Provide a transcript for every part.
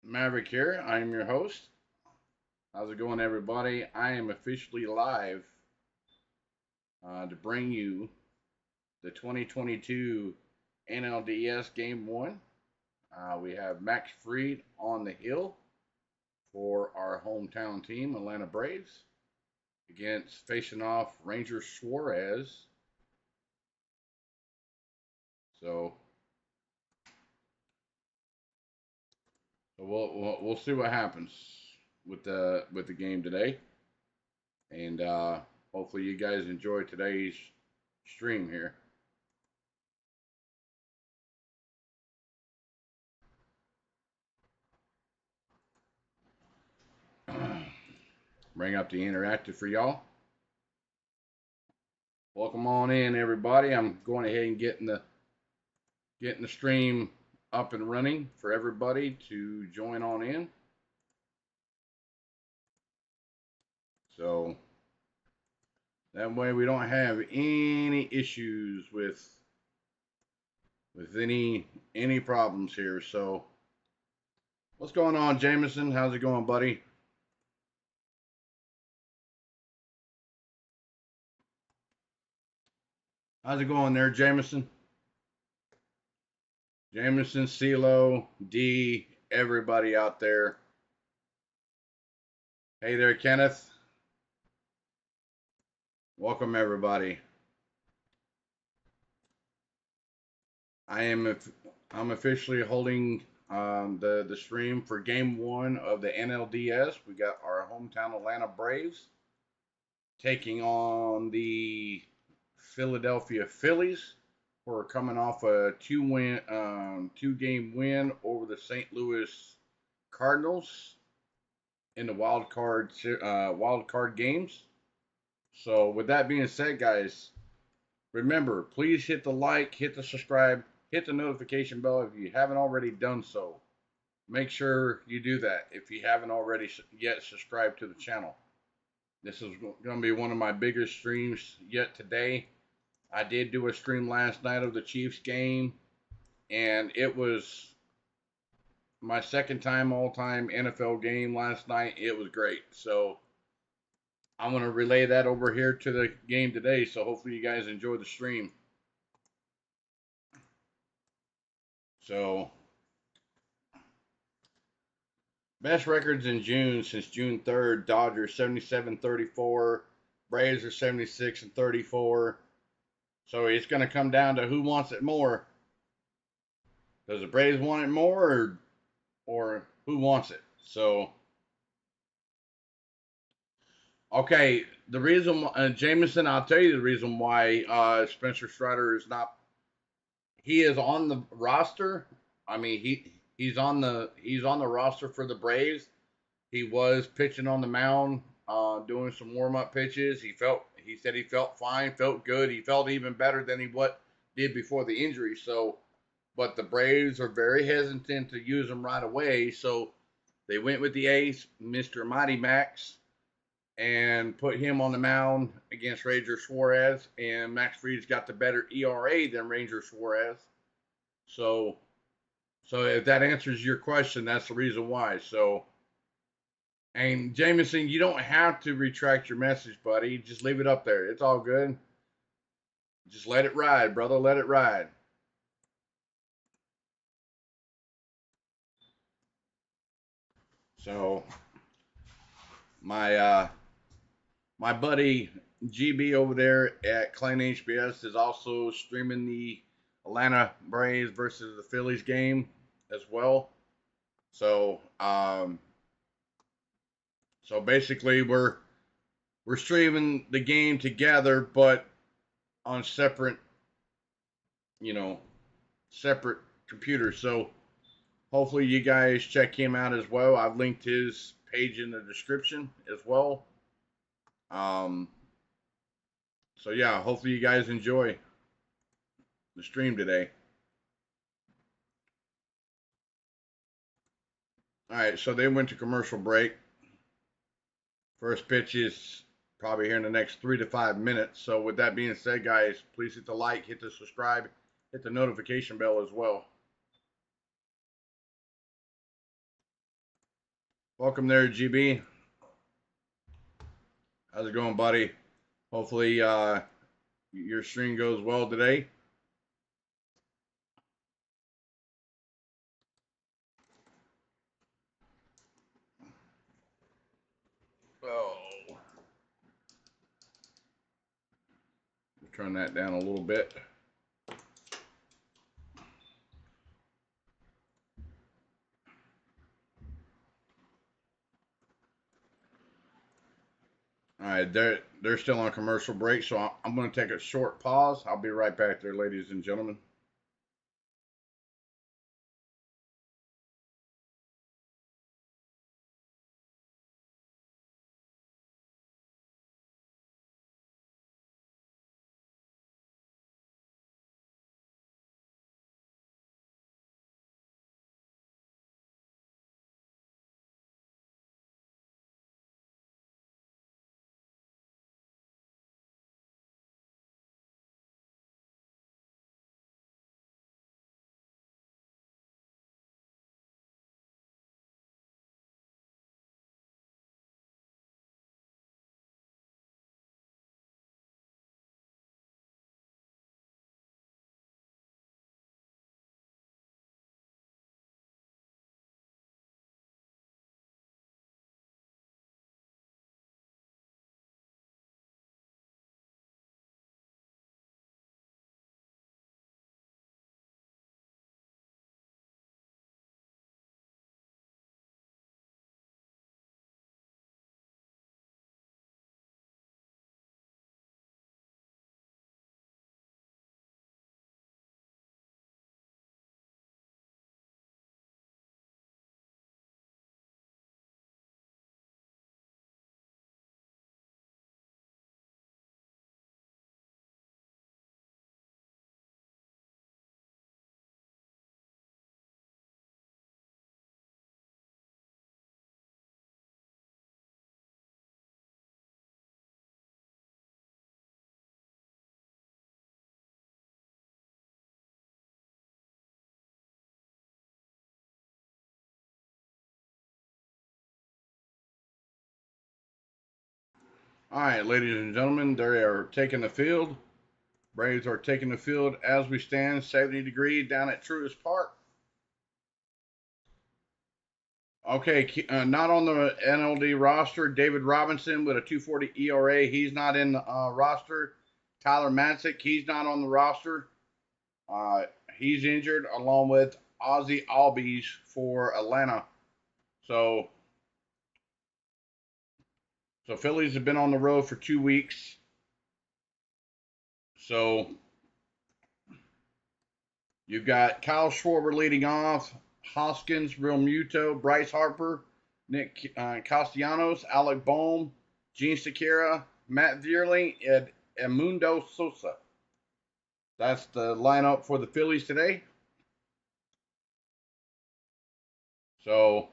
Maverick here. I am your host. How's it going, everybody? I am officially live to bring you the 2022 NLDS Game 1. We have Max Fried on the hill for our hometown team, Atlanta Braves, against facing off Ranger Suarez. So, so we'll see what happens with the game today, and hopefully you guys enjoy today's stream here. Bring up the interactive for y'all. Welcome on in, everybody. I'm going ahead and getting the stream up and running for everybody to join on in. So that way we don't have any issues with any problems here. So what's going on, Jameson? How's it going, buddy? How's it going there, Jameson? Jameson, CeeLo, D, everybody out there. Hey there, Kenneth. Welcome, everybody. I'm officially holding the stream for Game 1 of the NLDS. We got our hometown Atlanta Braves taking on the Philadelphia Phillies. We're coming off a two-game win over the St. Louis Cardinals in the wild card games. So with that being said, guys, remember, please hit the like, hit the subscribe, hit the notification bell if you haven't already done so. Make sure you do that if you haven't already yet subscribed to the channel. This is going to be one of my biggest streams yet today. I did do a stream last night of the Chiefs game, and it was my second time all-time NFL game last night. It was great. So I'm going to relay that over here to the game today. So hopefully you guys enjoy the stream. So best records in June since June 3rd: Dodgers 77-34, Braves are 76-34. So it's going to come down to who wants it more. Does the Braves want it more, or who wants it? So, okay, the reason, Jameson, I'll tell you the reason why Spencer Strider is not. He is on the roster. I mean, he's on the roster for the Braves. He was pitching on the mound, doing some warm up pitches. He said he felt fine, felt good. He felt even better than he what did before the injury. So, but the Braves are very hesitant to use him right away. So they went with the ace, Mr. Mighty Max, and put him on the mound against Ranger Suarez. And Max Fried's got the better ERA than Ranger Suarez. So, so if that answers your question, that's the reason why. So, and Jameson, you don't have to retract your message, buddy. Just leave it up there. It's all good. Just let it ride, brother. Let it ride. So my my buddy GB over there at ClanHBS is also streaming the Atlanta Braves versus the Phillies game as well. So so basically we're streaming the game together, but on separate, you know, separate computers. So hopefully you guys check him out as well. I've linked his page in the description as well. Um, so yeah, hopefully you guys enjoy the stream today. All right, so they went to commercial break. First pitch is probably here in the next 3 to 5 minutes. So with that being said, guys, please hit the like, hit the subscribe, hit the notification bell as well. Welcome there, GB. How's it going, buddy? Hopefully your stream goes well today. Oh. Turn that down a little bit. All right, they're still on commercial break, so I'm going to take a short pause. I'll be right back there, ladies and gentlemen. All right, ladies and gentlemen, they are taking the field. Braves are taking the field as we stand, 70 degrees down at Truist Park. Okay, not on the NLD roster. David Robinson with a 2.40 ERA. He's not in the roster. Tyler Matzik, he's not on the roster. He's injured along with Ozzy Albies for Atlanta. So Phillies have been on the road for 2 weeks. So you've got Kyle Schwarber leading off, Hoskins, Real Muto, Bryce Harper, Nick Castellanos, Alec Bohm, Gene Sekera, Matt Vierling, and Edmundo Sosa. That's the lineup for the Phillies today. So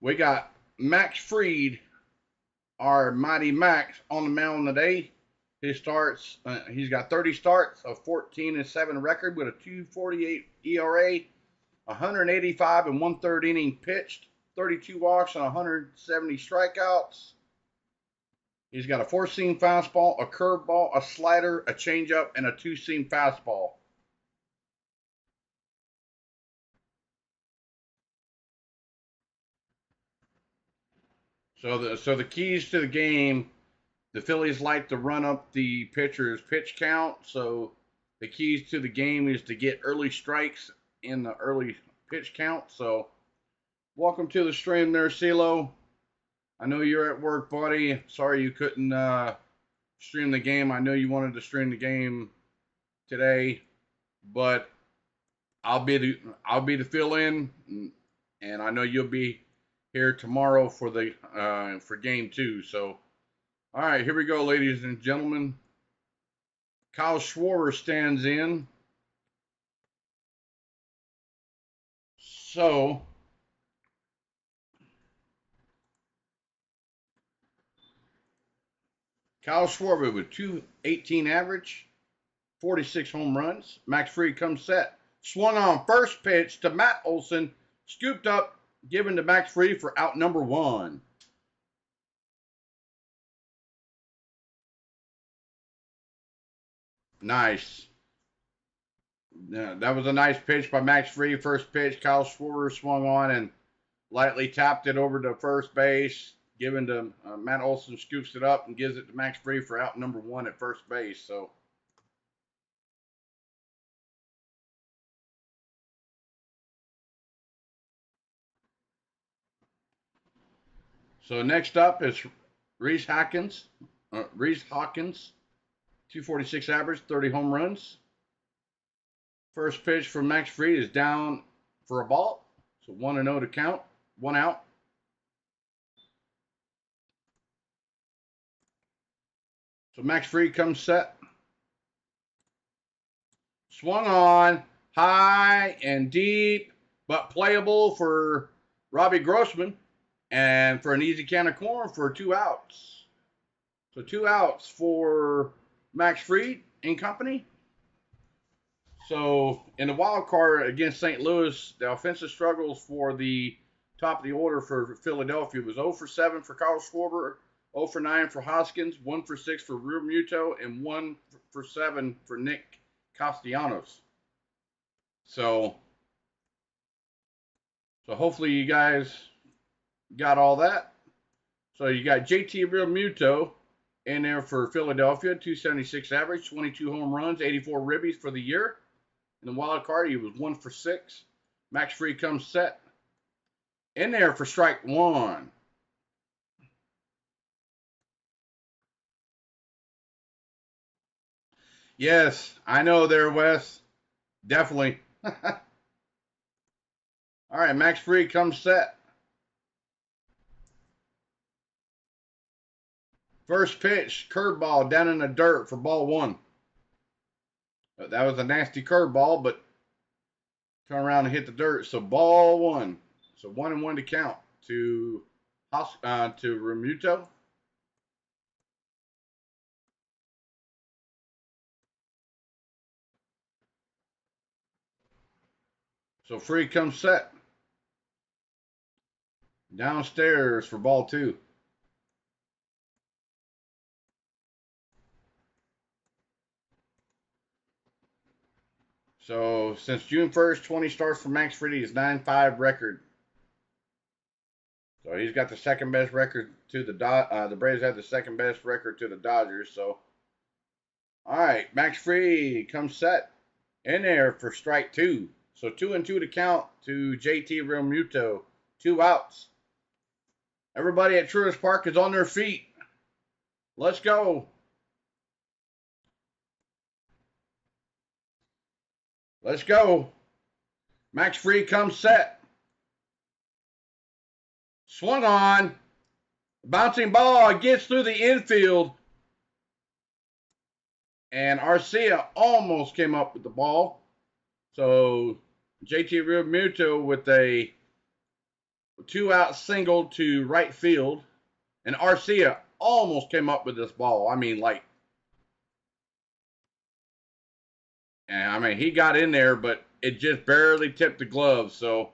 we got Max Fried, our mighty Max, on the mound today. His starts, he's got 30 starts, a 14-7 record with a 2.48 ERA, 185 and 1/3 inning pitched, 32 walks and 170 strikeouts. He's got a 4-seam fastball, a curveball, a slider, a changeup, and a 2-seam fastball. So the keys to the game, the Phillies like to run up the pitcher's pitch count. So the keys to the game is to get early strikes in the early pitch count. So welcome to the stream there, CeeLo. I know you're at work, buddy. Sorry you couldn't stream the game. I know you wanted to stream the game today, but I'll be the fill-in, and I know you'll be here tomorrow for the for game 2. So, all right, here we go, ladies and gentlemen. Kyle Schwarber stands in. So, Kyle Schwarber with 218 average, 46 home runs. Max Fried comes set. Swung on first pitch to Matt Olson. Scooped up given to Max Fried for out number 1. Nice. Yeah, that was a nice pitch by Max Fried. First pitch, Kyle Schwarber swung on and lightly tapped it over to first base. Given to Matt Olson, scoops it up and gives it to Max Fried for out number 1 at first base. So next up is Rhys Hawkins. Rhys Hawkins, 246 average, 30 home runs. First pitch from Max Fried is down for a ball. So 1-0 to count. 1 out. So Max Fried comes set. Swung on, high and deep, but playable for Robbie Grossman. And for an easy can of corn for 2 outs. So 2 outs for Max Fried and company. So in the wild card against St. Louis, the offensive struggles for the top of the order for Philadelphia was 0 for 7 for Kyle Schwarber, 0 for 9 for Hoskins, 1 for 6 for Real Muto, and 1 for 7 for Nick Castellanos. So hopefully you guys got all that. So you got JT Real Muto in there for Philadelphia, 276 average, 22 home runs, 84 ribbies for the year. In the wild card, he was 1 for 6. Max Fried comes set. In there for strike 1. Yes, I know there, Wes. Definitely. All right, Max Fried comes set. First pitch, curveball down in the dirt for ball 1. That was a nasty curveball, but turn around and hit the dirt. So ball 1. So 1-1 to count to Remuto. So Fried comes set. Downstairs for ball 2. So since June 1st, 20 starts for Max Fried, his 9-5 record. So he's got the second best record to the Braves have the second best record to the Dodgers. So all right, Max Fried comes set in there for strike 2. So 2-2 to count to JT Realmuto. 2 outs. Everybody at Truist Park is on their feet. Let's go. Let's go. Max Fried comes set. Swung on. Bouncing ball gets through the infield. And Arcia almost came up with the ball. So JT Realmuto with a 2-out single to right field. And Arcia almost came up with this ball. I mean, he got in there, but it just barely tipped the glove. So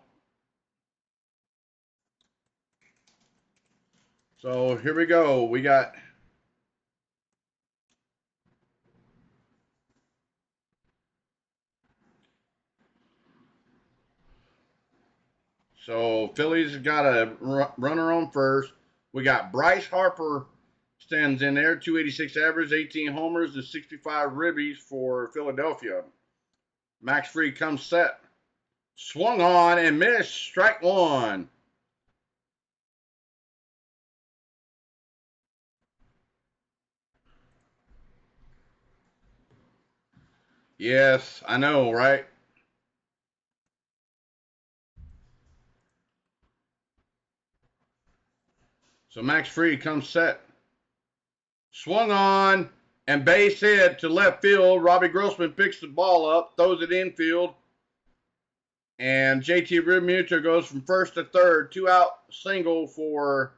here we go. We got Phillies got a runner on first. We got Bryce Harper stands in there, 286 average, 18 homers, and 65 ribbies for Philadelphia. Max Fried comes set. Swung on and missed. Strike 1. Yes, I know, right? So Max Fried comes set. Swung on and base hit to left field. Robbie Grossman picks the ball up, throws it infield. And JT Realmuto goes from first to third. 2-out single for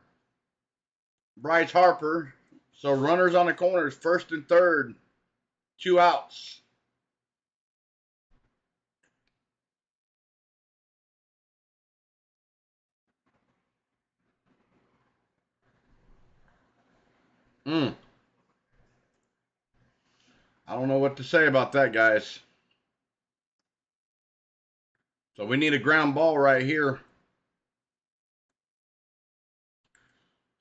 Bryce Harper. So runners on the corners, first and third. 2 outs. I don't know what to say about that, guys. So we need a ground ball right here.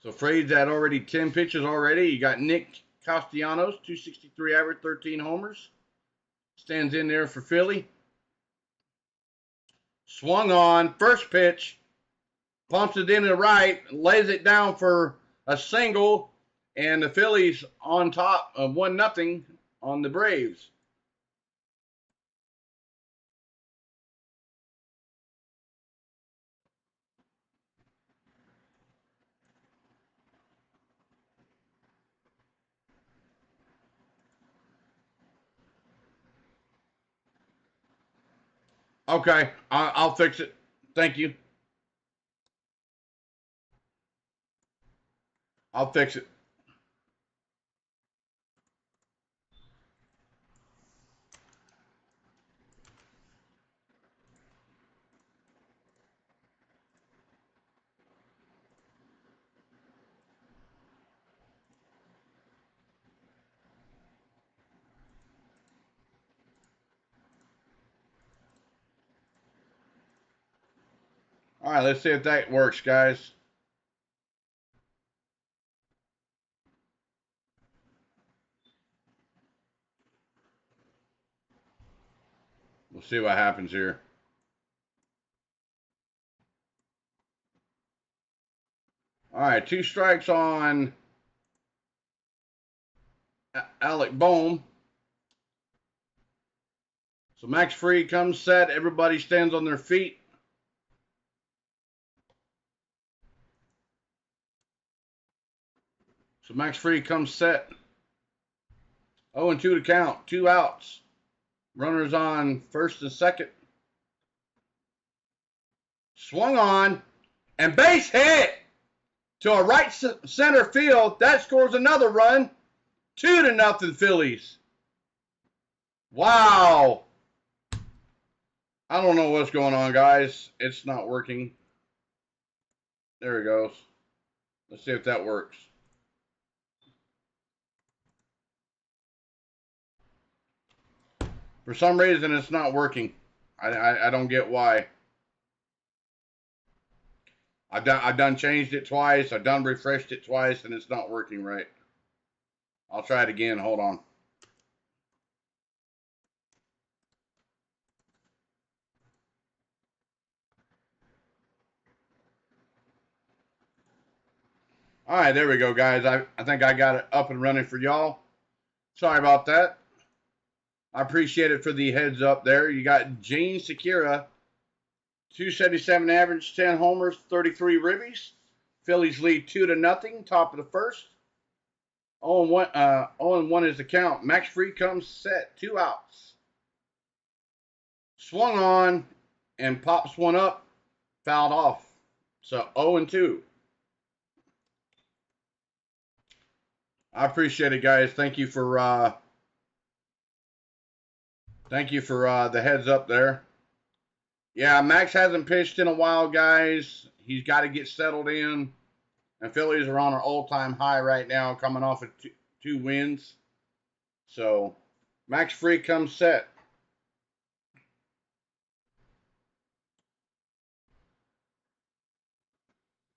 So Fredd's at already 10 pitches already. You got Nick Castellanos, 263 average, 13 homers. Stands in there for Philly. Swung on, first pitch. Pumps it in the right, lays it down for a single, and the Phillies on top of 1-0 on the Braves. Okay, I'll fix it. Thank you. I'll fix it. All right, let's see if that works, guys. We'll see what happens here. All right, 2 strikes on Alec Bohm. So Max Fried comes set. Everybody stands on their feet. So Max Fried comes set. 0-2 to count. 2 outs. Runners on first and second. Swung on. And base hit to a right center field. That scores another run. 2-0 Phillies. Wow. I don't know what's going on, guys. It's not working. There it goes. Let's see if that works. For some reason, it's not working. I don't get why. I've done changed it twice. I've done refreshed it twice, and it's not working right. I'll try it again. Hold on. All right, there we go, guys. I think I got it up and running for y'all. Sorry about that. I appreciate it for the heads up there. You got Gene Sekira, 277 average, 10 homers, 33 ribbies. Phillies lead 2-0, top of the first. 0-1 is the count. Max Fried comes set, 2 outs. Swung on and pops one up, fouled off. So 0-2. I appreciate it, guys. Thank you for the heads up there. Yeah, Max hasn't pitched in a while, guys. He's got to get settled in. And Phillies are on an all-time high right now, coming off of 2 wins. So, Max Fried comes set.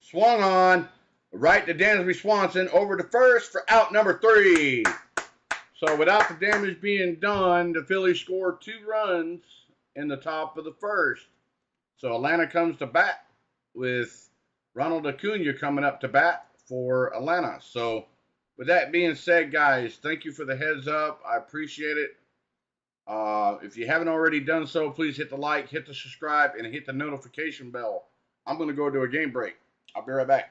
Swung on, right to Dansby Swanson, over to first for out number 3. So, without the damage being done, the Phillies scored 2 runs in the top of the first. So, Atlanta comes to bat with Ronald Acuna coming up to bat for Atlanta. So, with that being said, guys, thank you for the heads up. I appreciate it. If you haven't already done so, please hit the like, hit the subscribe, and hit the notification bell. I'm going to go to a game break. I'll be right back.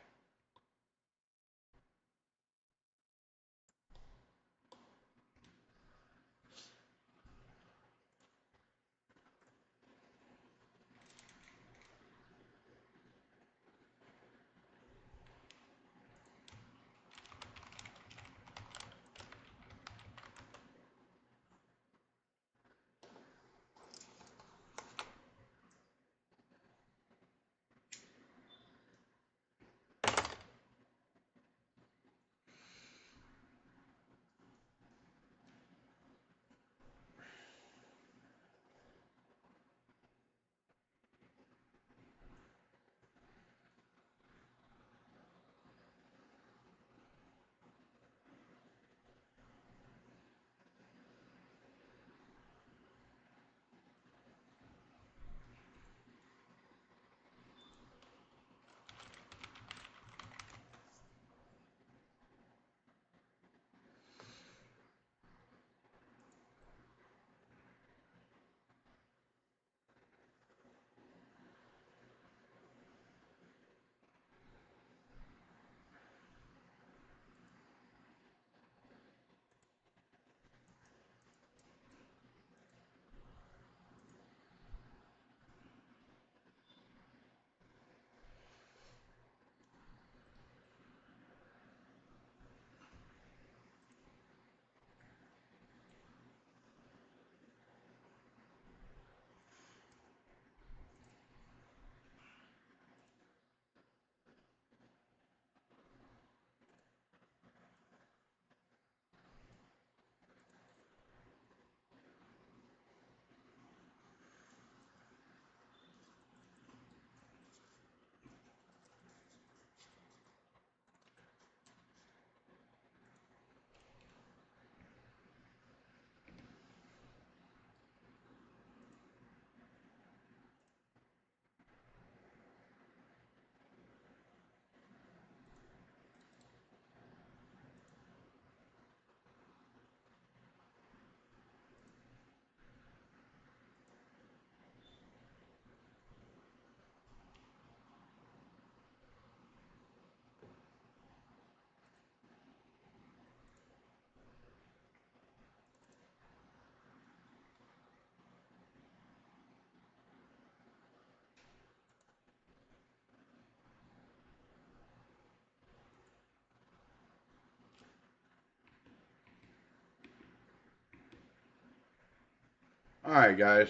All right, guys.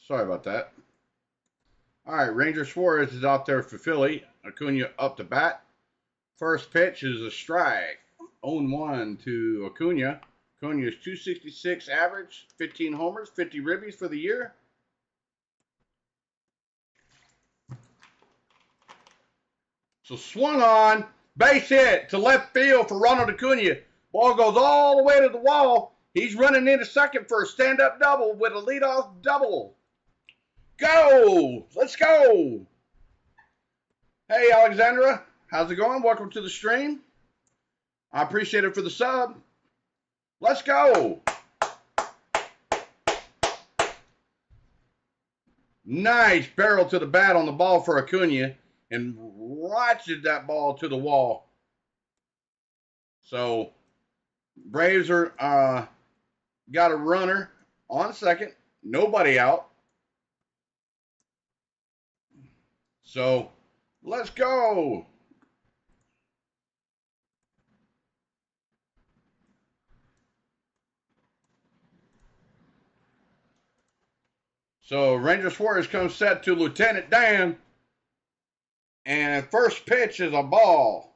Sorry about that. All right, Ranger Suarez is out there for Philly. Acuna up to bat. First pitch is a strike. 0-1 to Acuna. Acuna's 266 average, 15 homers, 50 ribbies for the year. So swung on, base hit to left field for Ronald Acuna. Ball goes all the way to the wall. He's running into second for a stand-up double with a leadoff double. Go! Let's go! Hey, Alexandra. How's it going? Welcome to the stream. I appreciate it for the sub. Let's go! Nice barrel to the bat on the ball for Acuna and ratcheted that ball to the wall. So, Braves are got a runner on second. Nobody out. So, let's go. So, Ranger Suarez comes set to Lieutenant Dan. And first pitch is a ball.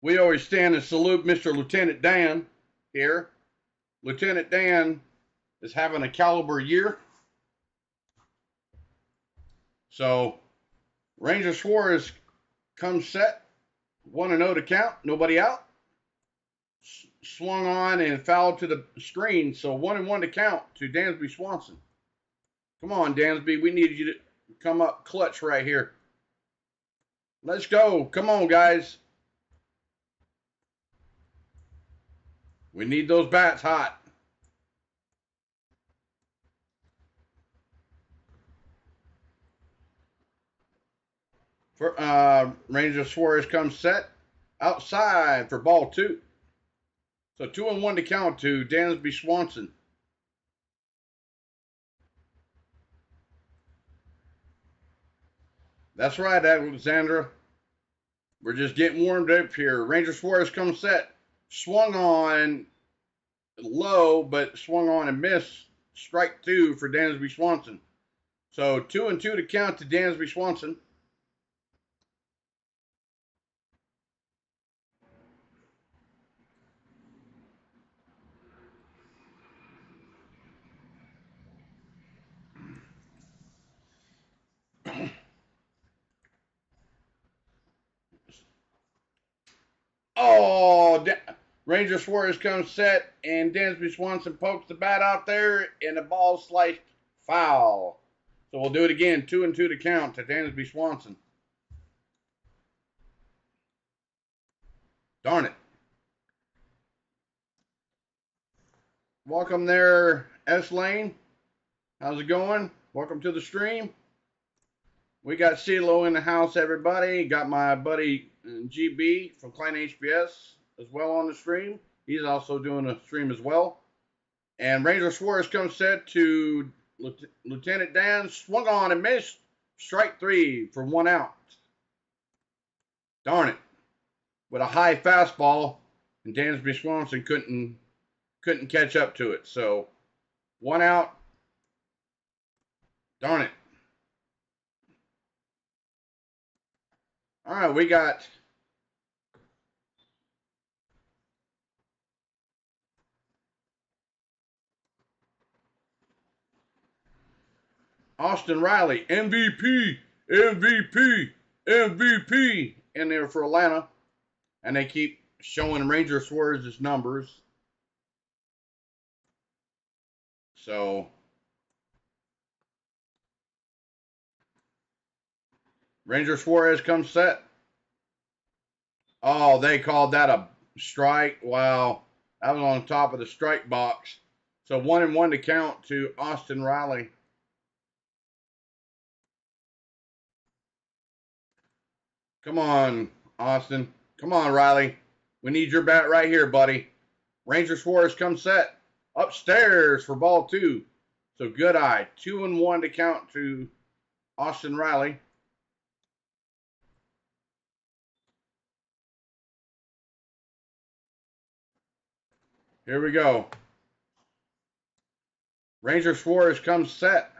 We always stand and salute Mr. Lieutenant Dan here. Lieutenant Dan is having a caliber year. So, Ranger Suarez comes set. 1-0 to count. Nobody out. Swung on and fouled to the screen. So 1-1 to count to Dansby Swanson. Come on, Dansby. We need you to come up clutch right here. Let's go. Come on, guys. We need those bats hot. Ranger Suarez comes set outside for ball 2. So 2-1 to count to Dansby Swanson. That's right, Alexandra. We're just getting warmed up here. Ranger Suarez comes set. Swung on low, but swung on and missed. Strike 2 for Dansby Swanson. So 2-2 to count to Dansby Swanson. Oh, Ranger Suarez comes set, and Dansby Swanson pokes the bat out there, and the ball sliced foul. So we'll do it again. 2-2 to count to Dansby Swanson. Darn it. Welcome there, S Lane. How's it going? Welcome to the stream. We got CeeLo in the house, everybody. Got my buddy GB from ClanHBS as well on the stream. He's also doing a stream as well. And Ranger Suarez comes set to Lieutenant Dan. Swung on and missed. Strike 3 for 1 out. Darn it. With a high fastball, and Dansby Swanson couldn't catch up to it. So 1 out. Darn it. All right, we got Austin Riley, MVP, MVP, MVP in there for Atlanta. And they keep showing Ranger Suarez's numbers. So, Ranger Suarez comes set. Oh, they called that a strike. Wow. That was on top of the strike box. So 1-1 to count to Austin Riley. Come on, Austin. Come on, Riley. We need your bat right here, buddy. Ranger Suarez comes set. Upstairs for ball 2. So good eye. 2-1 to count to Austin Riley. Here we go. Ranger Suarez comes set.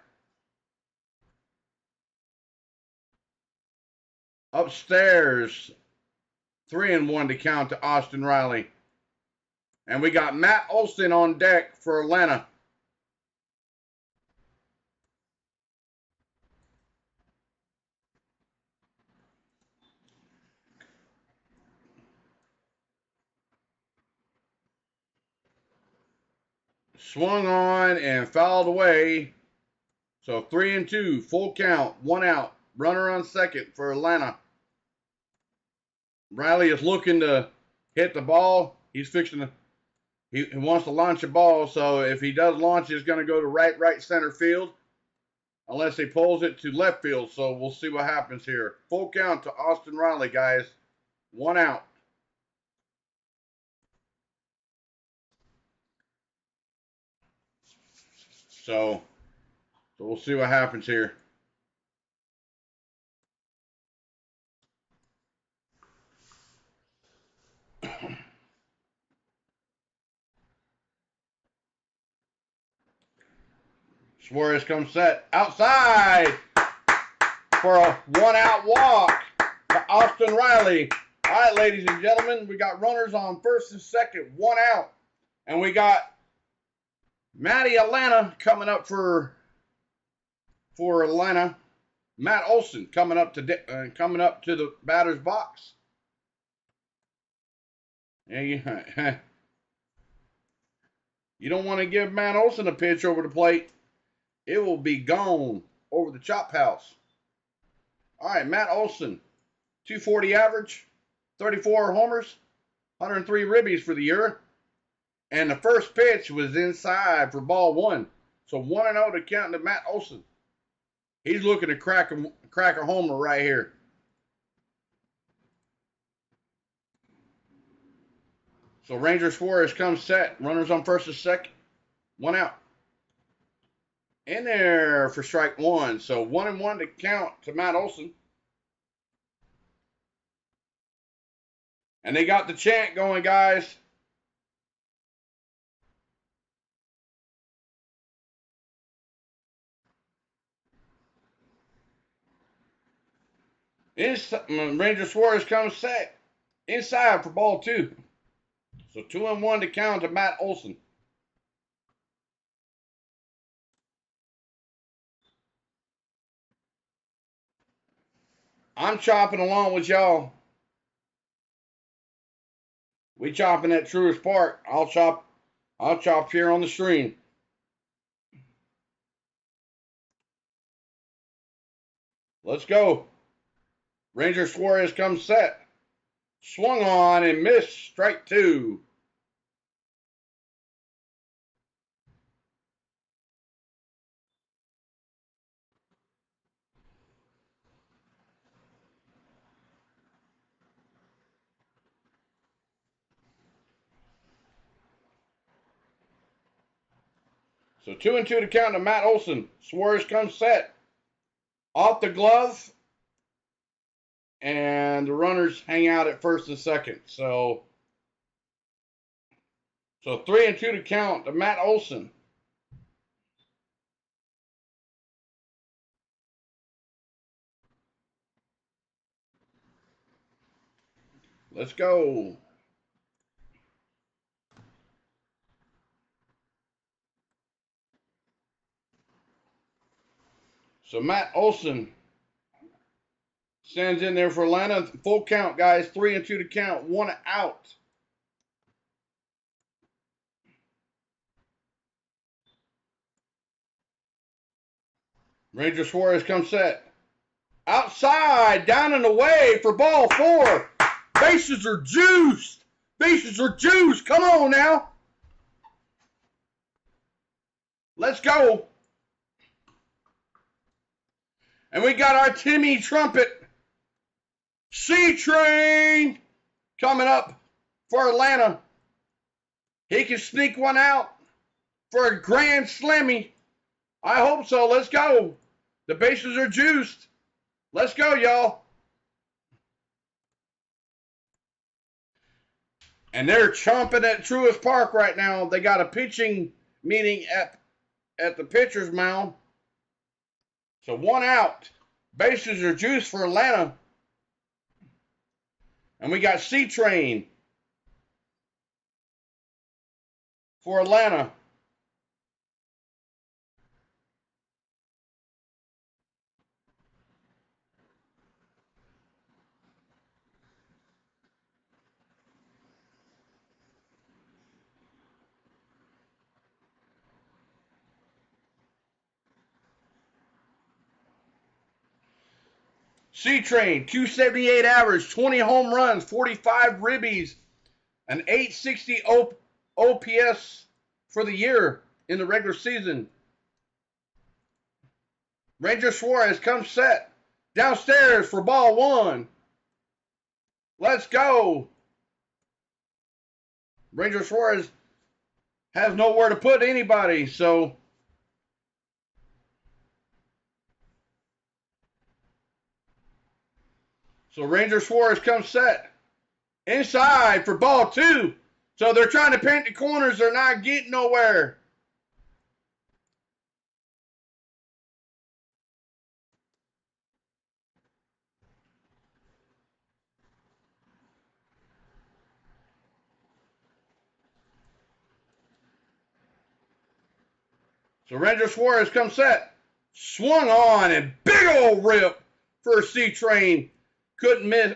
Upstairs, 3-1 to count to Austin Riley. And we got Matt Olson on deck for Atlanta. Swung on and fouled away. So 3-2, full count, 1 out. Runner on second for Atlanta. Riley is looking to hit the ball. He's fixing to, he wants to launch a ball. So if he does launch, it's going to go to right center field. Unless he pulls it to left field. So we'll see what happens here. Full count to Austin Riley, guys. 1 out. So we'll see what happens here. Suarez comes set outside for a 1-out walk to Austin Riley. All right, ladies and gentlemen, we got runners on first and second, 1 out. And we got Matty Atlanta coming up for Atlanta. Matt Olson coming up to the batter's box. And you don't want to give Matt Olson a pitch over the plate. It will be gone over the chop house. All right, Matt Olson, 240 average, 34 homers, 103 ribbies for the year. And the first pitch was inside for ball 1. So 1-0 to count to Matt Olson. He's looking to crack a homer right here. So Ranger Suarez comes set. Runners on first and second. 1 out. In there for strike 1. So 1-1 to count to Matt Olson. And they got the chant going, guys. Ranger Suarez comes set. Inside for ball 2. So 2-1 to count to Matt Olson. I'm chopping along with y'all. We chopping at Truist Park. I'll chop here on the stream. Let's go. Ranger Suarez comes set. Swung on and missed. Strike 2. So 2-2 to count to Matt Olson. Suarez comes set. Off the glove. And the runners hang out at first and second. So 3-2 to count to Matt Olson. Let's go. So Matt Olson stands in there for Atlanta. Full count, guys. 3-2 to count. 1 out. Ranger Suarez comes set. Outside, down and away for ball 4. Bases are juiced. Bases are juiced. Come on now. Let's go. And we got our Timmy Trumpet C-Train coming up for Atlanta. He can sneak one out for a grand slammy. I hope so. Let's go. The bases are juiced. Let's go, y'all. And they're chomping at Truist Park right now. They got a pitching meeting at at the pitcher's mound. So 1 out. Bases are juiced for Atlanta. And we got C-Train for Atlanta. C-Train, 278 average, 20 home runs, 45 ribbies, an 860 OPS for the year in the regular season. Ranger Suarez comes set. Downstairs for ball 1. Let's go. Ranger Suarez has nowhere to put anybody, so Ranger Suarez comes set. Inside for ball 2. So they're trying to paint the corners. They're not getting nowhere. So Ranger Suarez comes set. Swung on and big old rip for C-Train. Couldn't miss.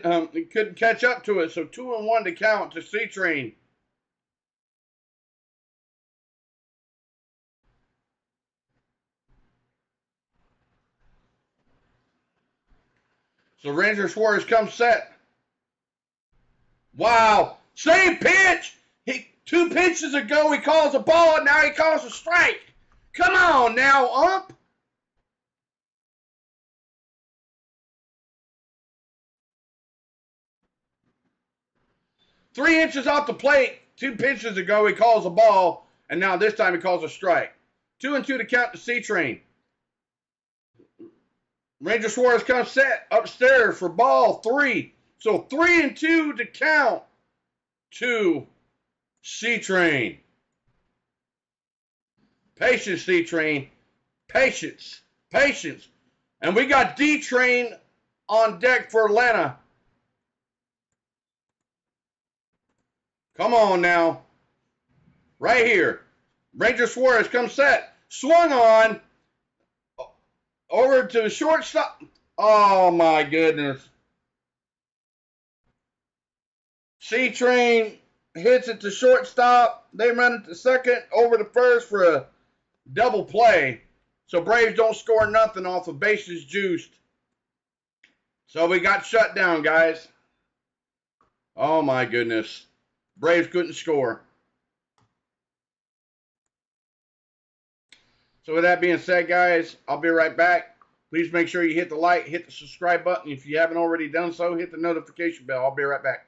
Couldn't catch up to it. So 2-1 to count to C-Train. So Ranger Suarez comes set. Wow. Same pitch. 2 pitches ago he calls a ball, and now he calls a strike. Come on now, ump. Three inches off the plate. 2 pitches ago he calls a ball, and now this time he calls a strike. 2-2 to count to C-Train. Ranger Suarez comes set upstairs for ball 3. So 3-2 to count to C-Train. Patience, C-Train. Patience. Patience. And we got D-Train on deck for Atlanta. Come on now. Right here. Ranger Suarez comes set. Swung on. Over to the shortstop. Oh, my goodness. C-Train hits it to shortstop. They run it to second. Over to first for a double play. So Braves don't score nothing off of bases juiced. So we got shut down, guys. Oh, my goodness. Braves couldn't score. So with that being said, guys, I'll be right back. Please make sure you hit the like, hit the subscribe button. If you haven't already done so, hit the notification bell. I'll be right back.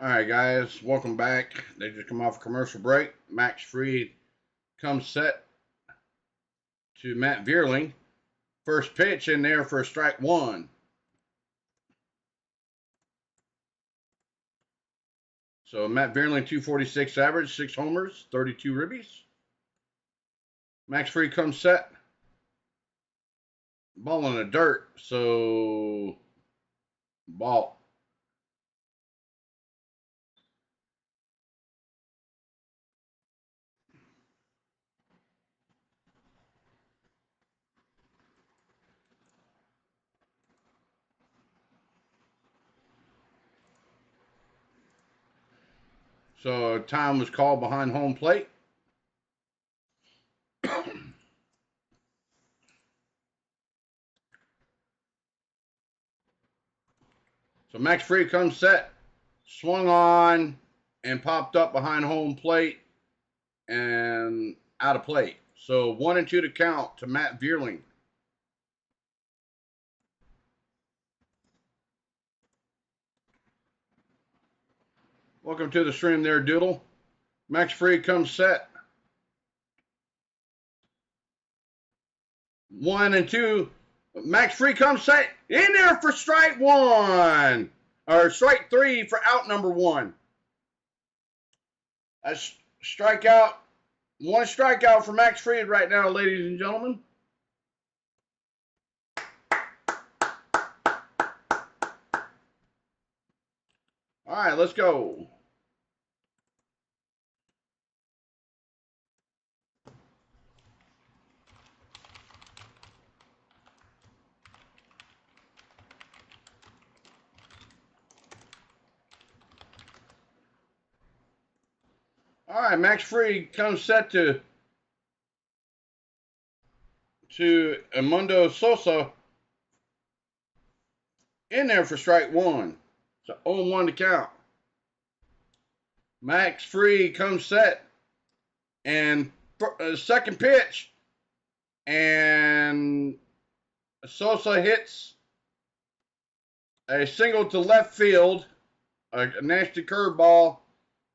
Alright guys, welcome back. They just come off a commercial break. Max Fried comes set to Matt Vierling. First pitch in there for strike one. So Matt Vierling, 246 average, 6 homers, 32 ribbies. Max Fried comes set. Ball in the dirt, so ball. So time was called behind home plate. So Max Fried comes set, swung on, and popped up behind home plate and out of play. So 1-2 to count to Matt Vierling. Welcome to the stream there, Doodle. Max Fried comes set. 1-2. Max Fried comes set. In there for strike one. Or strike three for out number one. A strikeout. One strikeout for Max Fried right now, ladies and gentlemen. All right, let's go. All right, Max Fried comes set to Edmundo Sosa. In there for strike one. So 0-1 to count. Max Fried comes set. And second pitch. And Sosa hits a single to left field. A nasty curveball.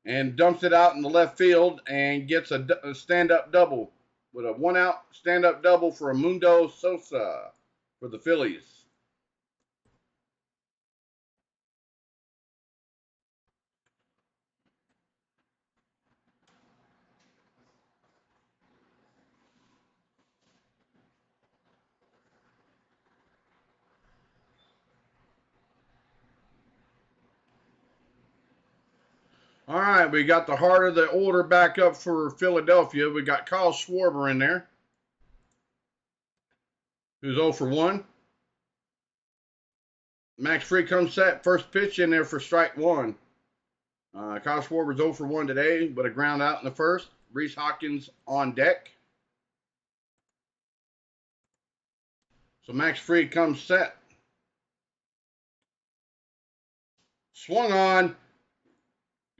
And dumps it out in the left field. And gets a stand-up double. With a one-out stand-up double for Edmundo Sosa for the Phillies. All right, we got the heart of the order back up for Philadelphia. We got Kyle Schwarber in there, who's 0 for 1. Max Fried comes set, first pitch in there for strike one. Kyle Schwarber's 0 for 1 today, but a ground out in the first. Rhys Hoskins on deck. So Max Fried comes set. Swung on.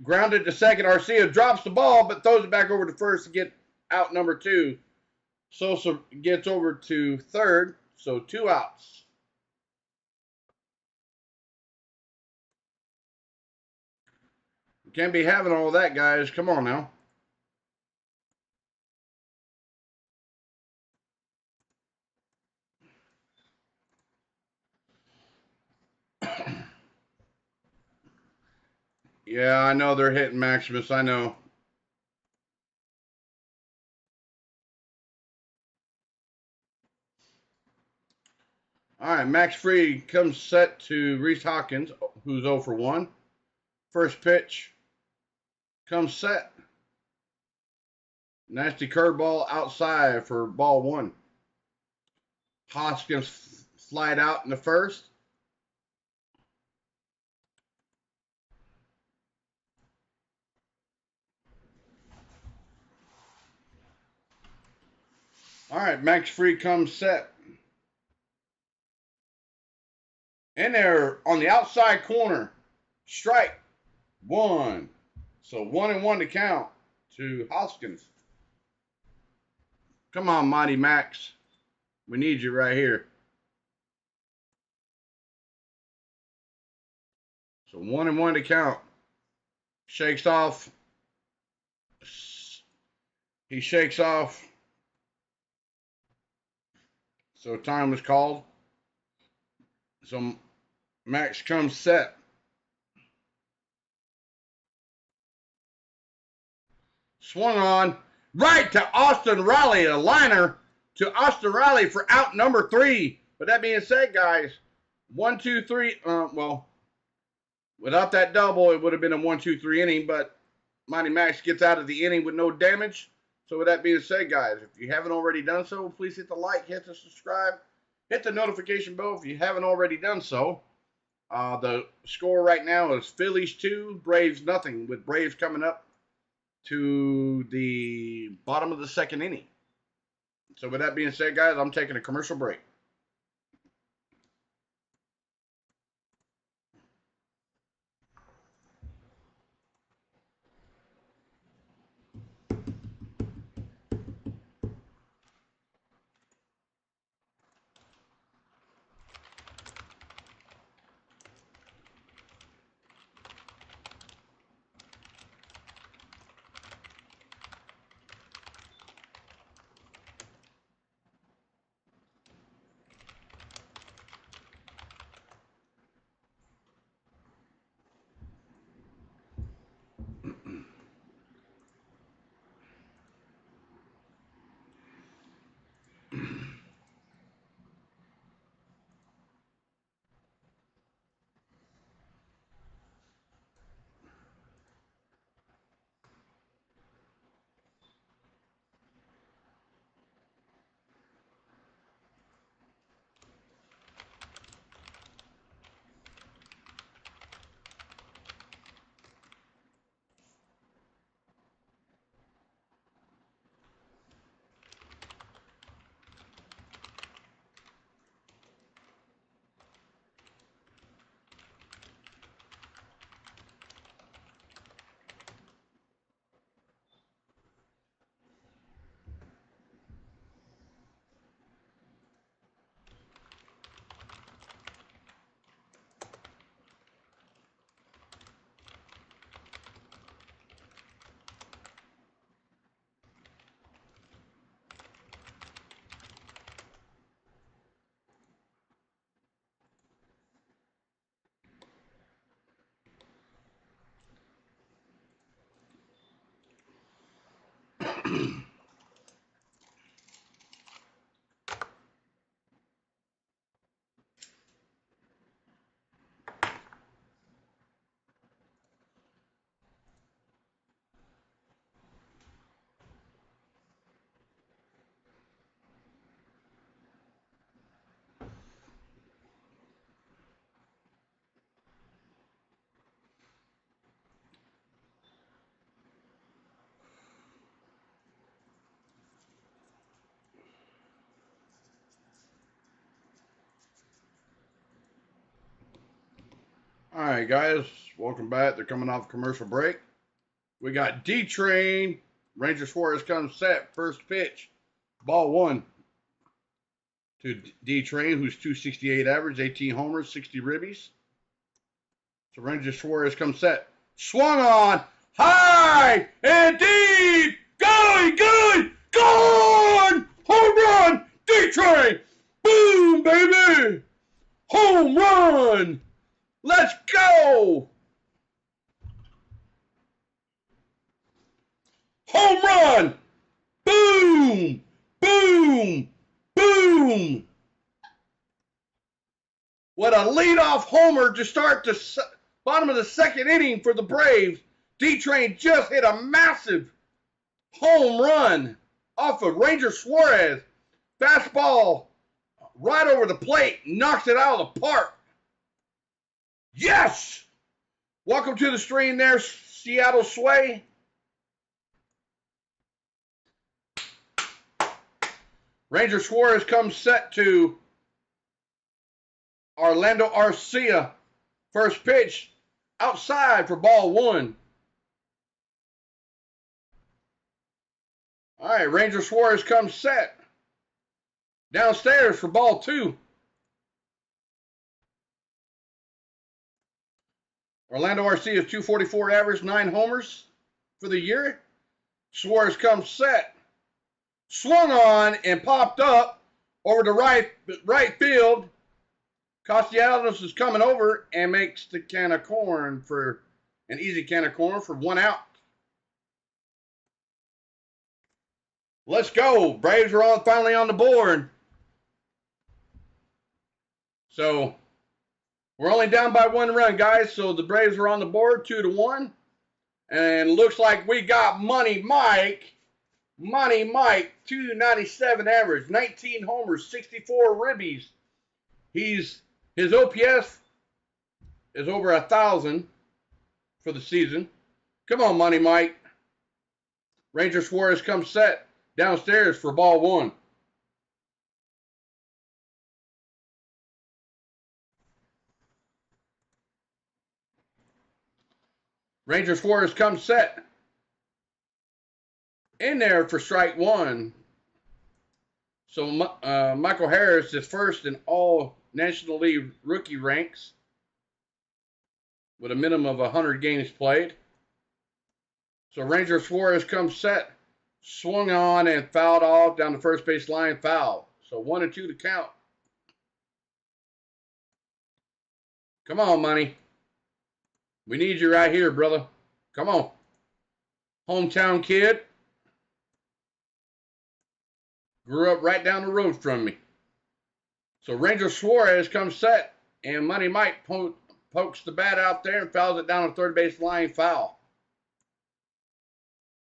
Grounded to second. Arcia drops the ball, but throws it back over to first to get out number 2. Sosa gets over to third, so 2 outs. You can't be having all that, guys. Come on now. Yeah, I know they're hitting Maximus. I know. All right, Max Fried comes set to Rhys Hoskins, who's 0 for 1. First pitch comes set. Nasty curveball outside for ball 1. Hoskins flied out in the first. All right, Max Fried comes set. In there on the outside corner. Strike one. So 1-1 to count to Hoskins. Come on, Mighty Max. We need you right here. So 1-1 to count. Shakes off. He shakes off. So time was called. So Max comes set. Swung on. Right to Austin Riley. A liner to Austin Riley for out number 3. But that being said, guys, 1, 2, 3. Well, without that double, it would have been a 1, 2, 3 inning. But Mighty Max gets out of the inning with no damage. So with that being said, guys, if you haven't already done so, please hit the like, hit the subscribe, hit the notification bell if you haven't already done so. The score right now is Phillies 2, Braves nothing, with Braves coming up to the bottom of the 2nd inning. So with that being said, guys, I'm taking a commercial break. All right, guys, welcome back. They're coming off commercial break. We got D-Train. Ranger Suarez comes set. First pitch. Ball 1 to D-Train, who's 268 average, 18 homers, 60 ribbies. So Ranger Suarez comes set. Swung on. High and deep. Going. Gone. Home run. D-Train. Boom, baby. Home run. Let's go. Home run. Boom. What a leadoff homer to start the bottom of the 2nd inning for the Braves. D-Train just hit a massive home run off of Ranger Suarez. Fastball right over the plate. Knocks it out of the park. Yes! Welcome to the stream there, Seattle Sway. Ranger Suarez comes set to Orlando Arcia. First pitch outside for ball 1. All right, Ranger Suarez comes set downstairs for ball 2. Orlando RC is 244 average, 9 homers for the year. Suarez comes set. Swung on and popped up over to right field. Castellanos is coming over and makes the can of corn for an easy can of corn for 1 out. Let's go. Braves are finally on the board. So we're only down by 1 run, guys. So the Braves are on the board 2-1. And looks like we got Money Mike. Money Mike, 297 average, 19 homers, 64 ribbies. His OPS is over 1,000 for the season. Come on, Money Mike. Ranger Suarez comes set downstairs for ball 1. Ranger Suarez comes set in there for strike 1. So Michael Harris is first in all National League rookie ranks with a minimum of 100 games played. So Ranger Suarez comes set, swung on and fouled off down the first base line, foul. So 1-2 to count. Come on, Money. We need you right here, brother. Come on. Hometown kid. Grew up right down the road from me. So Ranger Suarez comes set, and Money Mike pokes the bat out there and fouls it down the third base line, foul.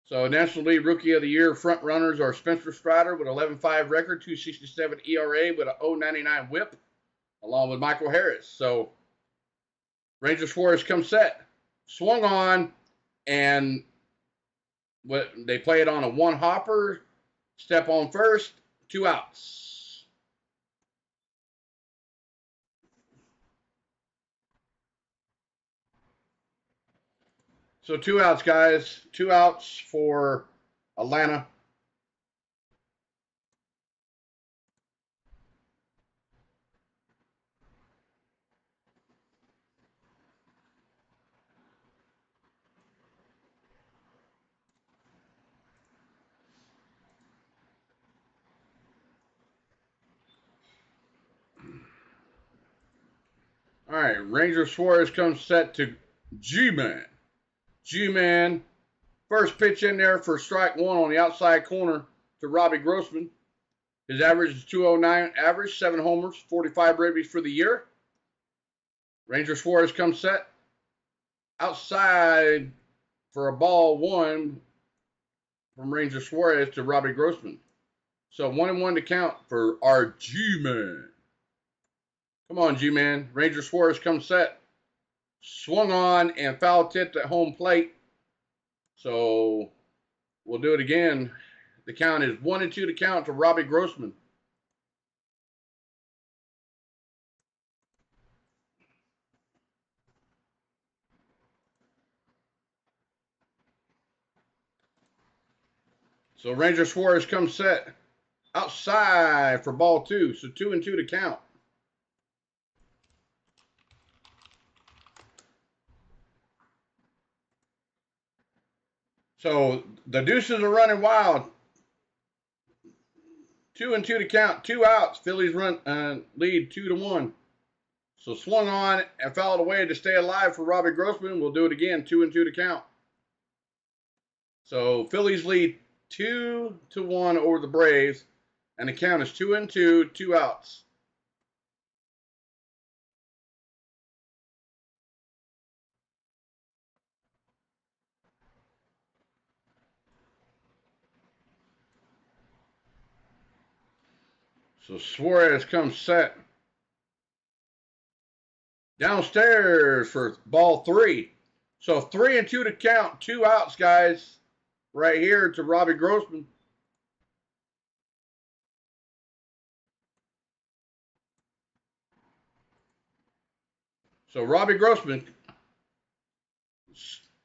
So National League Rookie of the Year front runners are Spencer Strider with 11.5 record, 2.67 ERA with a 0.99 WHIP, along with Michael Harris. So Ranger Suarez comes set, swung on, and they play it on a 1 hopper. Step on first, 2 outs. So 2 outs, guys. 2 outs for Atlanta. All right, Ranger Suarez comes set to G-Man. G-Man, first pitch in there for strike 1 on the outside corner to Robbie Grossman. His average is 209 average, 7 homers, 45 ribbies for the year. Ranger Suarez comes set outside for a ball 1 from Ranger Suarez to Robbie Grossman. So 1-1 to count for our G-Man. Come on, G-Man. Ranger Suarez comes set. Swung on and foul tipped at home plate. So we'll do it again. The count is 1-2 to count to Robbie Grossman. So Ranger Suarez comes set outside for ball 2. So 2-2 to count. So the Deuces are running wild. 2-2 to count. 2 outs. Phillies lead 2-1. So swung on and fouled away to stay alive for Robbie Grossman. We'll do it again. 2-2 to count. So Phillies lead 2-1 over the Braves. And the count is 2-2, 2 outs. So Suarez comes set downstairs for ball 3. So 3-2 to count. 2 outs, guys. Right here to Robbie Grossman. So Robbie Grossman.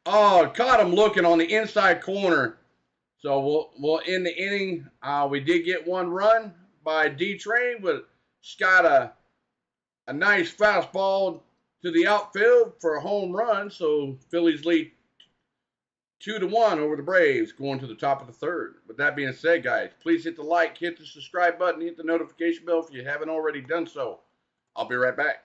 Oh, caught him looking on the inside corner. So we'll end the inning. We did get 1 run by D-Train, but got a nice fastball to to the outfield for a home run. So Phillies lead 2-1 over the Braves going to the top of the third. With that being said, guys, please hit the like, hit the subscribe button, hit the notification bell if you haven't already done so. I'll be right back.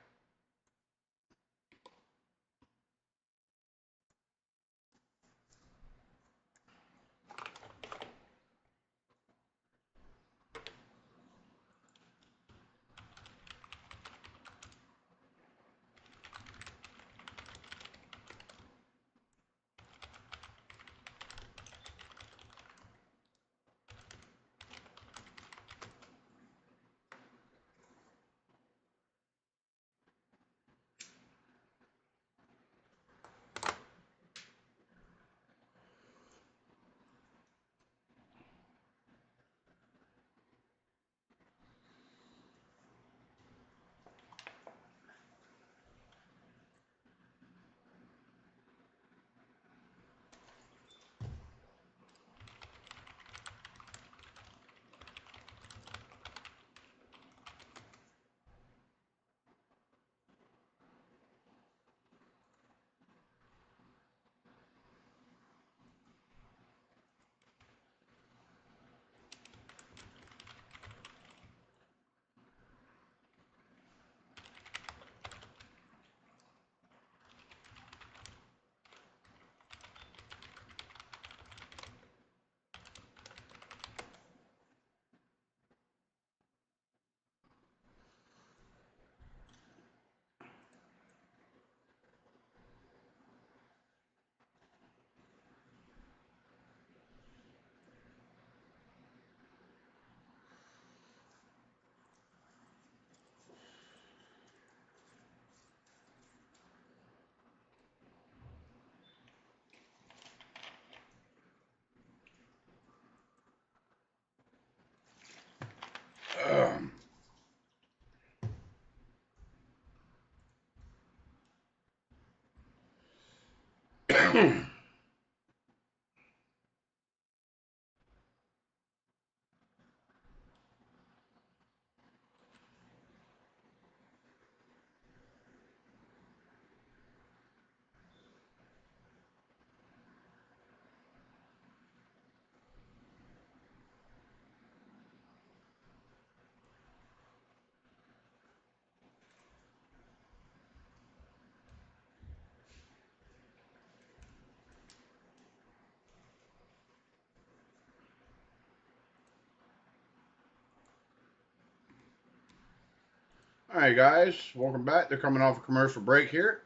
All right, guys, welcome back. They're coming off a commercial break here.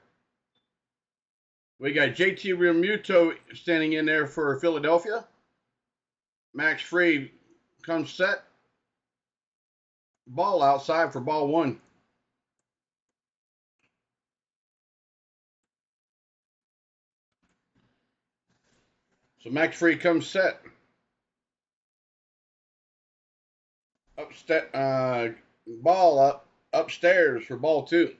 We got JT Realmuto standing in there for Philadelphia. Max Fried comes set. Ball outside for ball one. So Max Fried comes set. Ball up upstairs for ball two.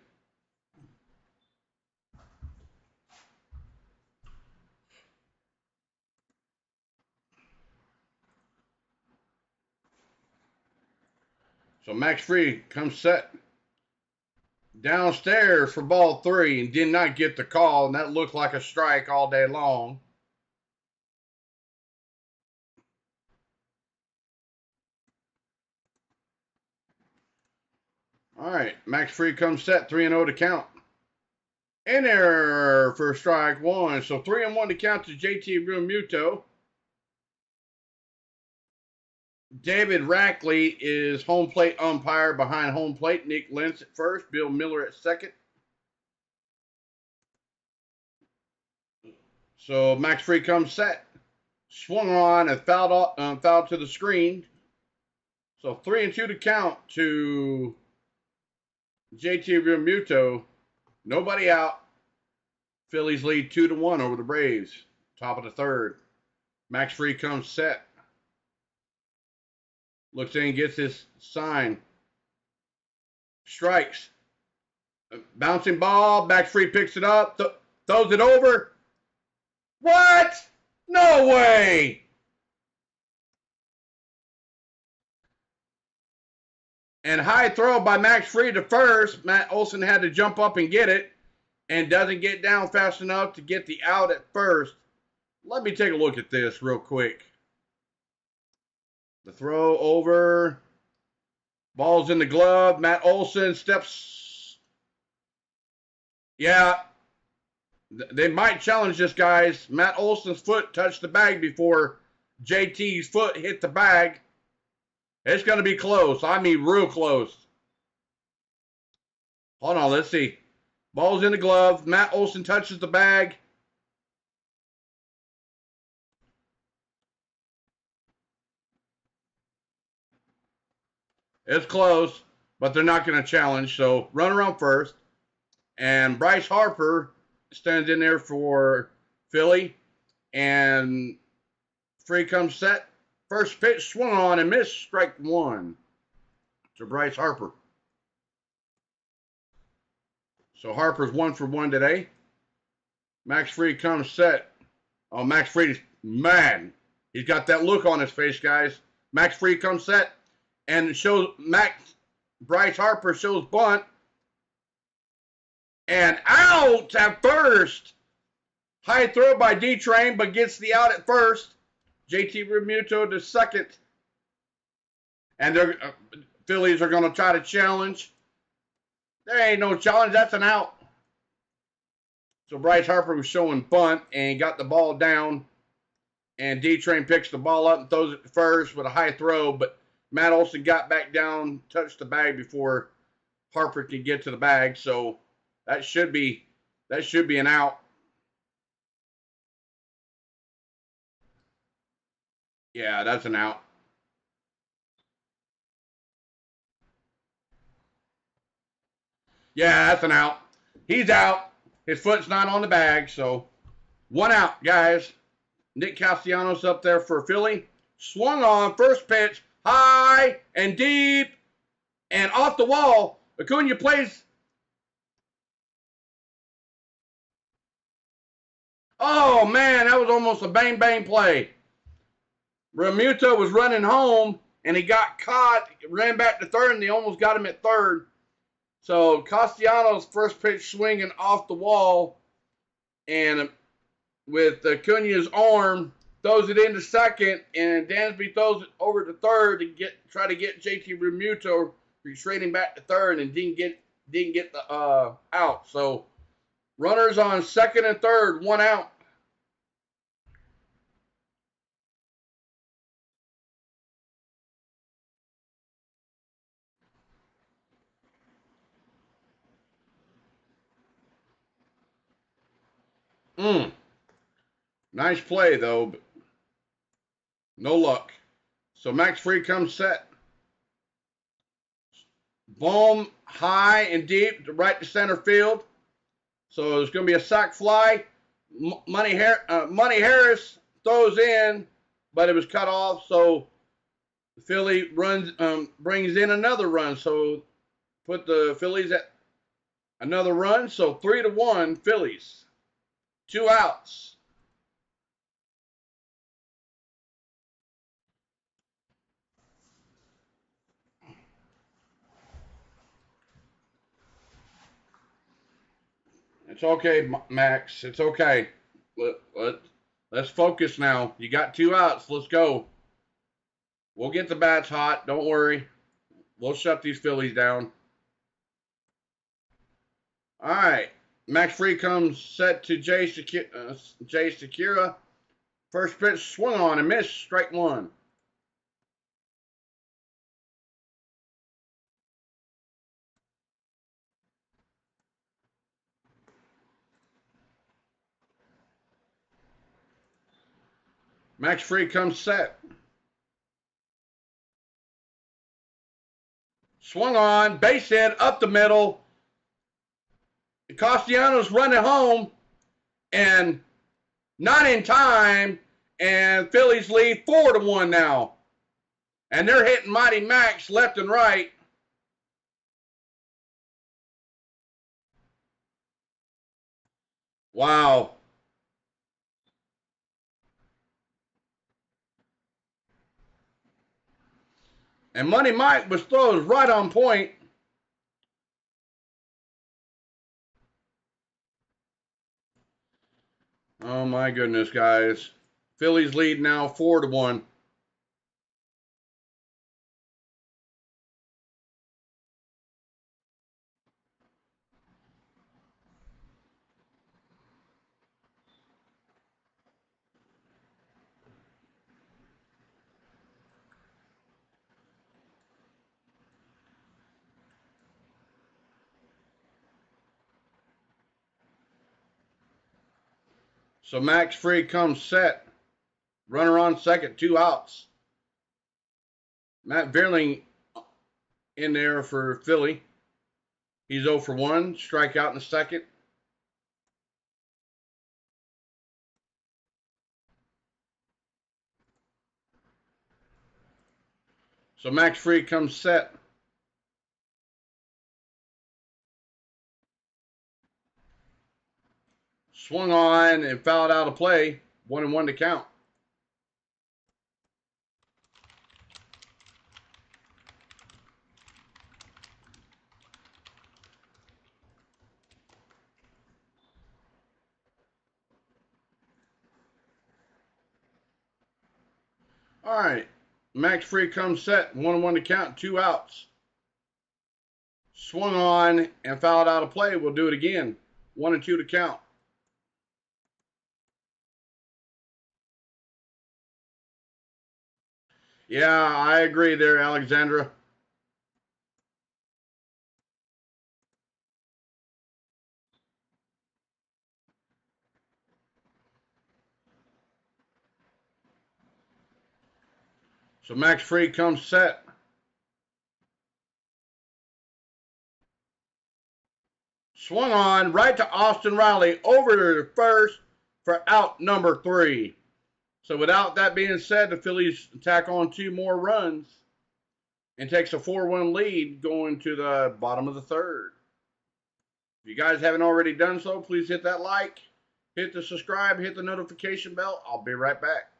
So Max Fried comes set downstairs for ball three and did not get the call, and that looked like a strike all day long. All right, Max Fried comes set, 3-0 to count. In there for strike one. So 3-1 to count to JT Realmuto. David Rackley is home plate umpire behind home plate. Nick Lentz at first. Bill Miller at second. So Max Fried comes set. Swung on and fouled to the screen. So 3-2 to count to JT Realmuto. Nobody out. Phillies lead 2-1 over the Braves. Top of the third. Max Fried comes set. Looks in, gets his sign. Strikes. Bouncing ball. Max Fried picks it up. Throws it over. What? No way. And high throw by Max Fried to first. Matt Olson had to jump up and get it. and doesn't get down fast enough to get the out at first. Let me take a look at this real quick. The throw over. Ball's in the glove. Matt Olson steps. Yeah, they might challenge this, guys. Matt Olson's foot touched the bag before JT's foot hit the bag. It's going to be close. I mean, real close. Hold on, let's see. Ball's in the glove. Matt Olson touches the bag. It's close, but they're not going to challenge. So runner on first. And Bryce Harper stands in there for Philly. And free comes set. First pitch swung on and missed. Strike one to Bryce Harper. So Harper's 1 for 1 today. Max Fried comes set. Oh, Max Fried is mad. He's got that look on his face, guys. Max Fried comes set and shows Bryce Harper shows bunt. And out at first. High throw by D-Train, but gets the out at first. JT Realmuto to second. And the Phillies are going to try to challenge. There ain't no challenge. That's an out. So Bryce Harper was showing bunt and got the ball down. And D-Train picks the ball up and throws it first with a high throw. But Matt Olson got back down, touched the bag before Harper could get to the bag. So that should be an out. Yeah, that's an out. Yeah, that's an out. He's out. His foot's not on the bag, so 1 out, guys. Nick Castellanos up there for Philly. Swung on, first pitch, high and deep and off the wall. Acuna plays. Oh, man, that was almost a bang-bang play. Realmuto was running home, and he got caught, ran back to third, and they almost got him at third. So Castellanos' first pitch swinging off the wall, and with Acuna's arm, throws it into second, and Dansby throws it over to third to try to get JT Realmuto retreating back to third, and didn't get the out. So runners on second and third, 1 out. Nice play, though, but no luck. So Max Fried comes set. Boom, high and deep, right to center field. So there's going to be a sac fly. Money Harris throws in, but it was cut off. So the Philly brings in another run. So put the Phillies at another run. So 3-1 Phillies. 2 outs. It's okay, Max. It's okay. Let's focus now. You got 2 outs. Let's go. We'll get the bats hot. Don't worry. We'll shut these Phillies down. All right. Max Fried comes set to Jay Secura. First pitch swung on and missed. Strike 1. Max Fried comes set. Swung on, base hit, up the middle. Castellanos running home, and not in time, and Phillies lead 4-1 now. And they're hitting Mighty Max left and right. Wow. And Money Mike was throws right on point. My goodness, guys. Phillies lead now 4-1. So Max Free comes set. Runner on second, 2 outs. Matt Vierling in there for Philly. He's 0 for 1. Strikeout in the second. So Max Free comes set. Swung on and fouled out of play. 1-1 to count. All right. Max Free comes set. 1-1 to count. 2 outs. Swung on and fouled out of play. We'll do it again. 1-2 to count. Yeah, I agree there, Alexandra. So Max Free comes set. Swung on right to Austin Riley over to first for out number 3. So without that being said, the Phillies tack on 2 more runs and takes a 4-1 lead going to the bottom of the third. If you guys haven't already done so, please hit that like, hit the subscribe, hit the notification bell. I'll be right back.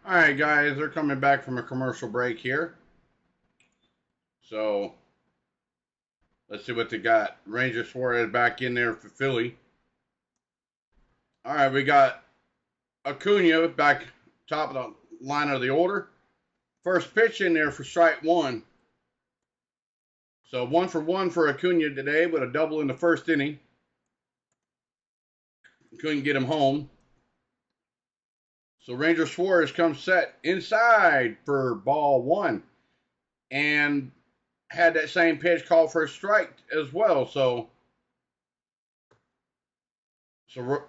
All right, guys, they're coming back from a commercial break here. So let's see what they got. Ranger Suarez back in there for Philly. All right, we got Acuna back top of the line of the order. First pitch in there for strike one. So 1 for 1 for Acuna today with a double in the first inning. Couldn't get him home. So Ranger Suarez comes set inside for ball one. And had that same pitch called for a strike as well. So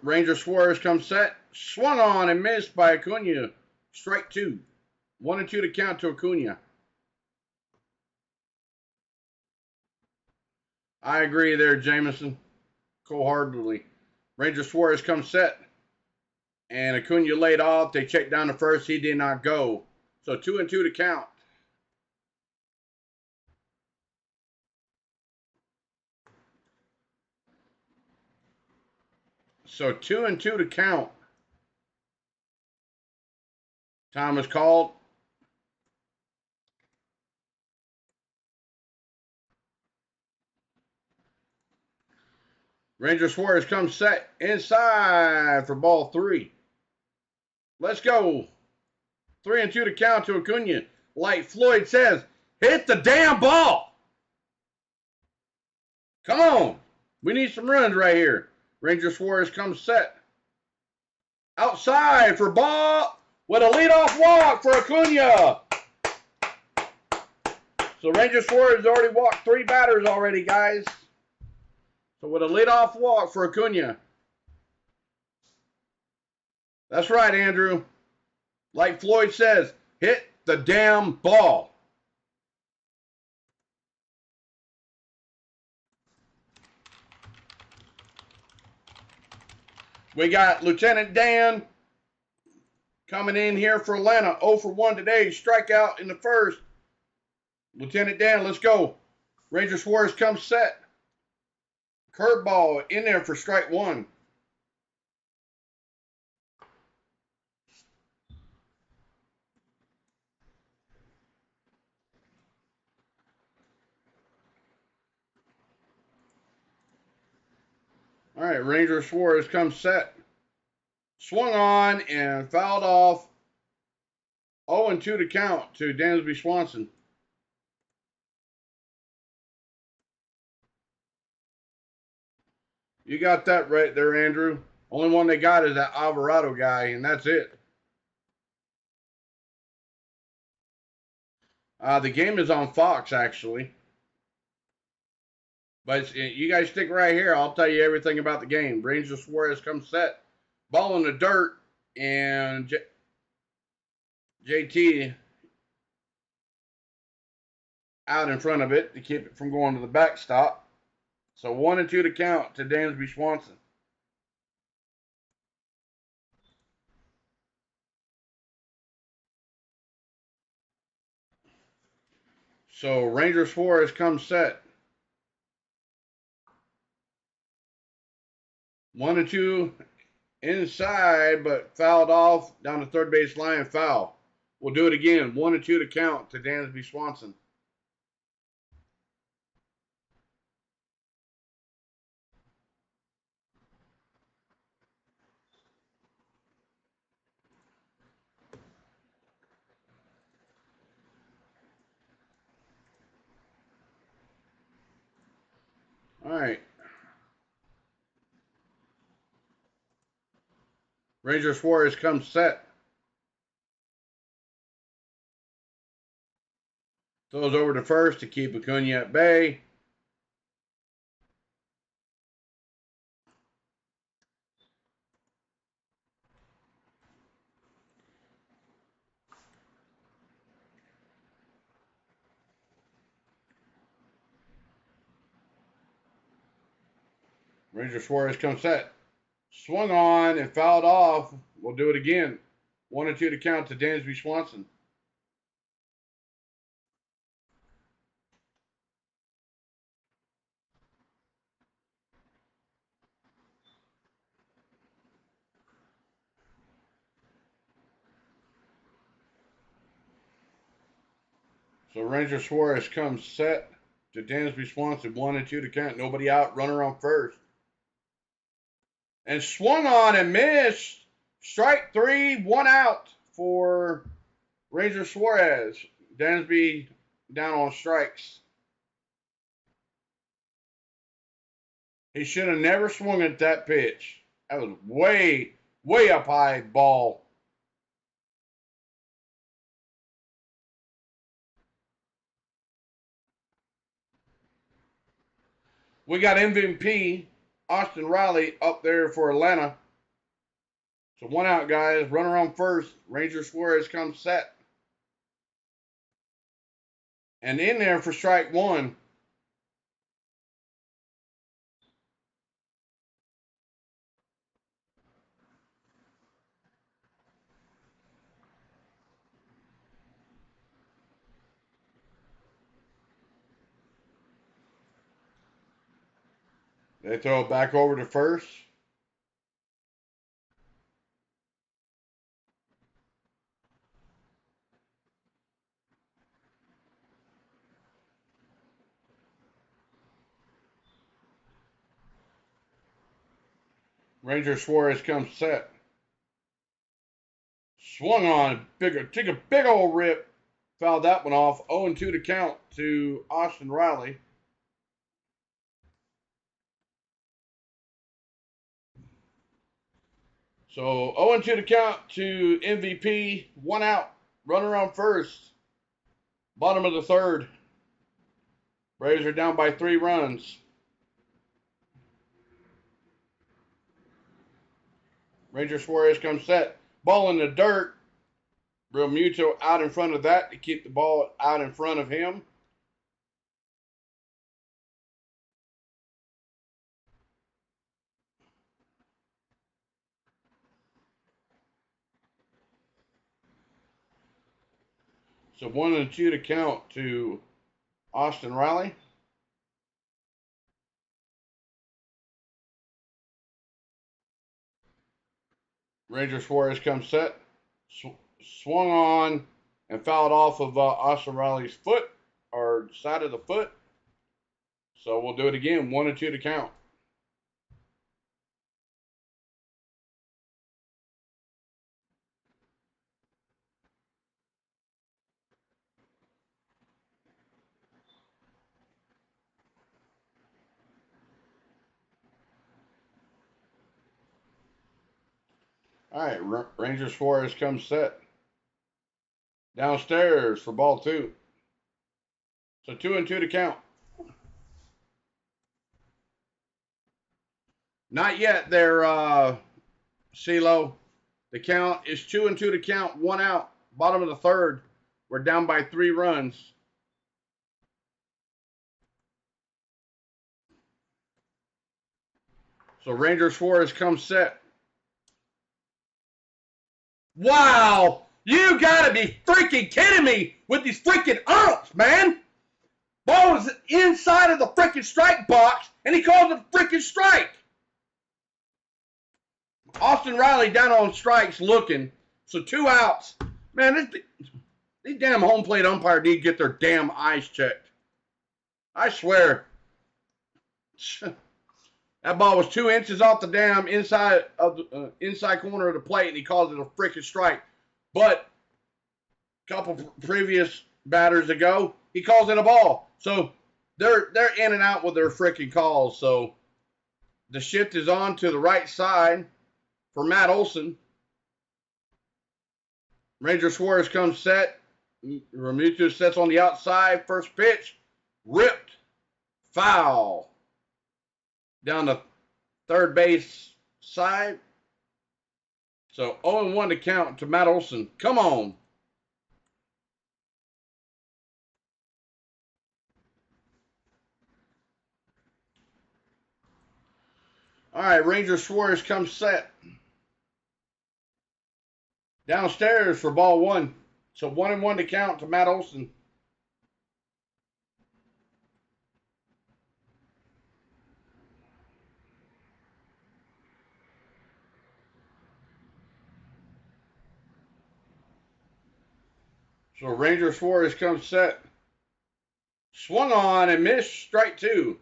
Ranger Suarez comes set. Swung on and missed by Acuna. Strike two. 1-2 to count to Acuna. I agree there, Jameson. Wholeheartedly. Ranger Suarez comes set. And Acuna laid off. They checked down the first. He did not go. So 2-2 to count. So 2-2 to count. Time is called. Ranger Suarez comes set inside for ball three. Let's go. 3-2 to count to Acuna. Like Floyd says, hit the damn ball. Come on. We need some runs right here. Ranger Suarez comes set. Outside for ball with a leadoff walk for Acuna. So Ranger Suarez already walked 3 batters already, guys. So with a leadoff walk for Acuna. That's right, Andrew. Like Floyd says, hit the damn ball. We got Lieutenant Dan coming in here for Atlanta. 0 for 1 today. Strikeout in the first. Lieutenant Dan, let's go. Ranger Suarez comes set. Curveball in there for strike one. All right, Ranger Suarez comes set. Swung on and fouled off. 0-2 to count to Dansby Swanson. You got that right there, Andrew. Only one they got is that Alvarado guy, and that's it. The game is on Fox, actually. But you guys stick right here. I'll tell you everything about the game. Ranger Suarez comes set. Ball in the dirt, and JT out in front of it to keep it from going to the backstop. So 1-2 to count to Dansby Swanson. So Ranger Suarez comes set. 1-2 inside, but fouled off down the third base line. Foul. We'll do it again. 1-2 to count to Dansby Swanson. All right. Ranger Suarez comes set. Throws over to first to keep Acuna at bay. Ranger Suarez comes set. Swung on and fouled off. We'll do it again. 1-2 to count to Dansby Swanson. So Ranger Suarez comes set to Dansby Swanson, 1-2 to count. Nobody out, runner on first. And swung on and missed. Strike 3, 1 out for Ranger Suarez. Dansby down on strikes. He should have never swung at that pitch. That was way, way up high ball. We got MVP Austin Riley up there for Atlanta. So 1 out, guys. Runner on first. Ranger Suarez comes set. And in there for strike 1. They throw it back over to first. Ranger Suarez comes set. Swung on, took a big old rip. Fouled that one off. 0-2 to count to Austin Riley. So 0-2 to count to MVP. 1 out. Runner on first. Bottom of the third. Braves are down by 3 runs. Ranger Suarez comes set. Ball in the dirt. Realmuto out in front of that to keep the ball out in front of him. So 1-2 to count to Austin Riley. Ranger Suarez comes set. Swung on and fouled off of Austin Riley's foot or side of the foot. So we'll do it again. 1-2 to count. All right, Ranger Suarez comes set. Downstairs for ball 2. So 2-2 to count. Not yet there, CeeLo. The count is 2-2 to count. 1 out. Bottom of the third. We're down by 3 runs. So Ranger Suarez comes set. Wow! You gotta be freaking kidding me with these freaking umps, man! Ball was inside of the freaking strike box, and he called it a freaking strike. Austin Riley down on strikes looking. So 2 outs. Man, these damn home plate umpires need to get their damn eyes checked. I swear. That ball was 2 inches off the damn inside corner of the plate, and he called it a freaking strike. But a couple previous batters ago, he calls it a ball. So they're in and out with their freaking calls. So the shift is on to the right side for Matt Olson. Ranger Suarez comes set. Realmuto sets on the outside. First pitch, ripped, foul. Down the third base side. So 0-1 to count to Matt Olson. Come on. All right, Ranger Suarez comes set. Downstairs for ball 1. So 1-1 to count to Matt Olson. So Ranger Suarez comes set. Swung on and missed. Strike 2.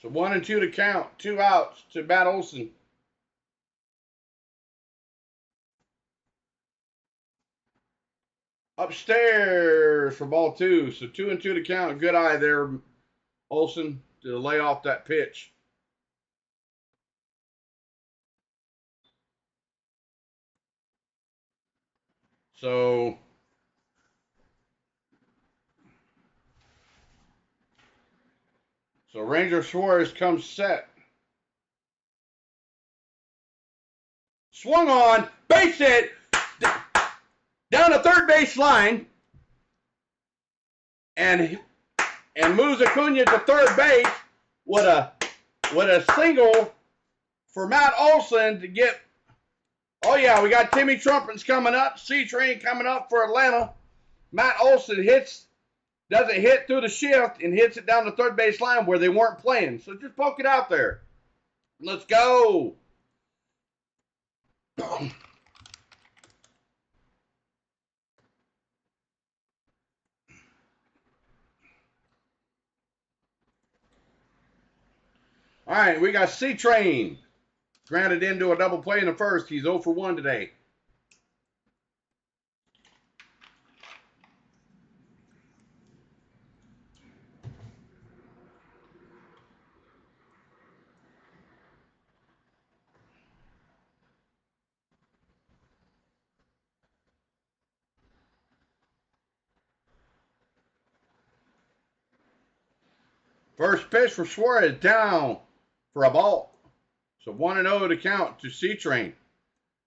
So 1 and 2 to count. 2 outs to Matt Olson. Upstairs for ball 2. So 2 and 2 to count. Good eye there, Olson, to lay off that pitch. So Ranger Suarez comes set. Swung on, base hit, down the third base line, and moves Acuna to third base with a single for Matt Olson to get. Oh yeah, we got Timmy Trumpets coming up, C-Train coming up for Atlanta. Matt Olson doesn't hit through the shift and hits it down the third base line where they weren't playing. So just poke it out there. Let's go. All right, we got C-Train. Grounded into a double play in the first. He's 0 for 1 today. First pitch for Suarez, down for a ball. So 1 and 0 to count to C-Train.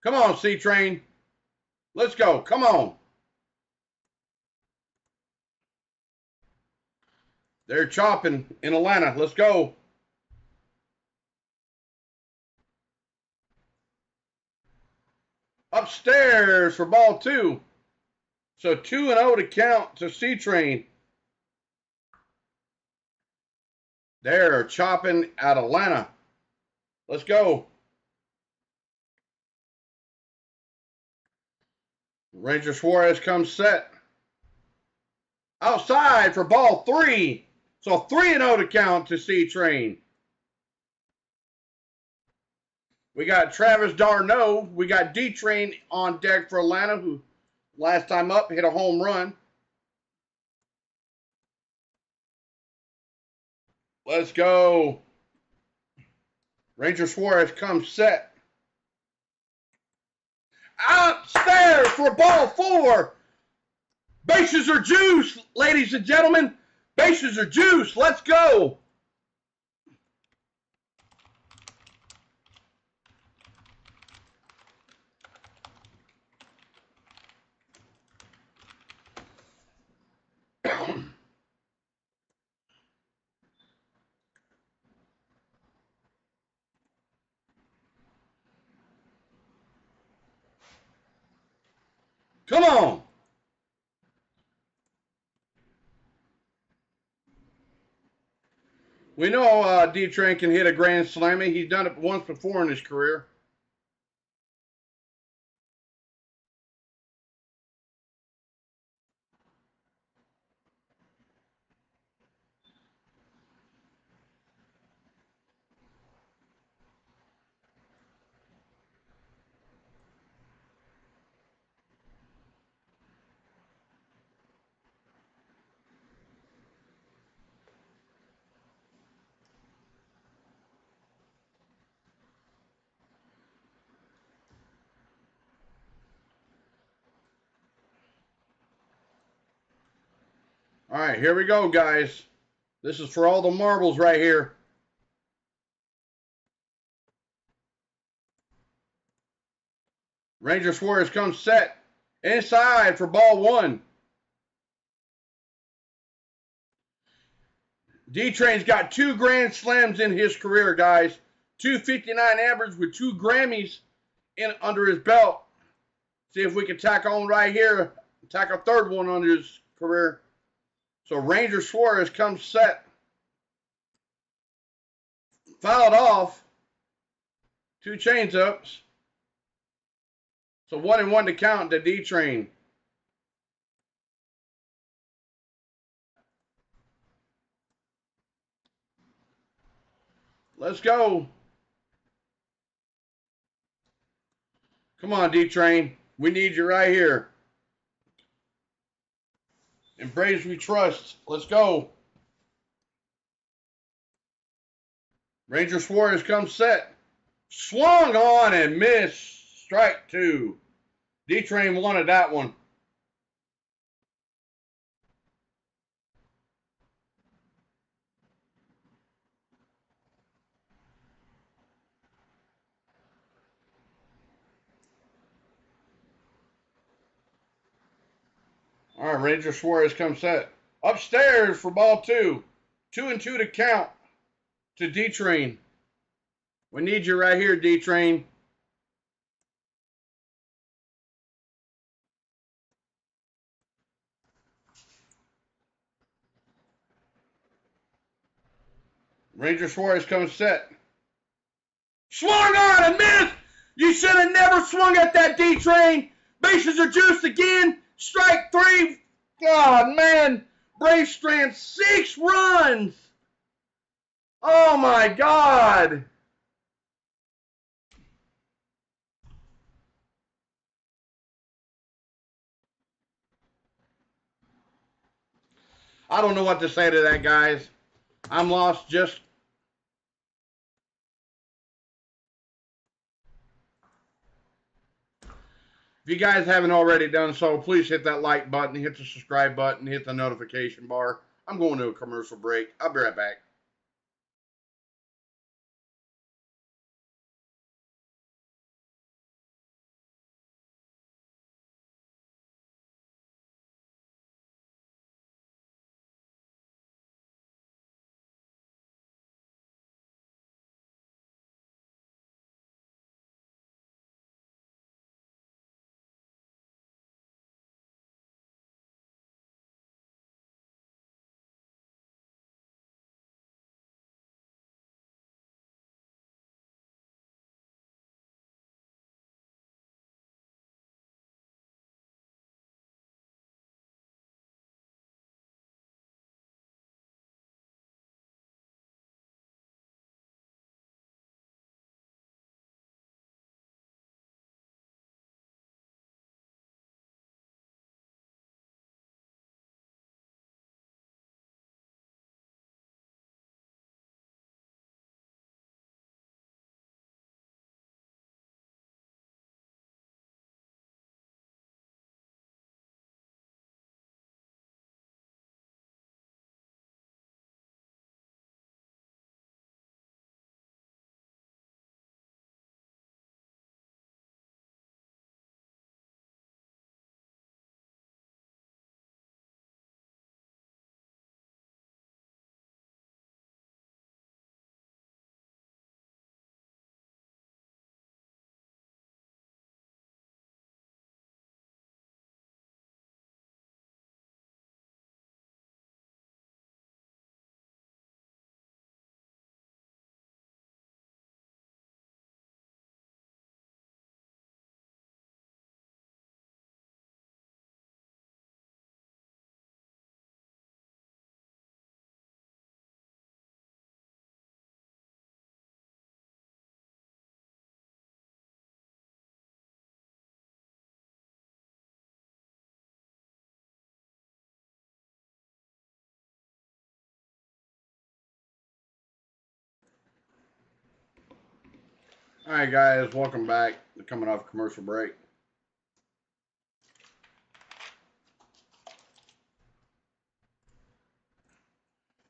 Come on, C-Train. Let's go. Come on. They're chopping in Atlanta. Let's go. Upstairs for ball 2. So 2 and 0 to count to C-Train. They're chopping at Atlanta. Let's go. Ranger Suarez comes set. Outside for ball 3. So 3 and 0 to count to C-Train. We got Travis d'Arnaud. We got D-Train on deck for Atlanta, who last time up hit a home run. Let's go. Ranger Suarez comes set. Upstairs for ball 4. Bases are juice, ladies and gentlemen. Bases are juice. Let's go. Come on. We know D-Train can hit a grand slam. He's done it once before in his career. All right, here we go, guys. This is for all the marbles right here. Ranger Suarez comes set. Inside for ball 1. D-Train's got 2 grand slams in his career, guys. 259 average with 2 Grammys under his belt. See if we can tack on right here tack a third one on his career. So Ranger Suarez comes set. Fouled off. 2 chains ups. So 1-1 to count to D-Train. Let's go. Come on, D-Train. We need you right here. In Braves we trust. Let's go. Ranger Suarez comes set. Swung on and missed. Strike 2. D-Train wanted that one. All right, Ranger Suarez comes set. Upstairs for ball 2. 2-2 to count to D-Train. We need you right here, D-Train. Ranger Suarez comes set. Swung on and missed. You should have never swung at that, D-Train. Bases are juiced again. Strike 3. God, man. Braves strand 6 runs. Oh, my God. I don't know what to say to that, guys. I'm lost just... If you guys haven't already done so, please hit that like button, hit the subscribe button, hit the notification bar. I'm going to a commercial break. I'll be right back. All right, guys, welcome back. We're coming off commercial break.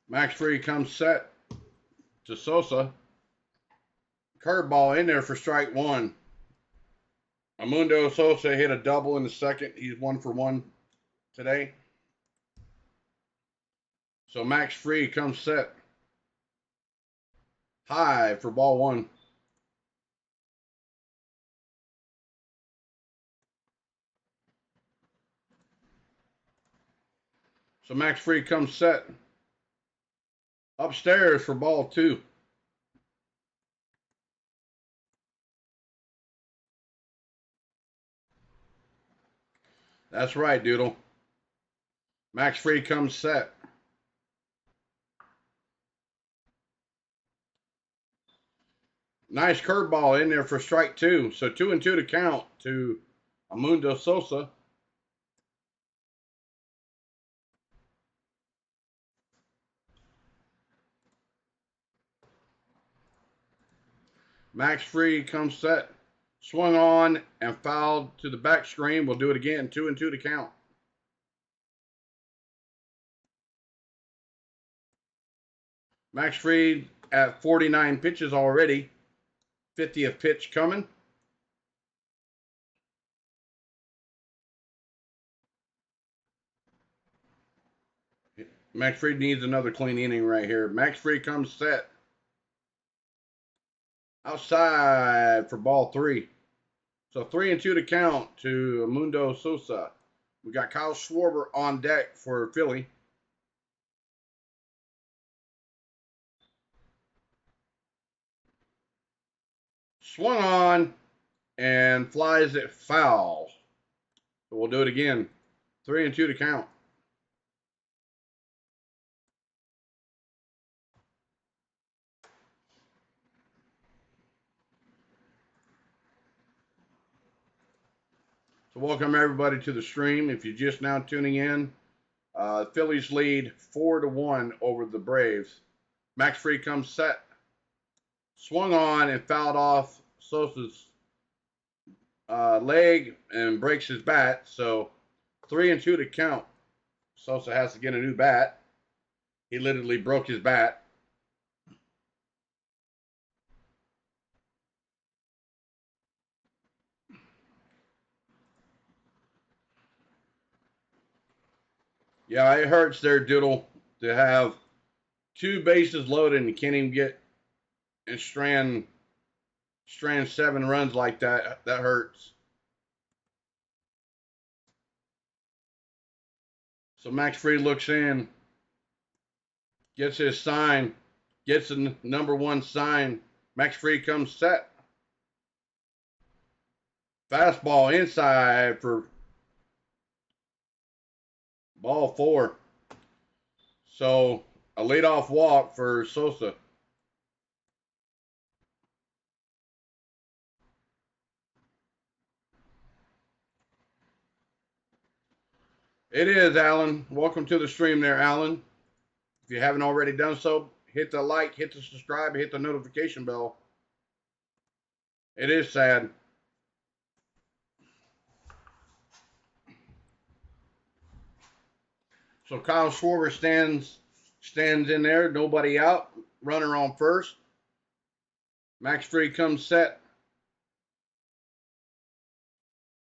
Max Free comes set to Sosa. Curveball in there for strike 1. Amundo Sosa hit a double in the second. He's 1 for 1 today. So Max Free comes set. High for ball 1. So Max Fried comes set upstairs for ball 2. That's right, Doodle. Max Fried comes set. Nice curveball in there for strike 2. So 2-2 to count to Amundo Sosa. Max Fried comes set. Swung on and fouled to the back screen. We'll do it again. 2-2 to count. Max Fried at 49 pitches already. 50th pitch coming. Max Fried needs another clean inning right here. Max Fried comes set. Outside for ball 3. So 3-2 to count to Amundo Sosa. We got Kyle Schwarber on deck for Philly. Swung on and flies it foul. So we'll do it again. 3-2 to count. So welcome everybody to the stream. If you're just now tuning in, Phillies lead 4-1 over the Braves. Max Fried comes set. Swung on and fouled off Sosa's leg and breaks his bat. So 3-2 to count. Sosa has to get a new bat. He literally broke his bat. Yeah, it hurts there, Doodle, to have 2 bases loaded and you can't even get and strand 7 runs like that. That hurts. So Max Fried looks in, gets his sign, gets the number 1 sign. Max Fried comes set. Fastball inside for ball 4. So a leadoff walk for Sosa. It is, Alan. Welcome to the stream there, Alan. If you haven't already done so, hit the like, hit the subscribe, hit the notification bell. It is sad. So Kyle Schwarber stands in there, nobody out, runner on first. Max Fried comes set.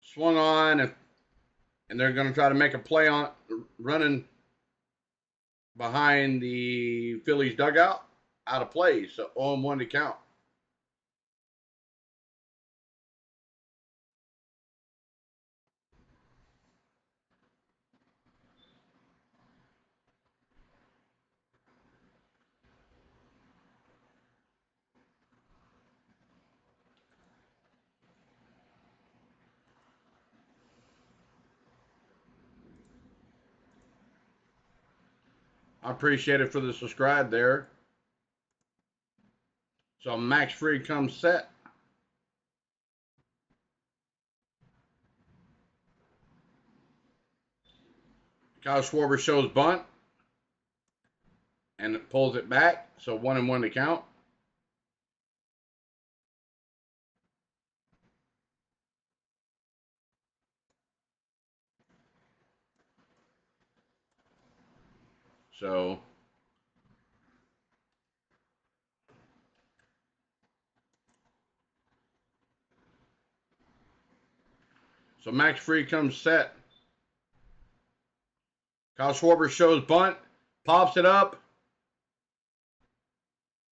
Swung on, and they're going to try to make a play on running behind the Phillies dugout. Out of play, so 0-1 to count. I appreciate it for the subscribe there. So Max Fried comes set. Kyle Schwarber shows bunt and it pulls it back. So 1-1 to count. So Max Fried comes set. Kyle Schwarber shows bunt, pops it up,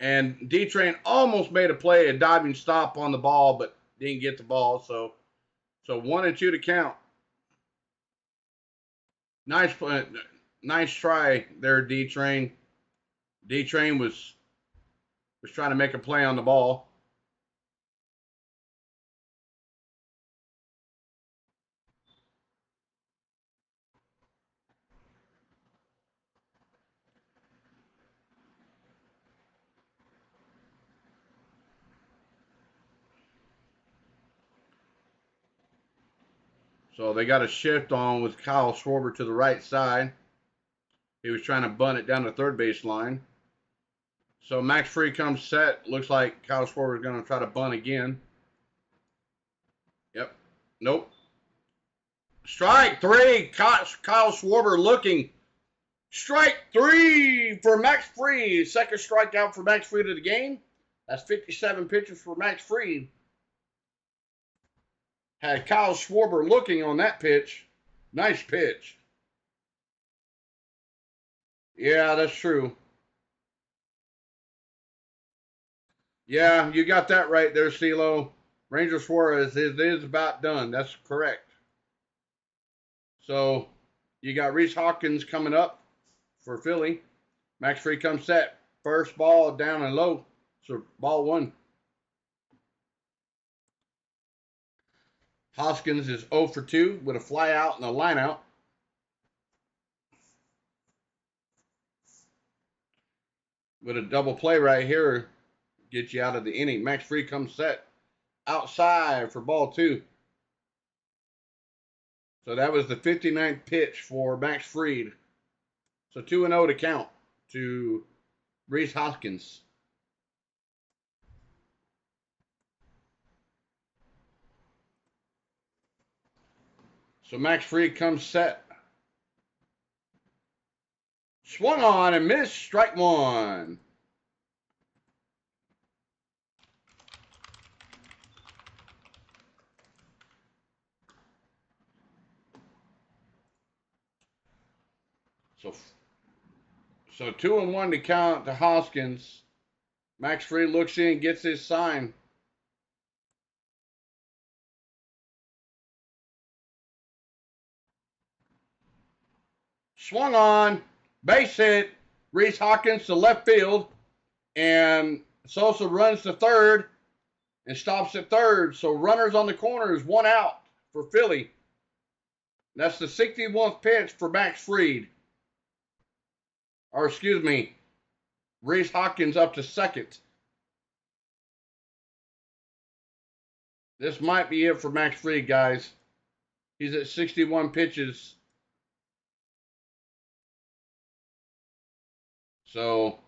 and D-Train almost made a play, a diving stop on the ball, but didn't get the ball. So 1-2 to count. Nice Nice try there, D-Train. D-Train was trying to make a play on the ball. So they got a shift on with Kyle Schwarber to the right side. He was trying to bunt it down the third base line. So Max Free comes set. Looks like Kyle Schwarber is going to try to bunt again. Yep. Nope. Strike three. Kyle Schwarber looking. Strike three for Max Fried. Second strikeout for Max Fried of the game. That's 57 pitches for Max Fried. Had Kyle Schwarber looking on that pitch. Nice pitch. Yeah, that's true. Yeah, you got that right there, CeeLo. Ranger Suarez is about done. That's correct. So you got Reese Hawkins coming up for Philly. Max Fried comes set. First ball down and low. So ball one. Hoskins is 0 for 2 with a fly out and a line out. With a double play right here, get you out of the inning. Max Fried comes set. Outside for ball two. So that was the 59th pitch for Max Fried. So 2-0 to count to Reese Hoskins. So Max Fried comes set. Swung on and missed. Strike one. So 2-1 to count to Hoskins. Max Fried looks in, gets his sign. Swung on, base hit. Reese Hawkins to left field, and Sosa runs to third and stops at third. So runners on the corners, one out for Philly. That's the 61st pitch for Max Fried. Or excuse me, Reese Hawkins up to second. This might be it for Max Fried, guys. He's at 61 pitches. So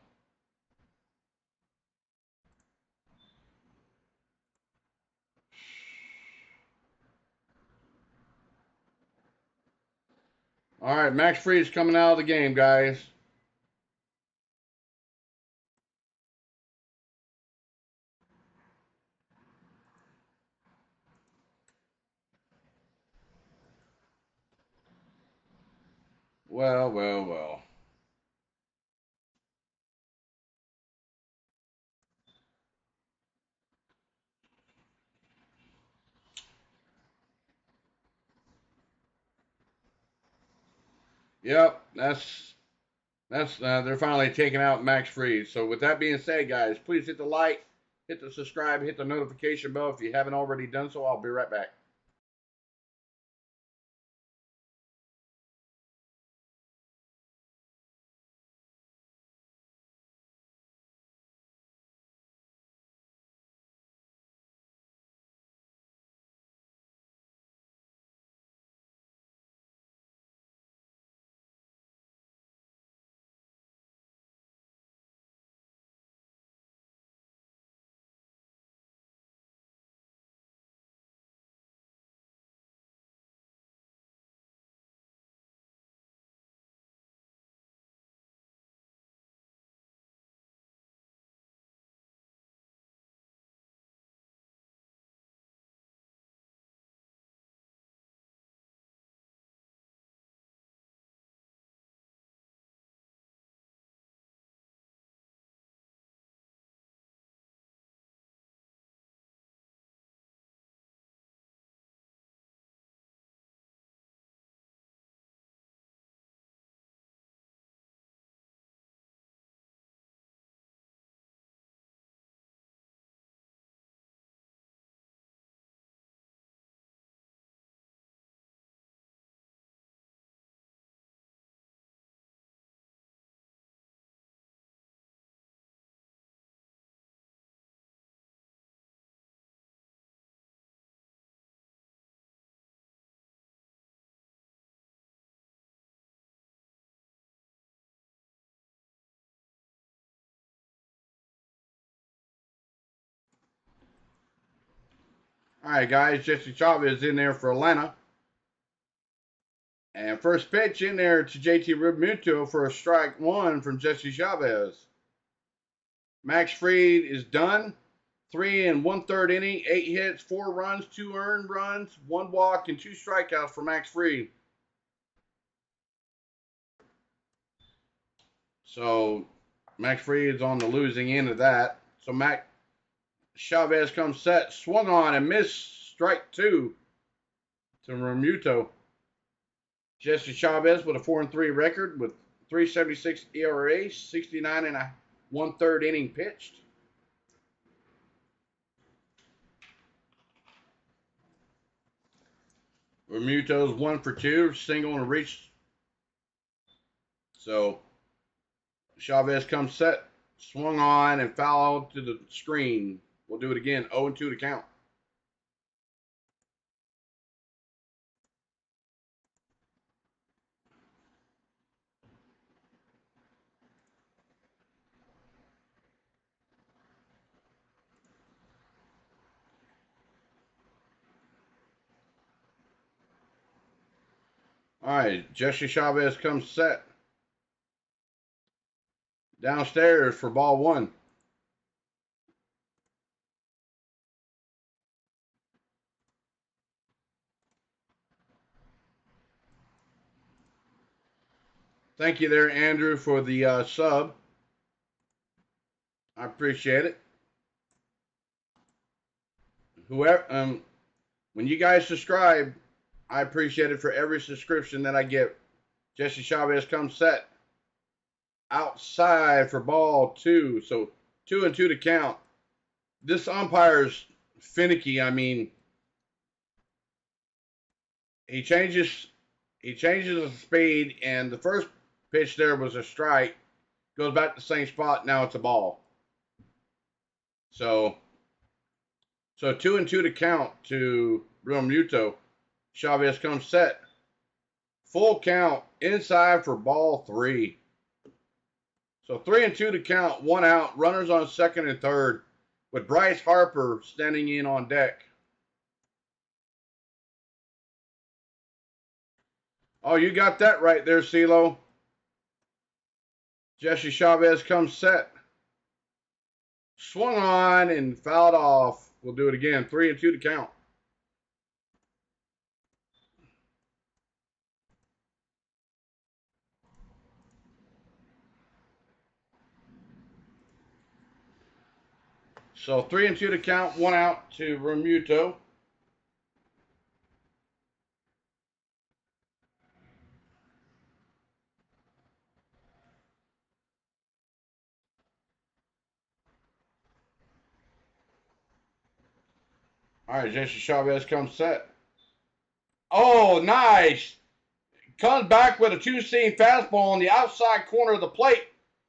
all right, Max Fried's coming out of the game, guys. Well, well, well. Yep, that's they're finally taking out Max Fried. So with that being said, guys, please hit the like, hit the subscribe, hit the notification bell if you haven't already done so. I'll be right back. All right, guys. Jesse Chavez in there for Atlanta. And first pitch in there to JT Realmuto for a strike one from Jesse Chavez. Max Fried is done. 3 1/3 inning, 8 hits, 4 runs, 2 earned runs, 1 walk, and 2 strikeouts for Max Fried. So Max Fried is on the losing end of that. So Max Chavez comes set, swung on and missed, strike 2 to Realmuto. Jesse Chavez with a 4-3 record with 3.76 ERA, 69 1/3 inning pitched. Realmuto's 1 for 2, single and a reach. So Chavez comes set, swung on and fouled to the screen. We'll do it again. 0-2 to count. All right, Jesse Chavez comes set. Downstairs for ball 1. Thank you there, Andrew, for the sub. I appreciate it. Whoever, when you guys subscribe, I appreciate it for every subscription that I get. Jesse Chavez comes set. Outside for ball 2. So 2-2 to count. This umpire's finicky. I mean, he changes the speed, and the first pitch there was a strike. Goes back to the same spot. Now it's a ball. So 2-2 to count to Realmuto. Chavez comes set. Full count inside for ball 3. So 3-2 to count, 1 out. Runners on second and third with Bryce Harper standing in on deck. Oh, you got that right there, CeeLo. Jesse Chavez comes set. Swung on and fouled off. We'll do it again. 3-2 to count. So 3-2 to count, 1 out to Realmuto. All right, Jesse Chavez comes set. Oh, nice. Comes back with a 2-seam fastball on the outside corner of the plate.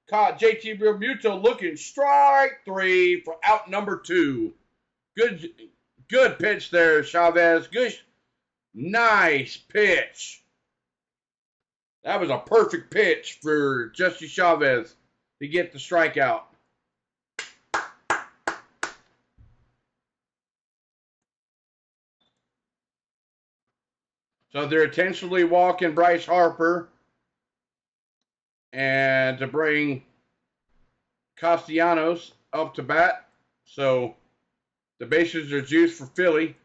Caught JT Realmuto looking, strike 3 for out number 2. Good pitch there, Chavez. Good, nice pitch. That was a perfect pitch for Jesse Chavez to get the strikeout. So they're intentionally walking Bryce Harper and to bring Castellanos up to bat. So the bases are juiced for Philly.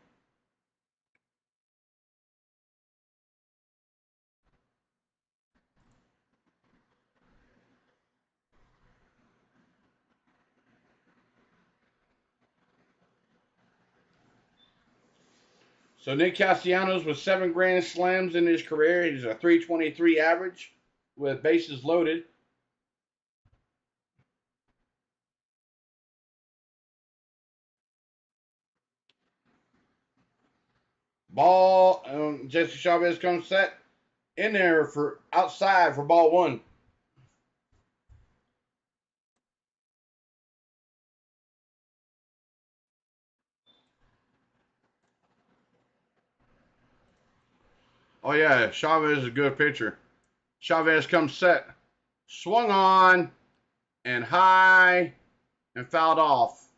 So Nick Castellanos with 7 grand slams in his career. He's a .323 average with bases loaded. Ball, Jesse Chavez comes set in there for outside for ball 1. Oh yeah, Chavez is a good pitcher. Chavez comes set, swung on and high and fouled off.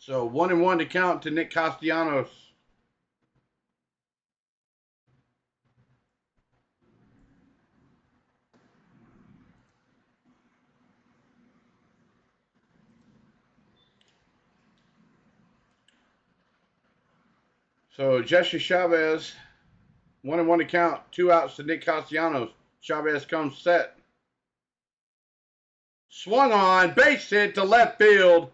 So 1-1 to count to Nick Castellanos. So Jesse Chavez, 1-1 to count, 2 outs to Nick Castellanos. Chavez comes set. Swung on, base hit to left field,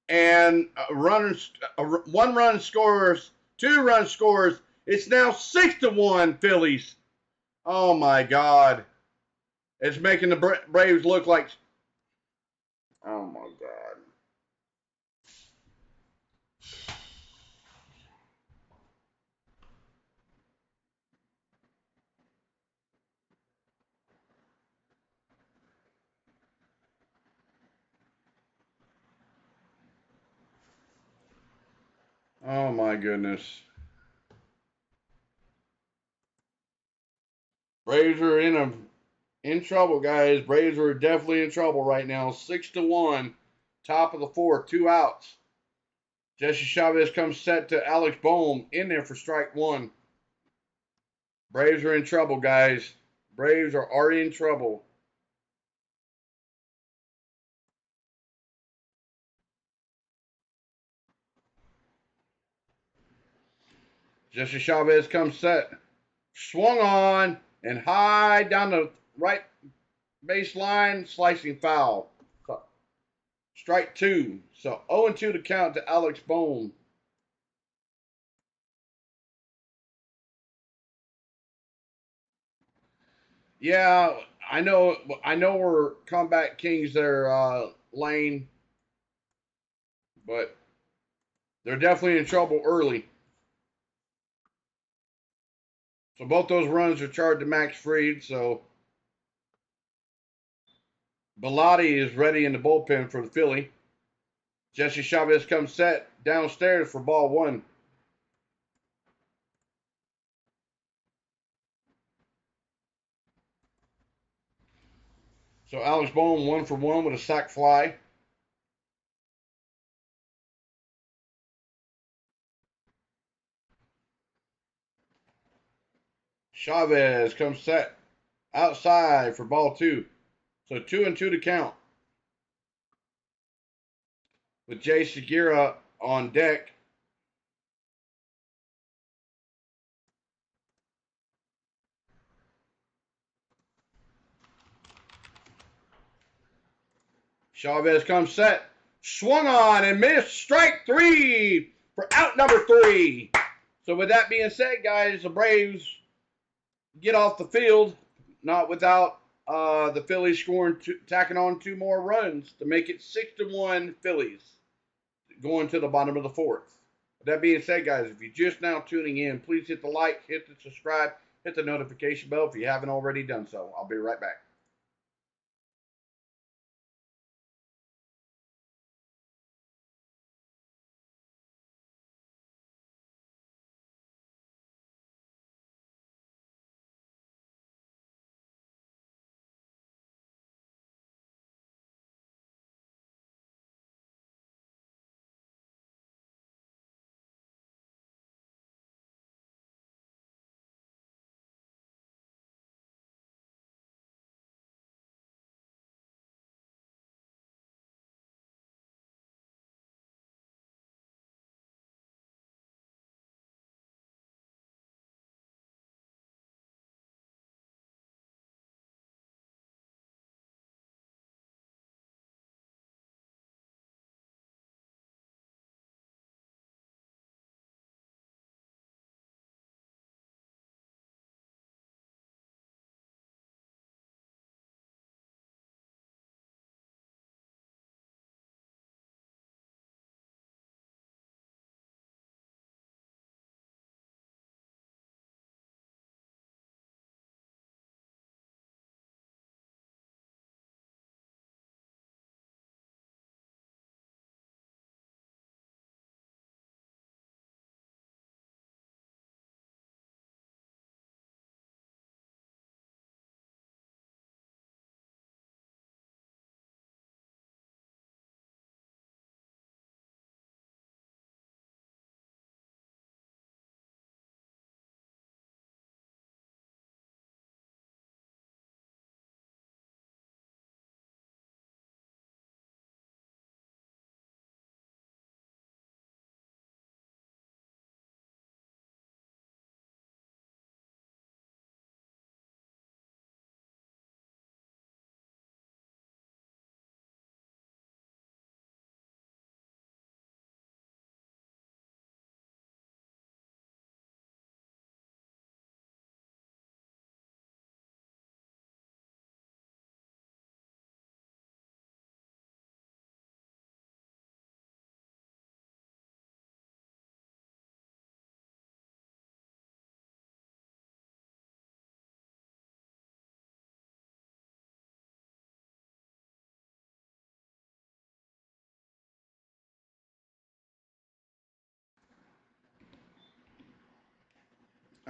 and one run scores, 2 run scores. It's now 6-1 Phillies. Oh my God. It's making the Braves look like, oh my God. Oh my goodness. Braves are in trouble, guys. Braves are definitely in trouble right now. 6-1, top of the fourth, 2 outs. Jesse Chavez comes set to Alex Bohm in there for strike 1. Braves are in trouble, guys. Braves are already in trouble. Jesse Chavez comes set. Swung on and high down the right baseline, slicing foul. Strike 2. So 0-2 to count to Alex Bohm. Yeah, I know we're Combat Kings there, Lane, but they're definitely in trouble early. So both those runs are charged to Max Fried. So Bellotti is ready in the bullpen for the Philly. Jesse Chavez comes set downstairs for ball 1. So Alex Bohm 1 for 1 with a sac fly. Chavez comes set outside for ball 2. So 2-2 to count. With Jay Segura on deck. Chavez comes set. Swung on and missed. Strike 3 for out number 3. So with that being said, guys, the Braves get off the field, not without the Phillies scoring, tacking on 2 more runs to make it 6-1 Phillies, going to the bottom of the 4th. With that being said, guys, if you're just now tuning in, please hit the like, hit the subscribe, hit the notification bell if you haven't already done so. I'll be right back.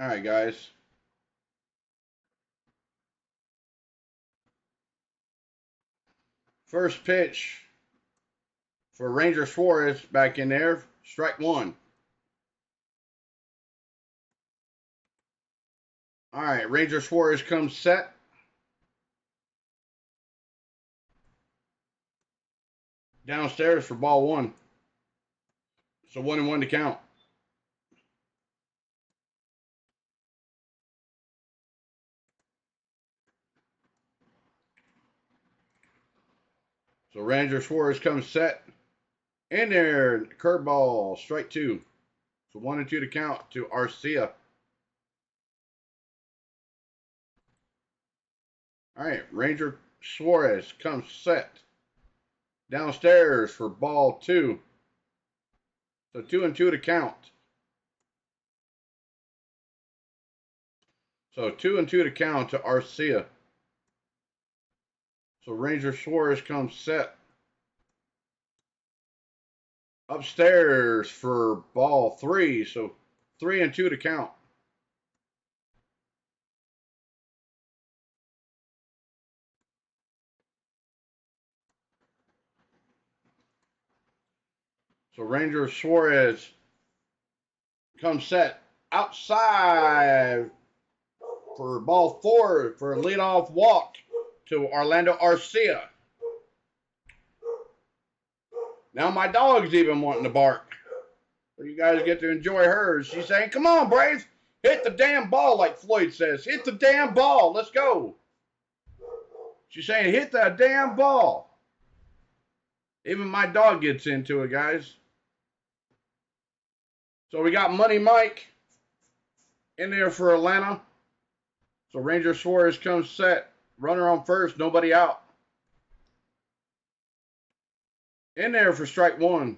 All right, guys. First pitch for Ranger Suarez back in there. Strike one. All right, Ranger Suarez comes set. Downstairs for ball one. So 1-1 to count. So Ranger Suarez comes set. In there, curveball, strike two. So 1-2 to count to Arcia. All right, Ranger Suarez comes set. Downstairs for ball two. So 2-2 to count. So 2-2 to count to Arcia. So Ranger Suarez comes set. Upstairs for ball three. So 3-2 to count. So Ranger Suarez comes set outside for ball four for a leadoff walk to Orlando Arcia. Now my dog's even wanting to bark. So you guys get to enjoy hers. She's saying, come on, Braves. Hit the damn ball, like Floyd says. Hit the damn ball. Let's go. She's saying, hit that damn ball. Even my dog gets into it, guys. So we got Money Mike in there for Atlanta. So Ranger Suarez comes set. Runner on first, nobody out. In there for strike one.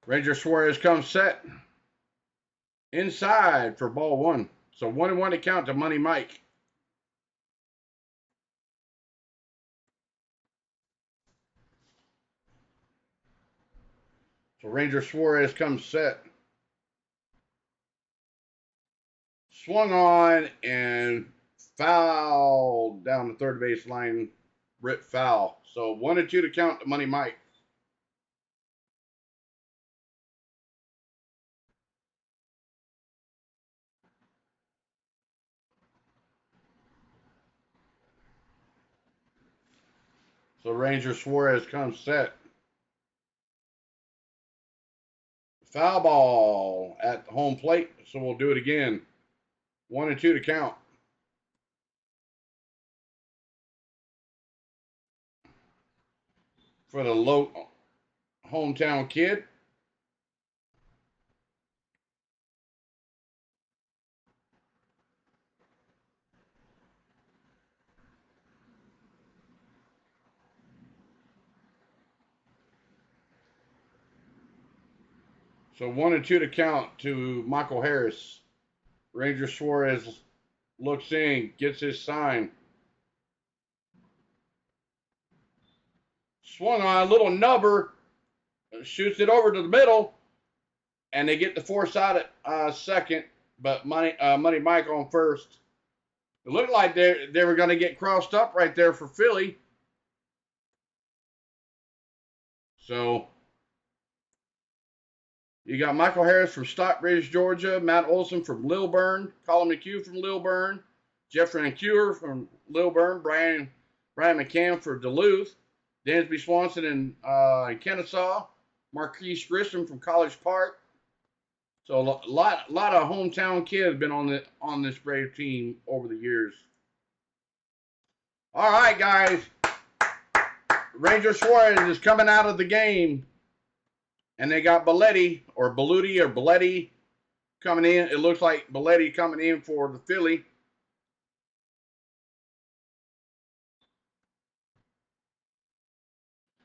Ranger Suarez comes set. Inside for ball one. So 1-1 to count to Money Mike. So Ranger Suarez comes set. Swung on and fouled down the third base line. Rip foul. So 1-2 to count to Money Mike. So Ranger Suarez comes set. Foul ball at the home plate. So we'll do it again. 1-2 to count. For the low hometown kid. So 1-2 to count to Michael Harris. Ranger Suarez looks in, gets his sign. Swung on a little nubber, shoots it over to the middle, and they get the force out at second, but Money Mike on first. It looked like they were going to get crossed up right there for Philly. So you got Michael Harris from Stockbridge, Georgia, Matt Olson from Lilburn, Colin McHugh from Lilburn, Jeffrey Cure from Lilburn, Brian McCann for Duluth, Dansby Swanson in Kennesaw, Marquise Grissom from College Park. So a lot of hometown kids been on this Brave team over the years. All right, guys. Ranger Suarez is coming out of the game. And they got Belletti coming in. It looks like Belletti coming in for the Philly.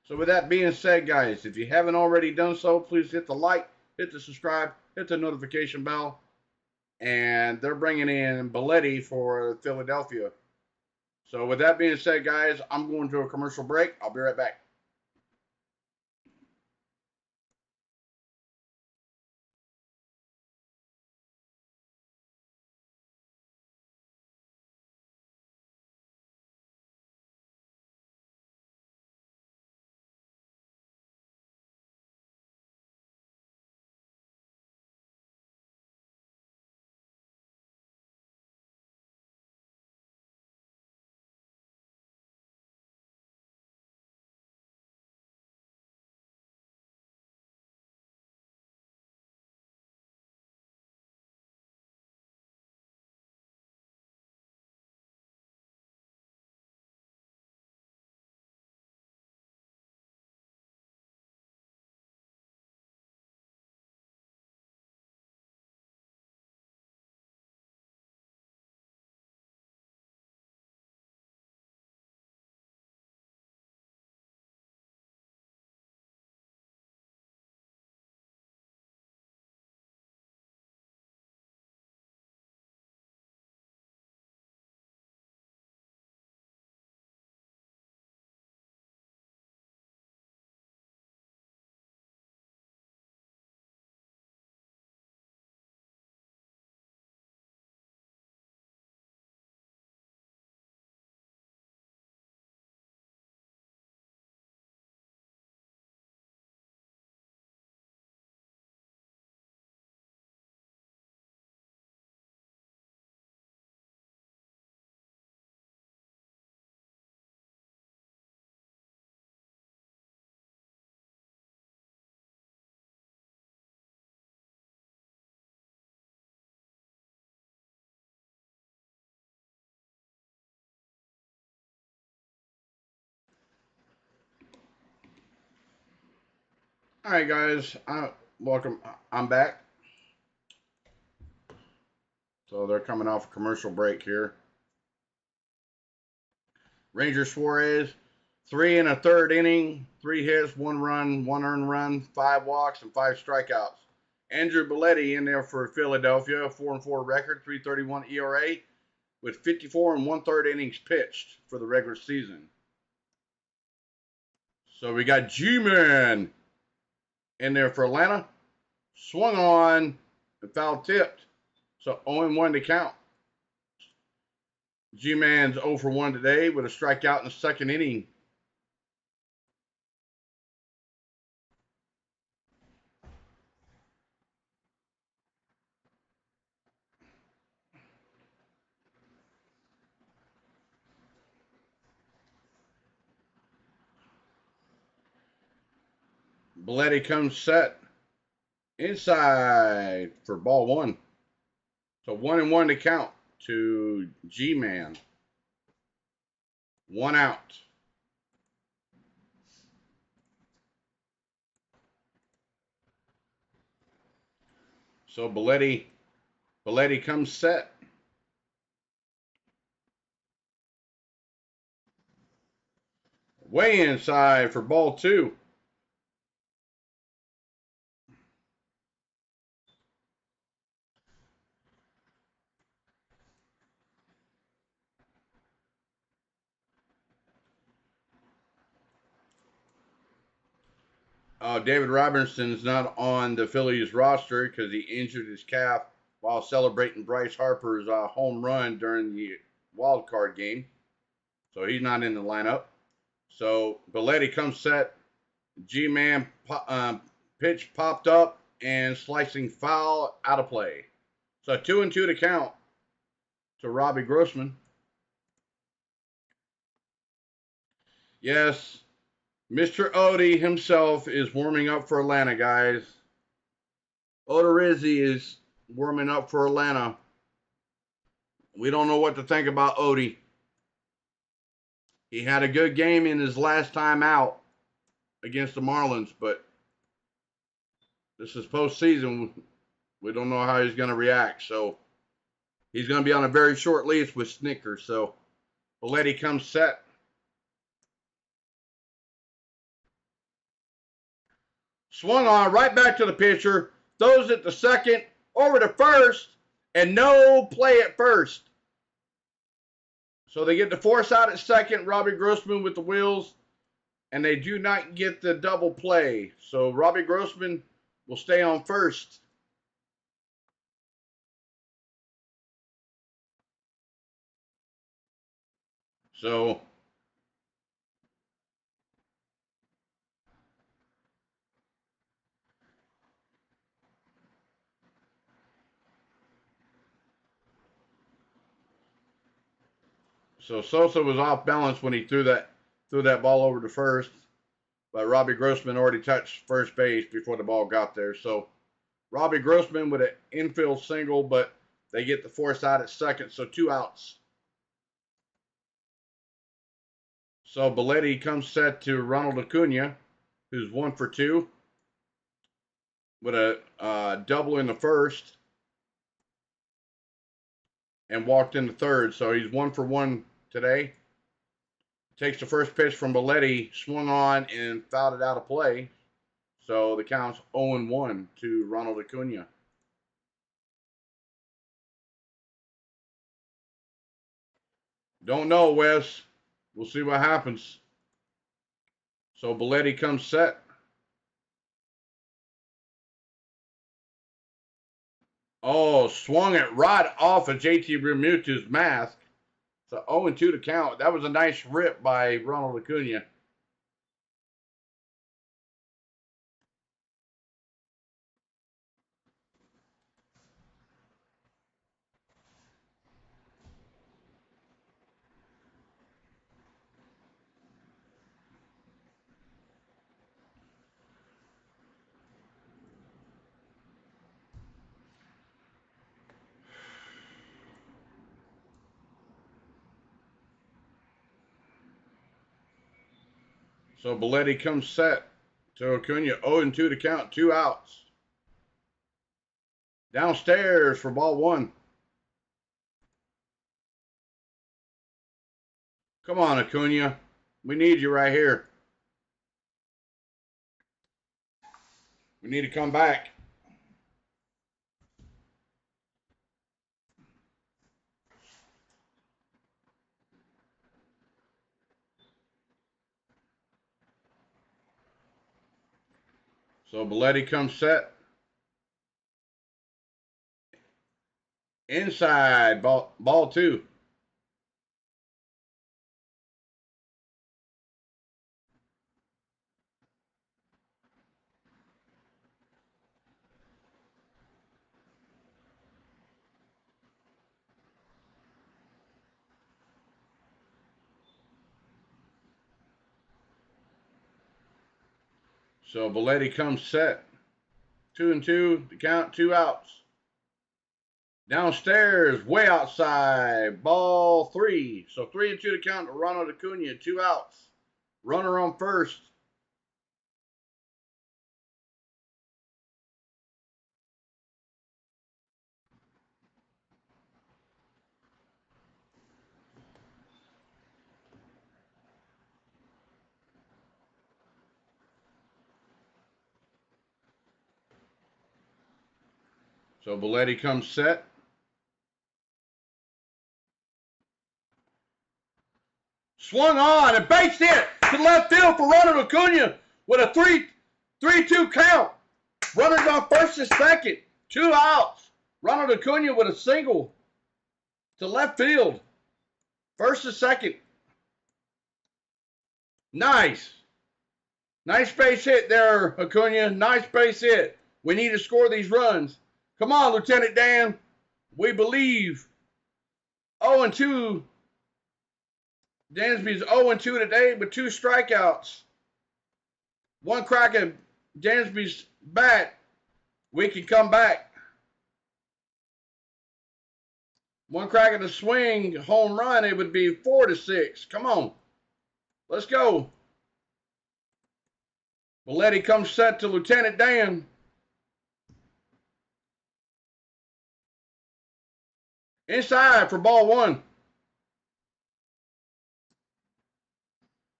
So with that being said, guys, if you haven't already done so, please hit the like, hit the subscribe, hit the notification bell. and they're bringing in Belletti for Philadelphia. So with that being said, guys, I'm going to a commercial break. I'll be right back. All right, guys. Welcome. I'm back. So they're coming off a commercial break here. Ranger Suarez, 3 1/3 inning, 3 hits, 1 run, 1 earned run, 5 walks, and 5 strikeouts. Andrew Belletti in there for Philadelphia, 4-4 record, 3.31 ERA, with 54 1/3 innings pitched for the regular season. So we got G-Man in there for Atlanta. Swung on and foul tipped. So 0-1 to count. G-Man's 0 for 1 today with a strikeout in the second inning. Belletti comes set inside for ball 1. So 1-1 to count to G-Man. 1 out. So Belletti comes set. Way inside for ball 2. David Robertson's not on the Phillies roster because he injured his calf while celebrating Bryce Harper's home run during the wild card game. So he's not in the lineup. So Belletti comes set. G-Man pitch popped up and slicing foul out of play. So 2-2 to count to Robbie Grossman. Yes, Mr. Odie himself is warming up for Atlanta, guys. Odorizzi is warming up for Atlanta. We don't know what to think about Odie. He had a good game in his last time out against the Marlins, but this is postseason. We don't know how he's going to react. So he's going to be on a very short leash with Snickers. So Belletti comes set. Swung on right back to the pitcher. Throws it to second, over to first, and no play at first. So they get the force out at second, Robbie Grossman with the wheels, and they do not get the double play. So Robbie Grossman will stay on first. So Sosa was off balance when he threw that ball over to first, but Robbie Grossman already touched first base before the ball got there. So Robbie Grossman with an infield single, but they get the force out at second, so 2 outs. So Belletti comes set to Ronald Acuna, who's 1 for 2, with a double in the first, and walked in the third. So he's 1 for 1 today. Takes the first pitch from Belletti, swung on and fouled it out of play. So the count's 0-1 to Ronald Acuna. Don't know, Wes. We'll see what happens. So Belletti comes set. Oh, swung it right off of JT Realmuto's mask. So 0-2 to count. That was a nice rip by Ronald Acuna. So Belletti comes set to Acuna. 0-2 to count. 2 outs. Downstairs for ball 1. Come on, Acuna. We need you right here. We need to come back. So Belletti comes set. Inside, ball 2. So Belletti comes set. 2-2 to count. 2 outs. Downstairs, way outside, ball 3. So 3-2 to count to Ronald Acuna. 2 outs. Runner on first. So Belletti comes set. Swung on and base hit to left field for Ronald Acuna with a 3-2 count. Runners on first and second. 2 outs. Ronald Acuna with a single to left field. First and second. Nice. Nice base hit there, Acuna. Nice base hit. We need to score these runs. Come on, Lieutenant Dan. We believe. 0-2. Dansby's 0-2 today with 2 strikeouts. 1 crack at Dansby's bat. We can come back. 1 crack at the swing, home run, it would be 4-6. Come on. Let's go. Belletti comes set to Lieutenant Dan. Inside for ball 1.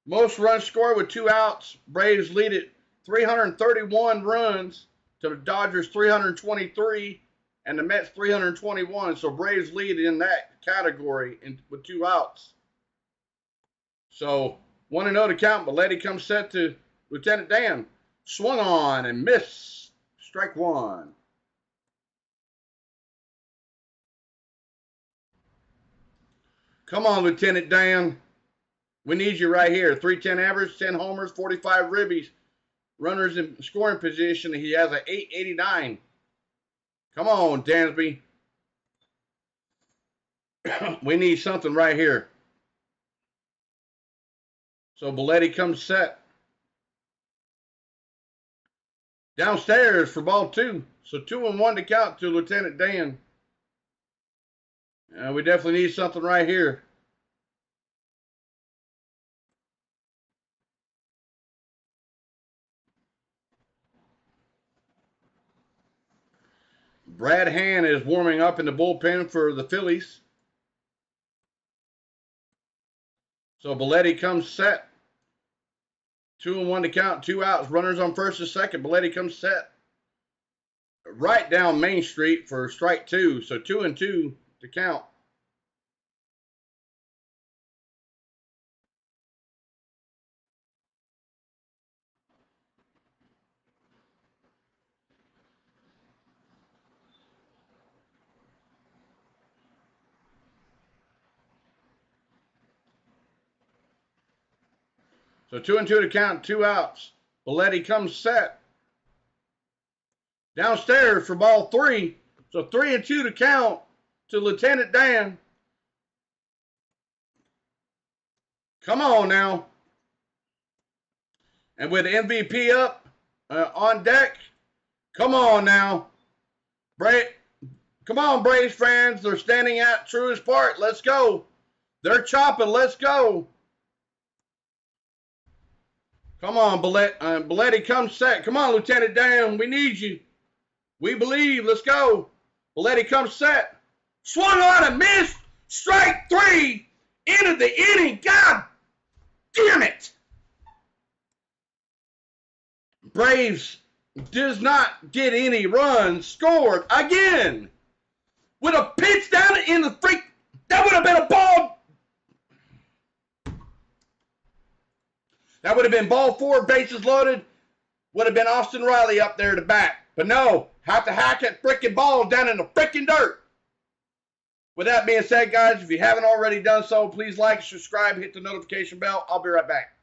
Most runs scored with 2 outs. Braves lead it 331 runs to the Dodgers 323. and the Mets 321. So Braves lead in that category with 2 outs. So 1-0 to count, but Letty comes set to Lieutenant Dan. Swung on and missed. Strike 1. Come on, Lieutenant Dan. We need you right here. 310 average, 10 homers, 45 ribbies. Runners in scoring position. He has an 889. Come on, Dansby. We need something right here. So Belletti comes set. Downstairs for ball 2. So 2-1 to count to Lieutenant Dan. We definitely need something right here. Brad Hand is warming up in the bullpen for the Phillies. So Belletti comes set. 2-1 to count, 2 outs. Runners on first and second. Belletti comes set. Right down Main Street for strike 2. So 2-2 to count. So 2-2 to count, 2 outs. Belletti comes set. Downstairs for ball 3. So 3-2 to count to Lieutenant Dan. Come on now. And with MVP up on deck, come on now. Come on, Braves fans. They're standing at Truist Park. Let's go. They're chopping. Let's go. Come on, Belletti comes set. Come on, Lieutenant Dan. We need you. We believe. Let's go. Belletti comes set. Swung on and missed. Strike 3. End of the inning. God damn it. Braves does not get any runs scored again. With a pitch down in the freak. That would have been a ball. That would have been ball 4, bases loaded. Would have been Austin Riley up there to bat. But no, have to hack that freaking ball down in the freaking dirt. With that being said, guys, if you haven't already done so, please like, subscribe, hit the notification bell. I'll be right back.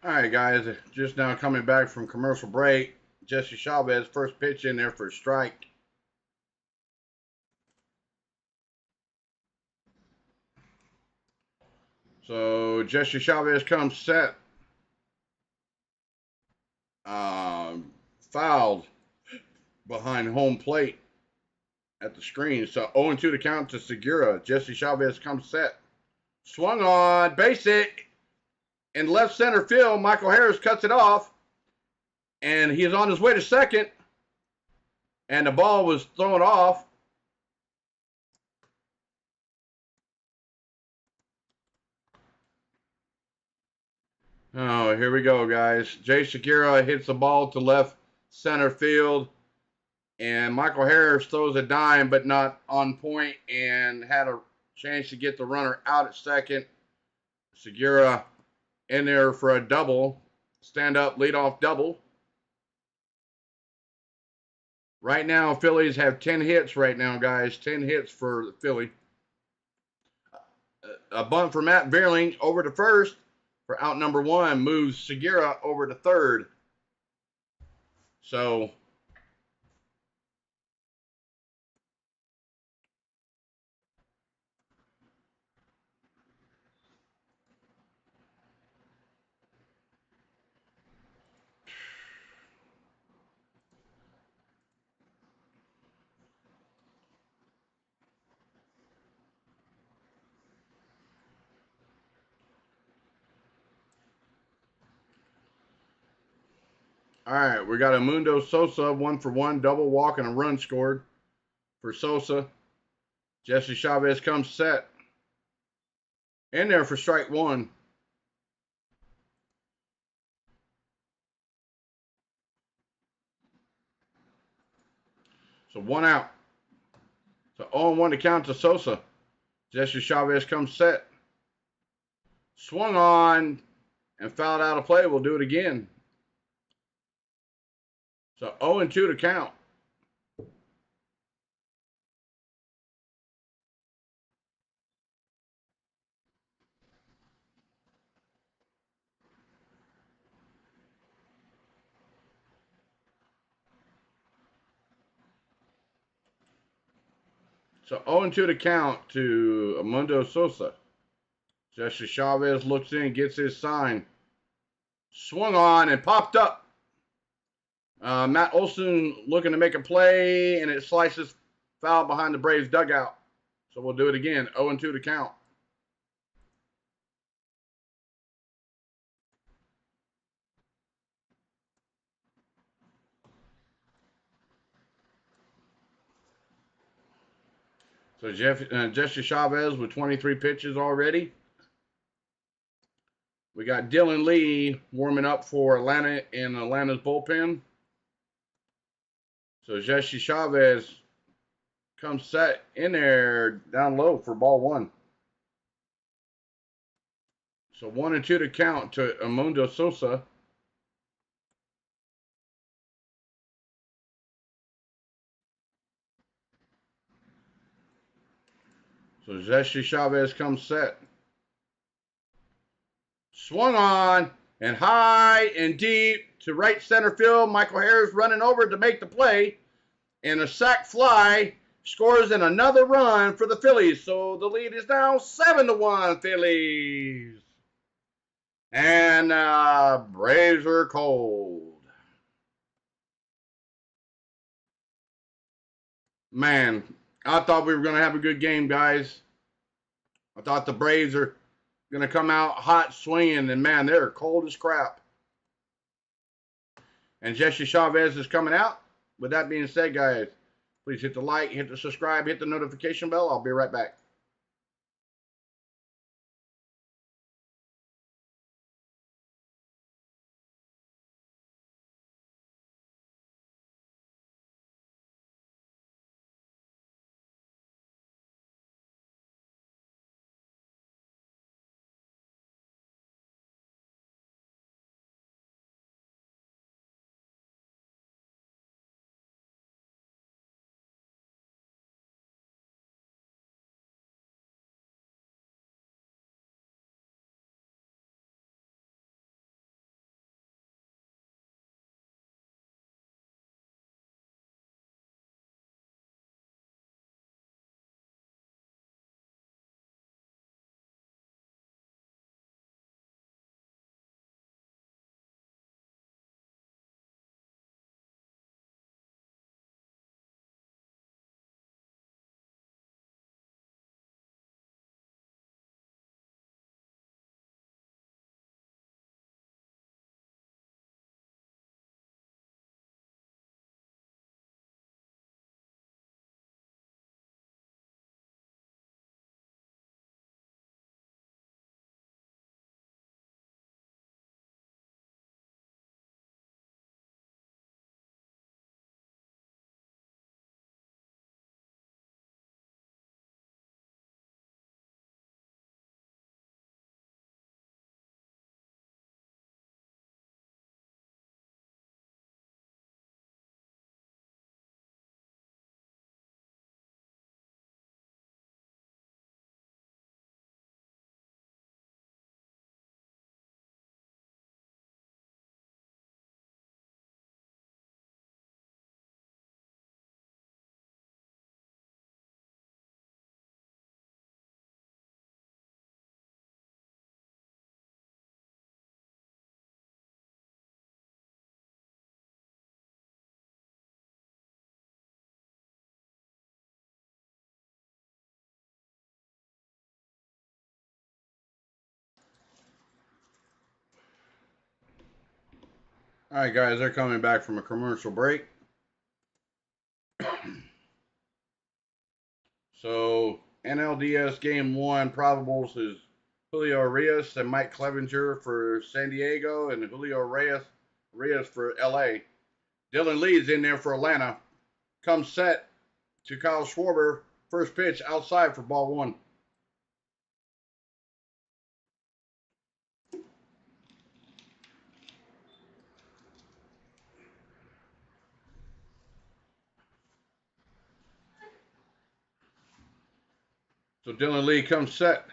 All right, guys, just now coming back from commercial break. Jesse Chavez, first pitch in there for a strike. So Jesse Chavez comes set. Fouled behind home plate at the screen. So 0-2 to count to Segura. Jesse Chavez comes set. Swung on, base hit in left center field. Michael Harris cuts it off. And he is on his way to second. And the ball was thrown off. Oh, here we go, guys. Jay Segura hits the ball to left center field. And Michael Harris throws a dime, but not on point, and had a chance to get the runner out at second. Segura in there for a double. Stand up, leadoff double. Right now, Phillies have 10 hits right now, guys. 10 hits for the Philly. A bunt for Matt Vierling over to first for out number one. Moves Segura over to third. So all right, we got a Mundo Sosa, 1-for-1, double walk and a run scored for Sosa. Jesse Chavez comes set. In there for strike one. So one out. So 0-1 to count to Sosa. Jesse Chavez comes set. Swung on and fouled out of play. We'll do it again. So 0-2 to count. So 0-2 to count to Mundo Sosa. Jesse Chavez looks in, gets his sign. Swung on and popped up. Matt Olson looking to make a play, and it slices foul behind the Braves dugout. So we'll do it again. 0-2 to count. So Jesse Chavez with 23 pitches already. We got Dylan Lee warming up for Atlanta in Atlanta's bullpen. So Jesse Chavez comes set in there down low for ball one. So 1-2 to count to Mundo Sosa. So Jesse Chavez comes set. Swung on and high and deep to right center field. Michael Harris running over to make the play. And a sac fly scores in another run for the Phillies. So the lead is now 7-1 Phillies. And Braves are cold. Man, I thought we were going to have a good game, guys. I thought the Braves are going to come out hot swinging, and man, they're cold as crap. And Jesse Chavez is coming out. With that being said, guys, please hit the like, hit the subscribe, hit the notification bell. I'll be right back. All right, guys, they're coming back from a commercial break. So, NLDS Game 1 probables is Julio Reyes and Mike Clevenger for San Diego and Julio Reyes for LA. Dylan Lee's in there for Atlanta. Comes set to Kyle Schwarber. First pitch outside for ball one. So Dylan Lee comes set.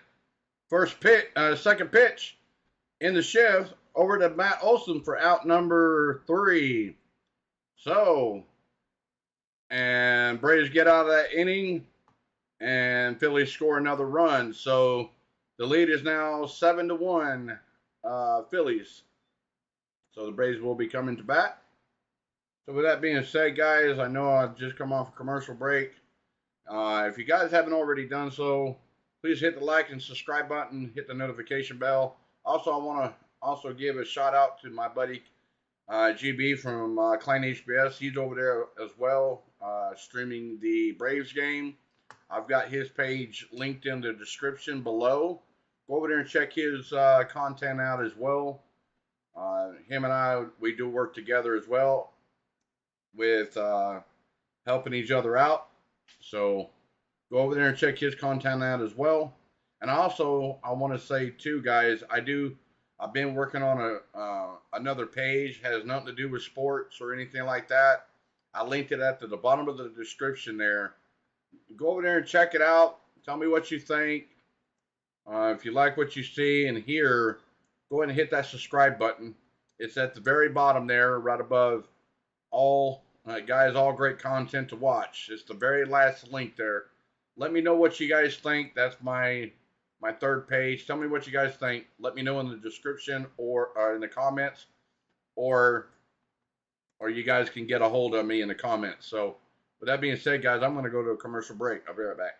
Second pitch in the shift over to Matt Olson for out number 3. So, and Braves get out of that inning, and Phillies score another run. So the lead is now 7-1, Phillies. So the Braves will be coming to bat. So with that being said, guys, I know I've just come off a commercial break. If you guys haven't already done so, please hit the like and subscribe button, hit the notification bell. Also, I want to give a shout out to my buddy GB from ClanHBS. He's over there as well, streaming the Braves game. I've got his page linked in the description below. Go over there and check his content out as well. Him and I, we do work together as well with helping each other out. So go over there and check his content out as well. And also, I want to say too, guys, I've been working on another page. Has nothing to do with sports or anything like that. I linked it at the bottom of the description there. Go over there and check it out. Tell me what you think. If you like what you see and hear, go ahead and hit that subscribe button. It's at the very bottom there, right above all great content to watch. It's the very last link there. Let me know what you guys think. That's my third page. Tell me what you guys think. Let me know in the description or in the comments, or you guys can get a hold of me in the comments. So with that being said, guys, I'm going to go to a commercial break. I'll be right back.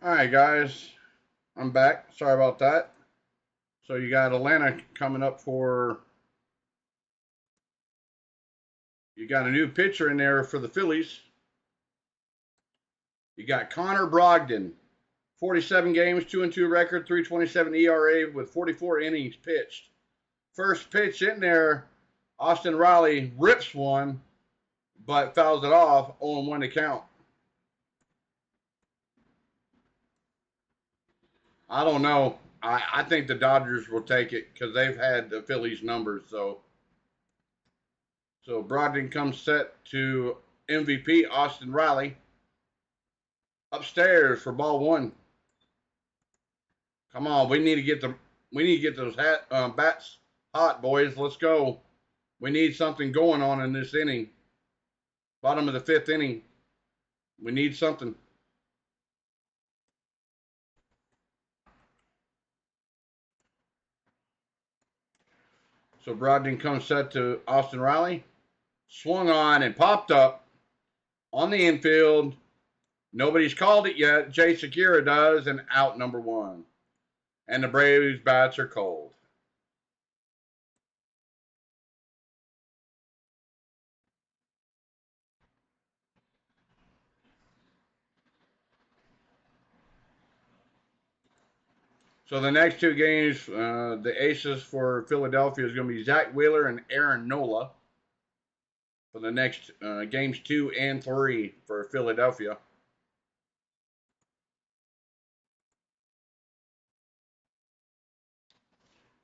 All right, guys, I'm back. Sorry about that. So you got Atlanta coming up for. You got a new pitcher in there for the Phillies. You got Connor Brogdon, 47 games, 2-2 record, 3.27 ERA with 44 innings pitched. First pitch in there, Austin Riley rips one, but fouls it off. 0-1 to count. I don't know. I think the Dodgers will take it because they've had the Phillies numbers. So Brogdon comes set to MVP Austin Riley. Upstairs for ball one. Come on, we need to get those bats hot, boys. Let's go. We need something going on in this inning. Bottom of the 5th inning. We need something. So Brogdon comes set to Austin Riley. Swung on and popped up on the infield. Nobody's called it yet. Jay Segura does, and out number 1. And the Braves bats are cold. So the next two games, the aces for Philadelphia is going to be Zach Wheeler and Aaron Nola for the next games 2 and 3 for Philadelphia.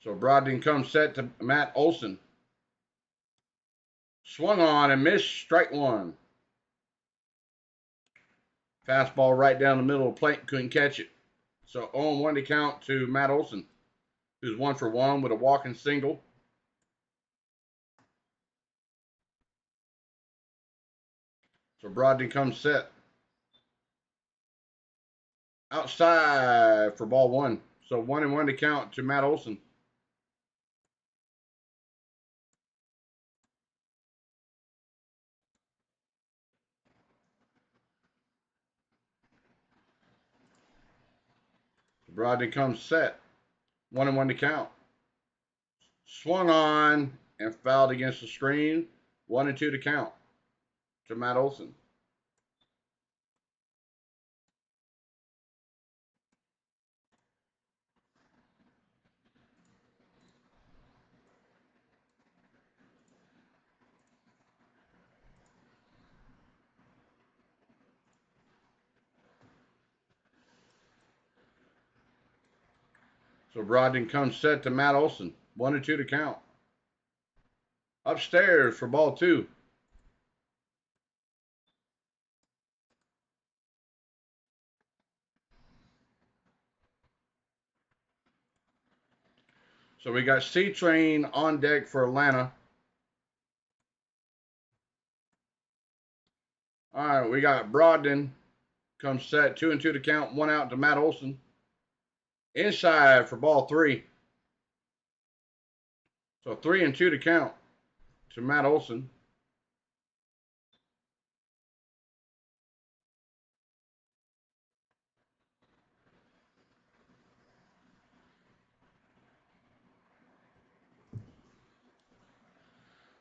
So Brogdon comes set to Matt Olson. Swung on and missed, strike one. Fastball right down the middle of the plate, couldn't catch it. So 0-1 to count to Matt Olson, who's 1 for 1 with a walking single. So Brogdon comes set. Outside for ball 1. So 1-1 to count to Matt Olson. Brogdon comes set. 1-1 to count. Swung on and fouled against the screen. 1-2 to count to Matt Olson. So Brogdon comes set to Matt Olson. 1-2 to count. Upstairs for ball 2. So we got C-Train on deck for Atlanta. All right, we got Brogdon comes set. 2-2 to count. 1 out to Matt Olson. Inside for ball 3. So 3-2 to count to Matt Olson.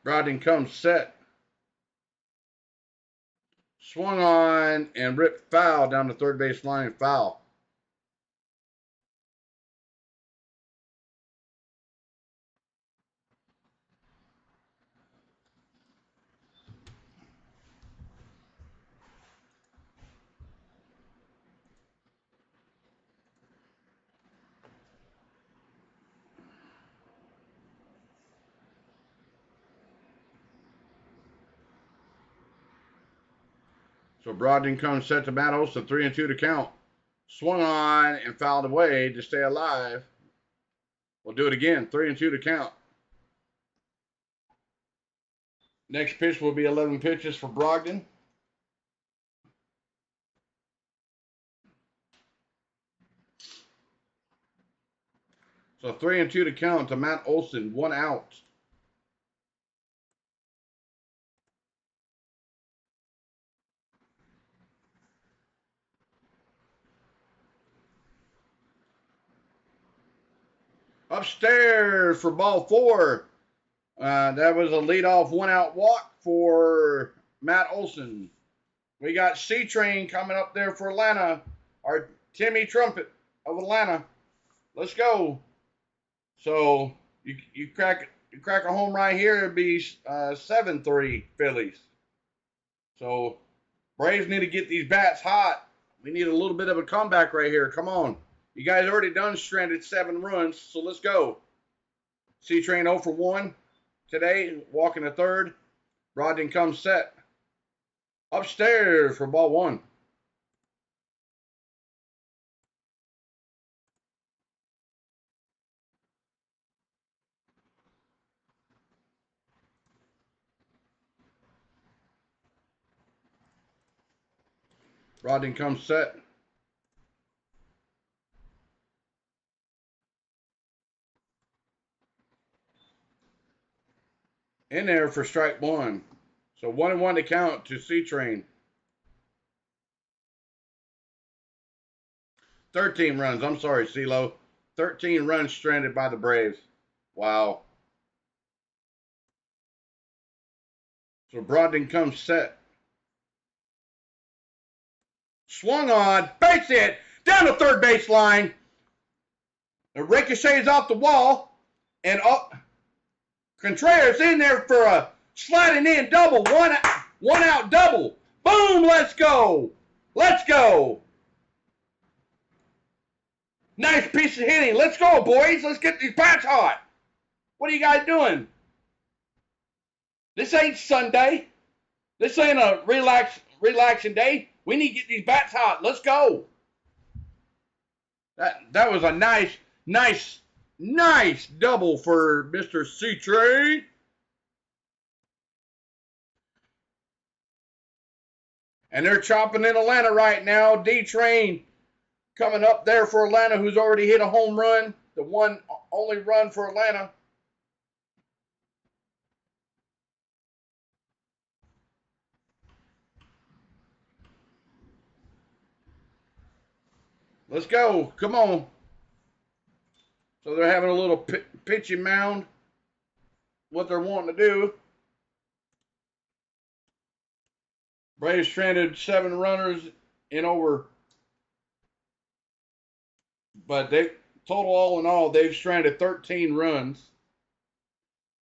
Brogdon comes set. Swung on and ripped foul down the third base line. Foul. So Brogdon comes set to Matt Olson. 3-2 to count. Swung on and fouled away to stay alive. We'll do it again. 3-2 to count. Next pitch will be 11 pitches for Brogdon. So 3-2 to count to Matt Olson. 1 out. Upstairs for ball 4. That was a leadoff 1-out walk for Matt Olson. We got C-Train coming up there for Atlanta. Our Timmy Trumpet of Atlanta. Let's go. So you crack a home right here, it'd be 7-3 Phillies. So Braves need to get these bats hot. We need a little bit of a comeback right here. Come on. You guys already done stranded 7 runs, so let's go. C-Train 0 for 1 today, walking the third. Brogdon comes set. Upstairs for ball 1. Brogdon comes set. In there for strike 1. So 1-1 to count to C-Train. 13 runs. I'm sorry, CeeLo. 13 runs stranded by the Braves. Wow. So Brogdon comes set. Swung on. Base hit. Down the third base line. It ricochets off the wall, and Contreras in there for a sliding in double, one out double. Boom, let's go. Let's go. Nice piece of hitting. Let's go, boys. Let's get these bats hot. What are you guys doing? This ain't Sunday. This ain't a relaxing day. We need to get these bats hot. Let's go. That was a nice double for Mr. C-Train. And they're chopping in Atlanta right now. D-Train coming up there for Atlanta, who's already hit a home run. The only run for Atlanta. Let's go. Come on. So they're having a little pitching mound. What they're wanting to do. Braves stranded 7 runners in over. But total all in all, they've stranded 13 runs.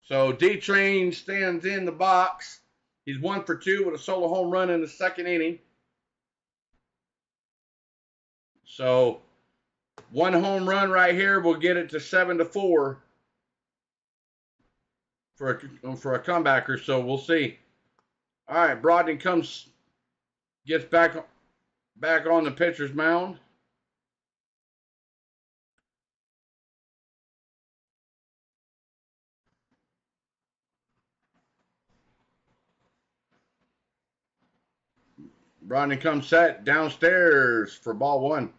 So D-Train stands in the box. He's 1 for 2 with a solo home run in the 2nd inning. So 1 home run right here will get it to 7-4 for a comebacker. So we'll see. All right, Brogdon gets back on the pitcher's mound. Brogdon comes set downstairs for ball 1.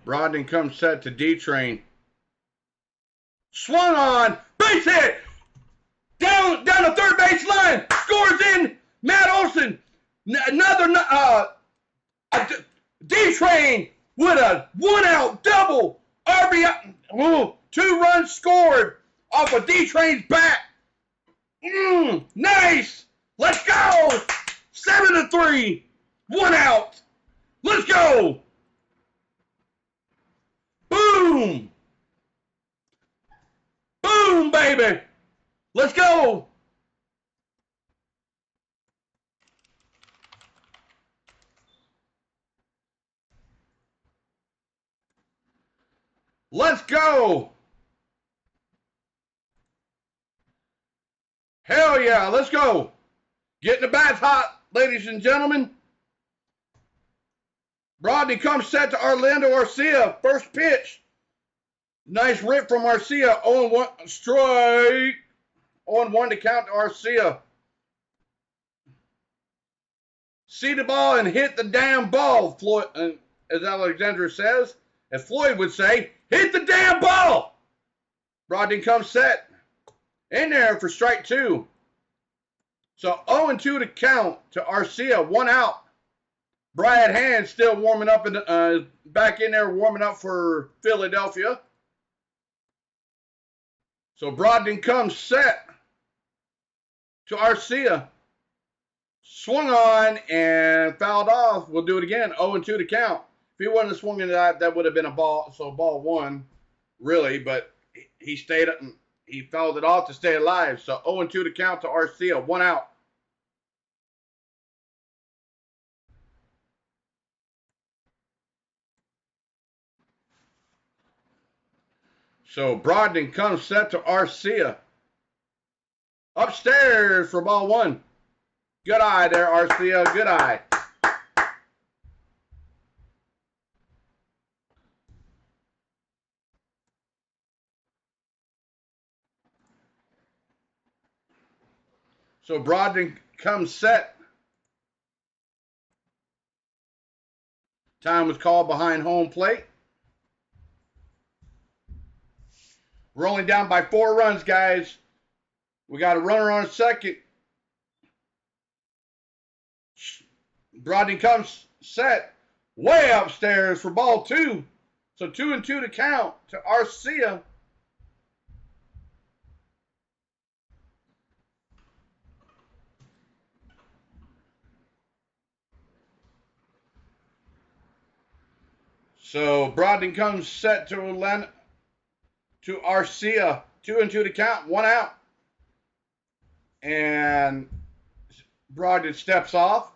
Brogdon comes set to D-Train. Swung on, base hit, down the third base line, scores in. Matt Olson, another D-Train with a 1-out double RBI. 2 runs scored off of D-Train's bat. Nice. Let's go. 7-3. 1 out. Let's go. Boom. Boom, baby. Let's go. Let's go. Hell yeah, let's go. Getting the bats hot, ladies and gentlemen. Brogdon comes set to Orlando Arcia. First pitch. Nice rip from Arcia. 0-1 strike. 0-1 to count to Arcia. See the ball and hit the damn ball, Floyd, as Alexandra says. As Floyd would say, hit the damn ball. Brogdon comes set. In there for strike 2. So 0-2 to count to Arcia. 1 out. Brad Hand still warming up back in there warming up for Philadelphia. So Brogdon comes set to Arcia. Swung on and fouled off. We'll do it again. 0-2 to count. If he wouldn't have swung into that would have been a ball. So ball 1, really. But he stayed up and he fouled it off to stay alive. So 0-2 to count to Arcia. 1 out. So Brogdon comes set to Arcia. Upstairs for ball 1. Good eye there, Arcia. Good eye. So Brogdon comes set. Time was called behind home plate. We're only down by 4 runs, guys. We got a runner on second. Brogdon comes set way upstairs for ball 2. So 2-2 to count to Arcia. So Brogdon comes set to Atlanta to Arcia. 2-2 to count, 1 out. And Brogdon steps off.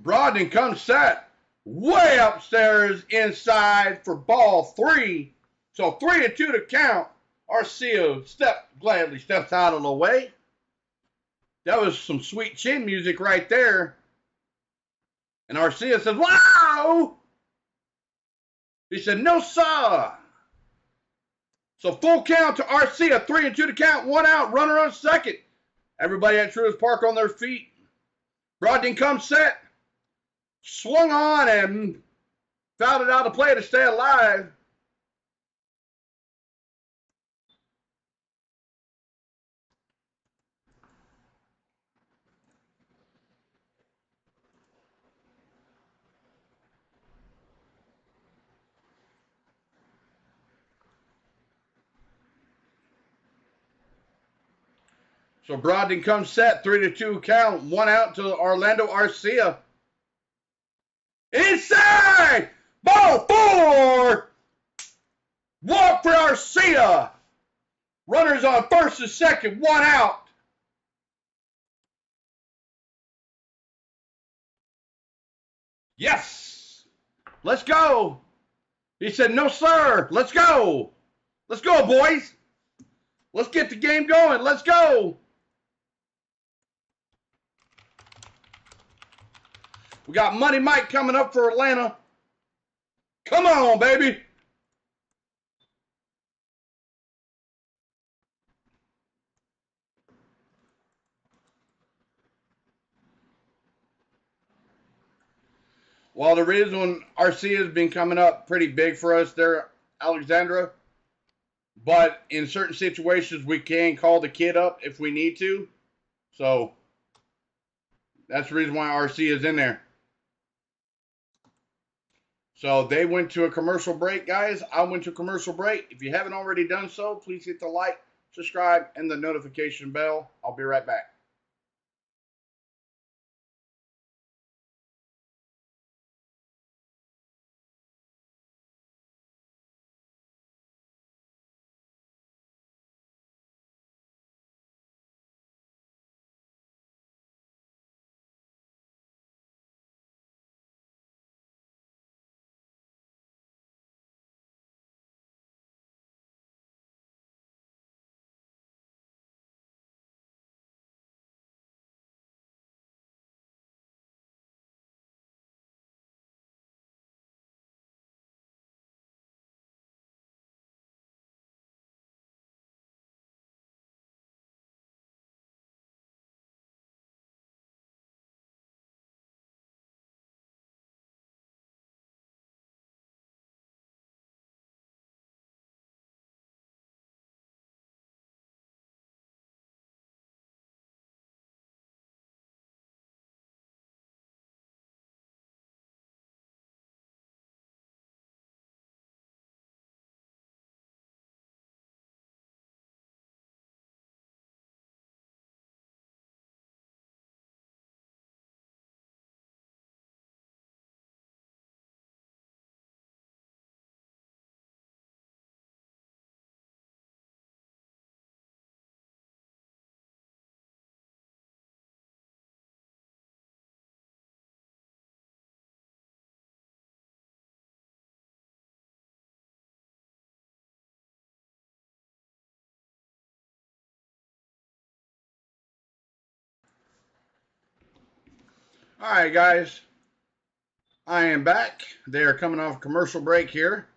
Brogdon comes set way upstairs inside for ball 3. So 3-2 to count. Arcia gladly steps out of the way. That was some sweet chin music right there. And Arcia says, wow! He said, no, sir. So full count to Arcia. 3-2 to count. 1 out. Runner on second. Everybody at Truist Park on their feet. Brogdon comes set. Swung on and fouled it out of play to stay alive. So Brogdon comes set, 3-2 count, 1 out to Orlando Arcia. Inside! Ball 4! Walk for Arcia! Runners on first and second, 1 out. Yes! Let's go! He said, no, sir. Let's go. Let's go, boys. Let's get the game going. Let's go. We got Money Mike coming up for Atlanta. Come on, baby. Well, the reason Arcia has been coming up pretty big for us there, Alexandra. But in certain situations, we can call the kid up if we need to. So that's the reason why Arcia is in there. So they went to a commercial break, guys. I went to a commercial break. If you haven't already done so, please hit the like, subscribe, and the notification bell. I'll be right back. All right, guys. I am back. They are coming off a commercial break here.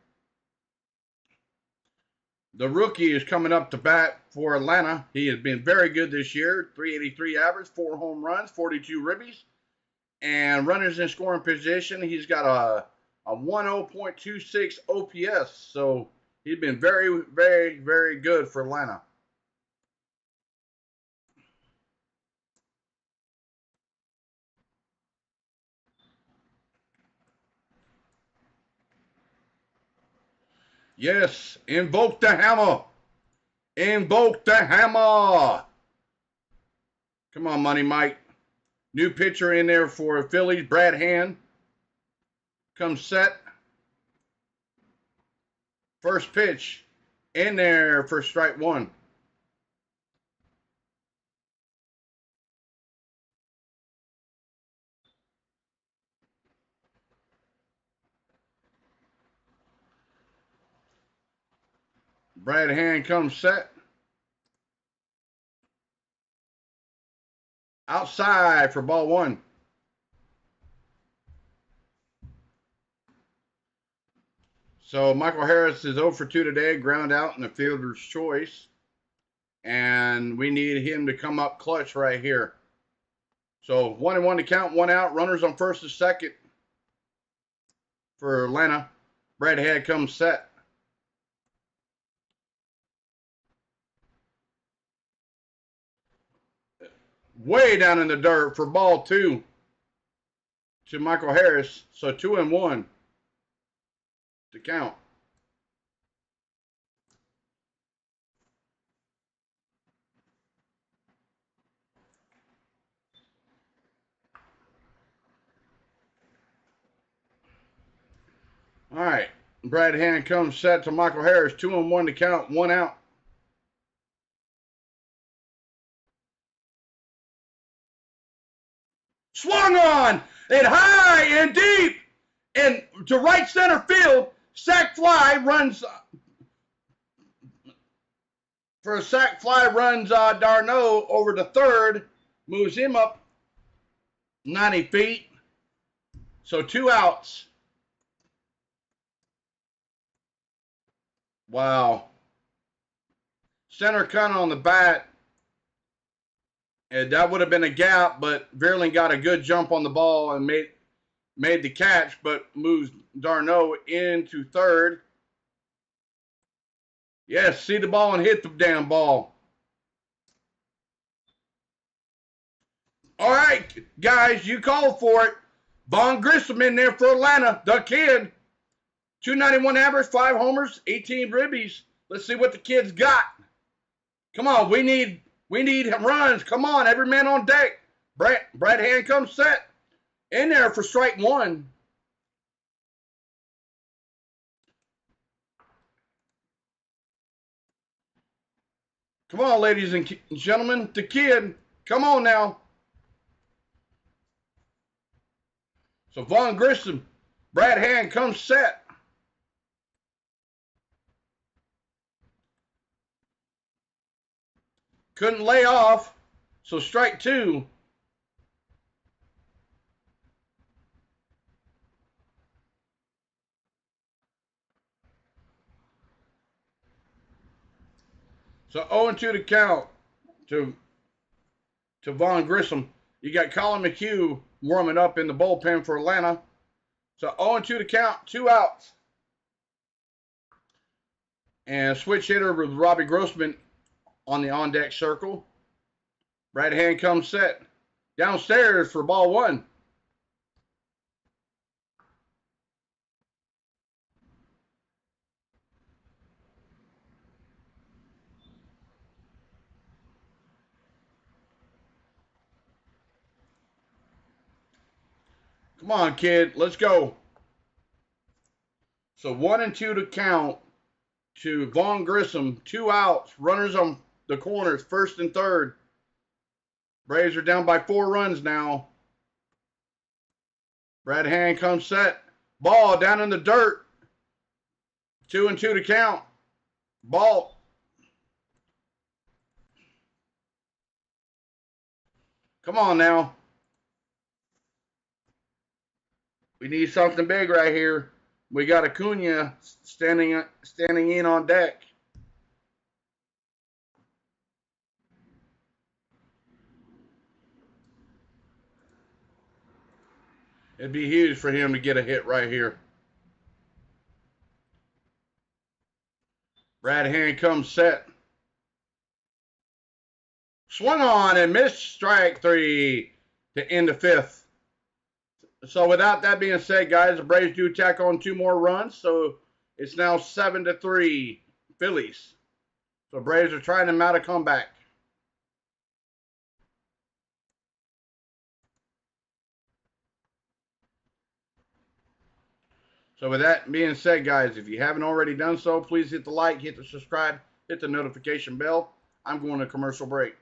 The rookie is coming up to bat for Atlanta. He has been very good this year. 383 average, 4 home runs, 42 ribbies. And runners in scoring position, he's got a a 10.26 OPS. So he's been very, very, very good for Atlanta. Yes, invoke the hammer. Invoke the hammer. Come on, Money Mike. New pitcher in there for Phillies, Brad Hand. Comes set. First pitch in there for strike one. Brad Hand comes set. Outside for ball one. So Michael Harris is 0 for 2 today, ground out in the fielder's choice. And we need him to come up clutch right here. So 1-1 to count, 1 out. Runners on first and second for Atlanta. Brad Hand comes set. Way down in the dirt for ball two to Michael Harris. So 2-1 to count. All right. Brad Hand comes set to Michael Harris. 2-1 to count, 1 out. Swung on and high and deep and to right center field. Sac fly runs for a sac fly runs d'Arnaud over to third, moves him up 90 feet. So 2 outs. Wow. Center cut on the bat. And that would have been a gap, but Verlin got a good jump on the ball and made the catch, but moves d'Arnaud into third. Yes, see the ball and hit the damn ball. All right, guys, you called for it. Vaughn Grissom in there for Atlanta, the kid. 291 average, 5 homers, 18 ribbies. Let's see what the kid's got. Come on, we need runs. Come on, every man on deck. Brad Hand comes set. In there for strike one. Come on, ladies and gentlemen. The kid. Come on now. So Vaughn Grissom, Brad Hand comes set. Couldn't lay off. So strike two. So 0-2 to count to Vaughn Grissom. You got Colin McHugh warming up in the bullpen for Atlanta. So 0-2 to count, 2 outs. And switch hitter with Robbie Grossman on the on-deck circle. Brad Hand comes set. Downstairs for ball one. Come on, kid. Let's go. So 1-2 to count to Vaughn Grissom. 2 outs. Runners on the corners, first and third. Braves are down by 4 runs now. Brad Hand comes set. Ball down in the dirt. 2-2 to count. Ball. Come on now. We need something big right here. We got Acuna standing in on deck. It'd be huge for him to get a hit right here. Right hand comes set. Swung on and missed. Strike 3 to end the 5th. So without that being said, guys, the Braves do tack on 2 more runs. So it's now 7-3 Phillies. So Braves are trying to mount a comeback. So with that being said, guys, if you haven't already done so, please hit the like, hit the subscribe, hit the notification bell. I'm going to commercial break.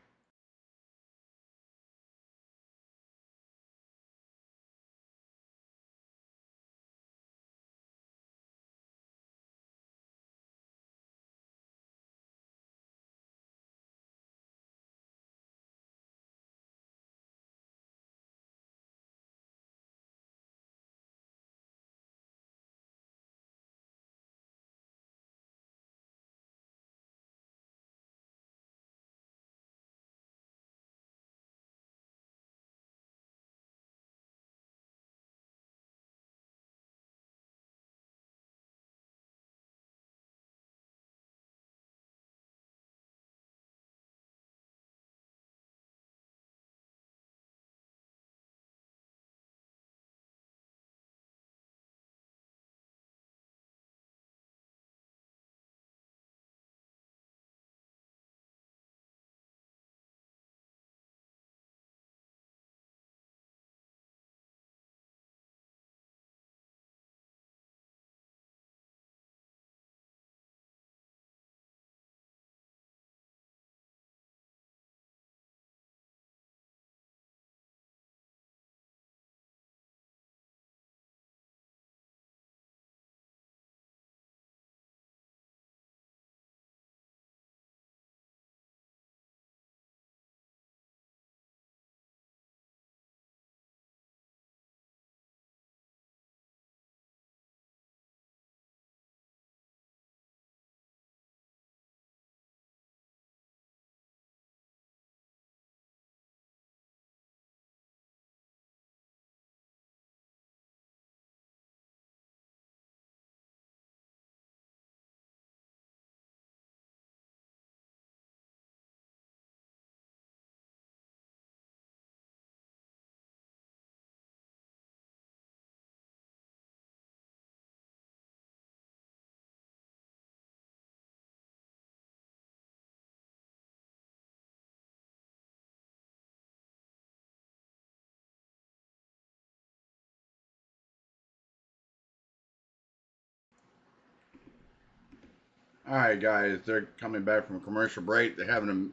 All right, guys, they're coming back from a commercial break. They're having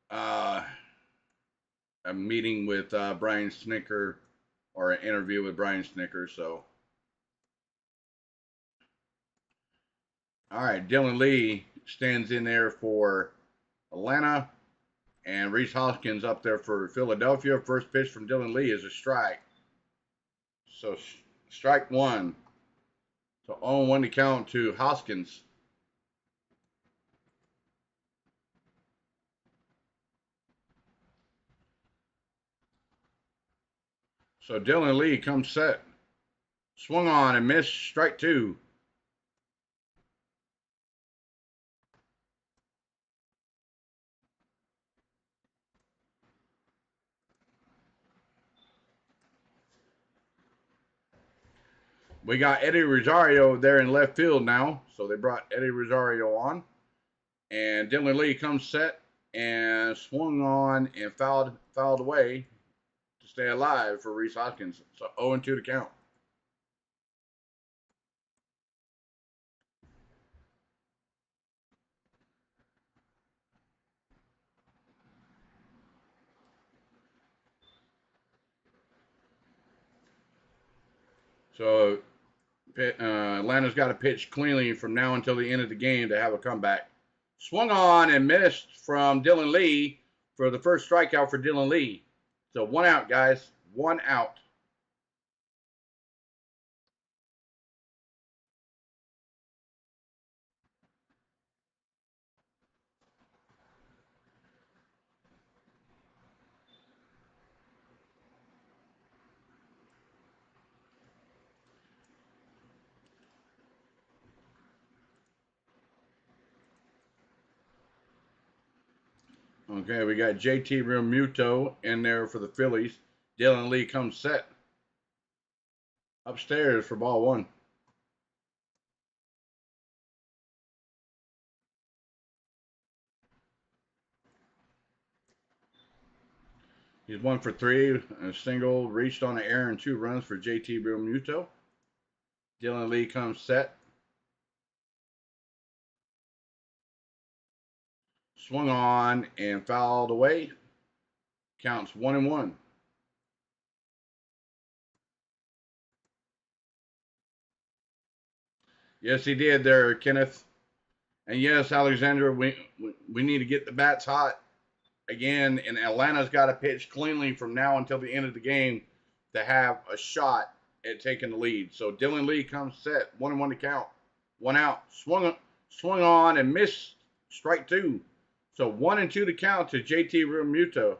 a meeting with Brian Snicker, or an interview with Brian Snicker. So, all right, Dylan Lee stands in there for Atlanta, and Reese Hoskins up there for Philadelphia. First pitch from Dylan Lee is a strike. So, strike 1. So, 0-1 to count to Hoskins. So, Dylan Lee comes set. Swung on and missed. Strike 2. We got Eddie Rosario there in left field now. So they brought Eddie Rosario on. And Dylan Lee comes set and swung on and fouled away to stay alive for Reese Hoskins. So 0-2 to count. So Atlanta's got to pitch cleanly from now until the end of the game to have a comeback. Swung on and missed from Dylan Lee for the first strikeout for Dylan Lee. So 1 out, guys. 1 out. Okay, we got JT Realmuto in there for the Phillies. Dylan Lee comes set upstairs for ball one. He's 1 for 3, a single, reached on the air, and 2 runs for JT Realmuto. Dylan Lee comes set. Swung on and fouled away. Counts 1-1. Yes, he did there, Kenneth. And yes, Alexander, we need to get the bats hot again. And Atlanta's got to pitch cleanly from now until the end of the game to have a shot at taking the lead. So Dylan Lee comes set, 1-1 to count, 1 out, swung on and missed, strike 2. So 1-2 to count to JT Realmuto.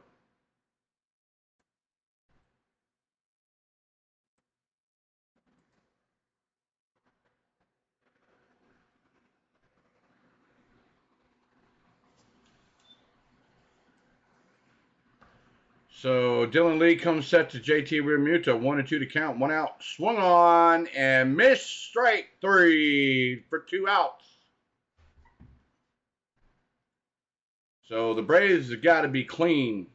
So Dylan Lee comes set to JT Realmuto, 1-2 to count, 1 out, swung on and missed, strike 3 for 2 outs. So the Braves have got to be clean.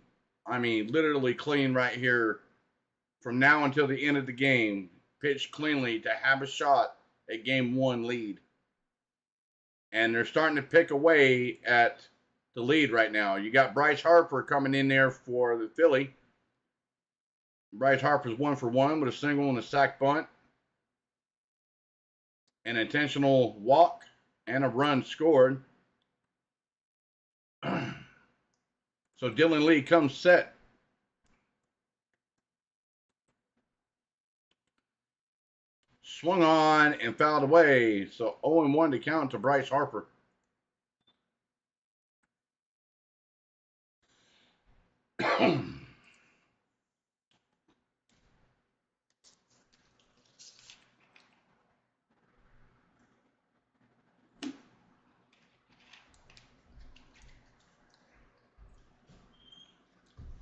I mean, literally clean right here from now until the end of the game. Pitch cleanly to have a shot at game 1 lead. And they're starting to pick away at the lead right now. You got Bryce Harper coming in there for the Philly. Bryce Harper's 1 for 1 with a single and a sac bunt, an intentional walk, and a run scored. So Dylan Lee comes set. Swung on and fouled away. So 0-1 to count to Bryce Harper.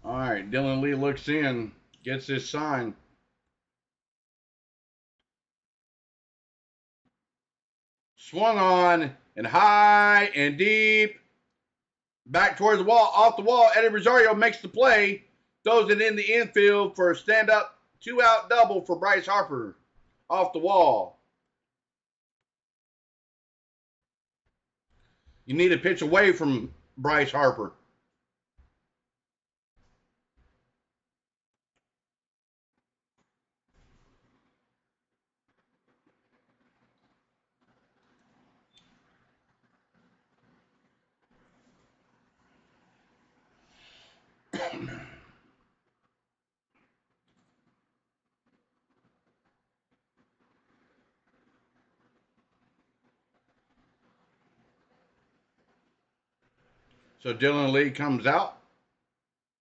All right, Dylan Lee looks in, gets his sign. Swung on and high and deep. Back towards the wall, off the wall. Eddie Rosario makes the play, throws it in the infield for a stand-up 2-out double for Bryce Harper. Off the wall. You need a pitch away from Bryce Harper. So Dylan Lee comes out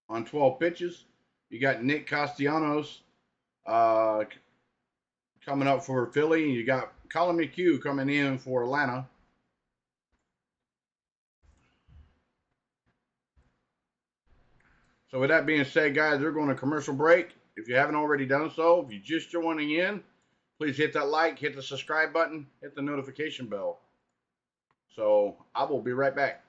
on 12 pitches. You got Nick Castellanos coming up for Philly. You got Colin McHugh coming in for Atlanta. So with that being said, guys, we're going to commercial break. If you haven't already done so, if you're just joining in, please hit that like, hit the subscribe button, hit the notification bell. So I will be right back.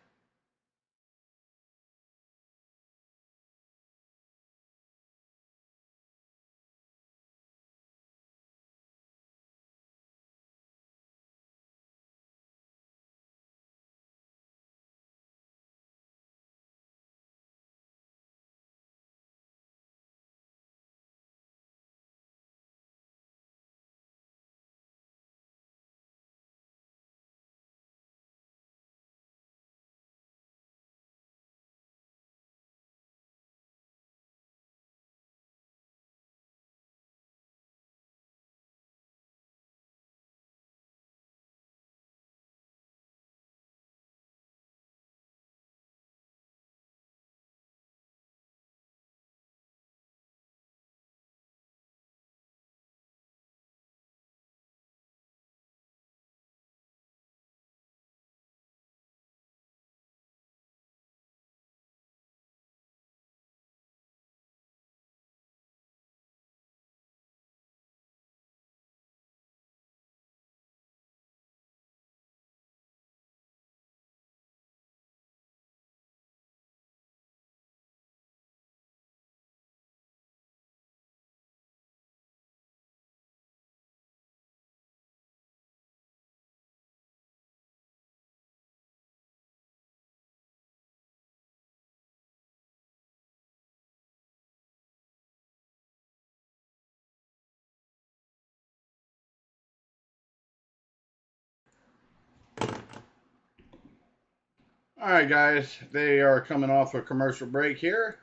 All right, guys, they are coming off a commercial break here.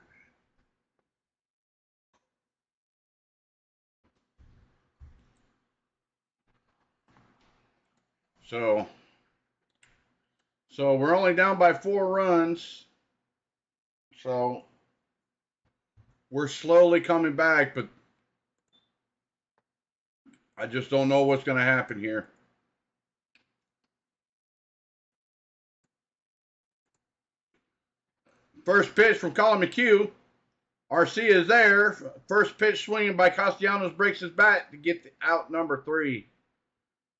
So, so we're only down by 4 runs. So we're slowly coming back, but I just don't know what's going to happen here. First pitch from Colin McHugh. RC is there. First pitch swinging by Castellanos breaks his bat to get out number 3.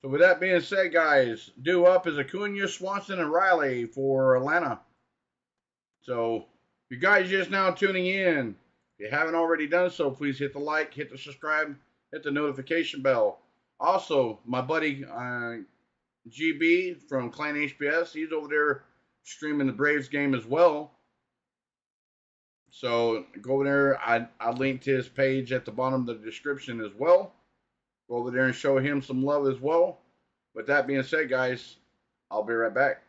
So with that being said, guys, due up is Acuna, Swanson, and Riley for Atlanta. So if you guys just now tuning in, if you haven't already done so, please hit the like, hit the subscribe, hit the notification bell. Also, my buddy GB from ClanHBS, he's over there streaming the Braves game as well. So go over there. I linked his page at the bottom of the description as well. Go over there and show him some love as well. With that being said, guys, I'll be right back.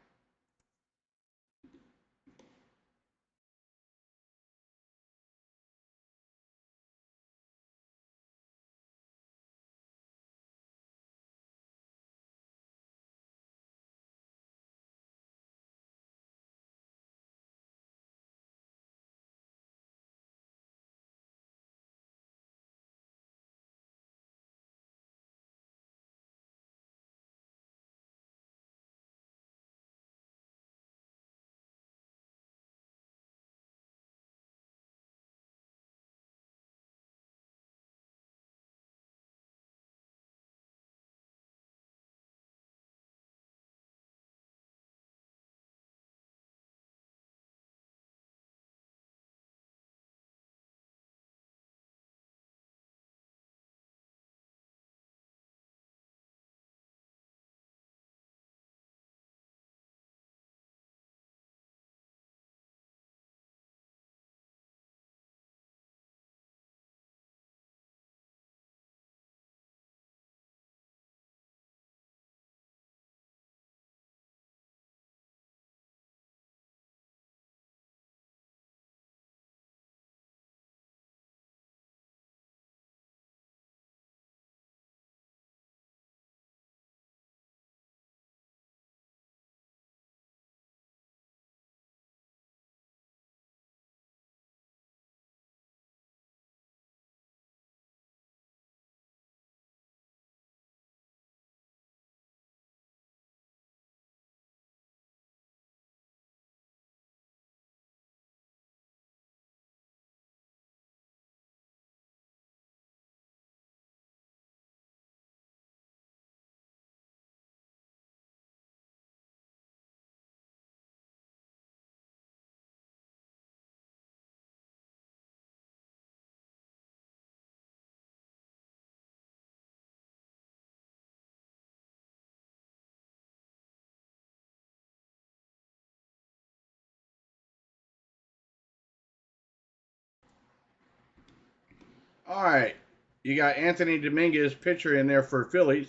All right. You got Anthony Dominguez, pitcher, in there for Phillies.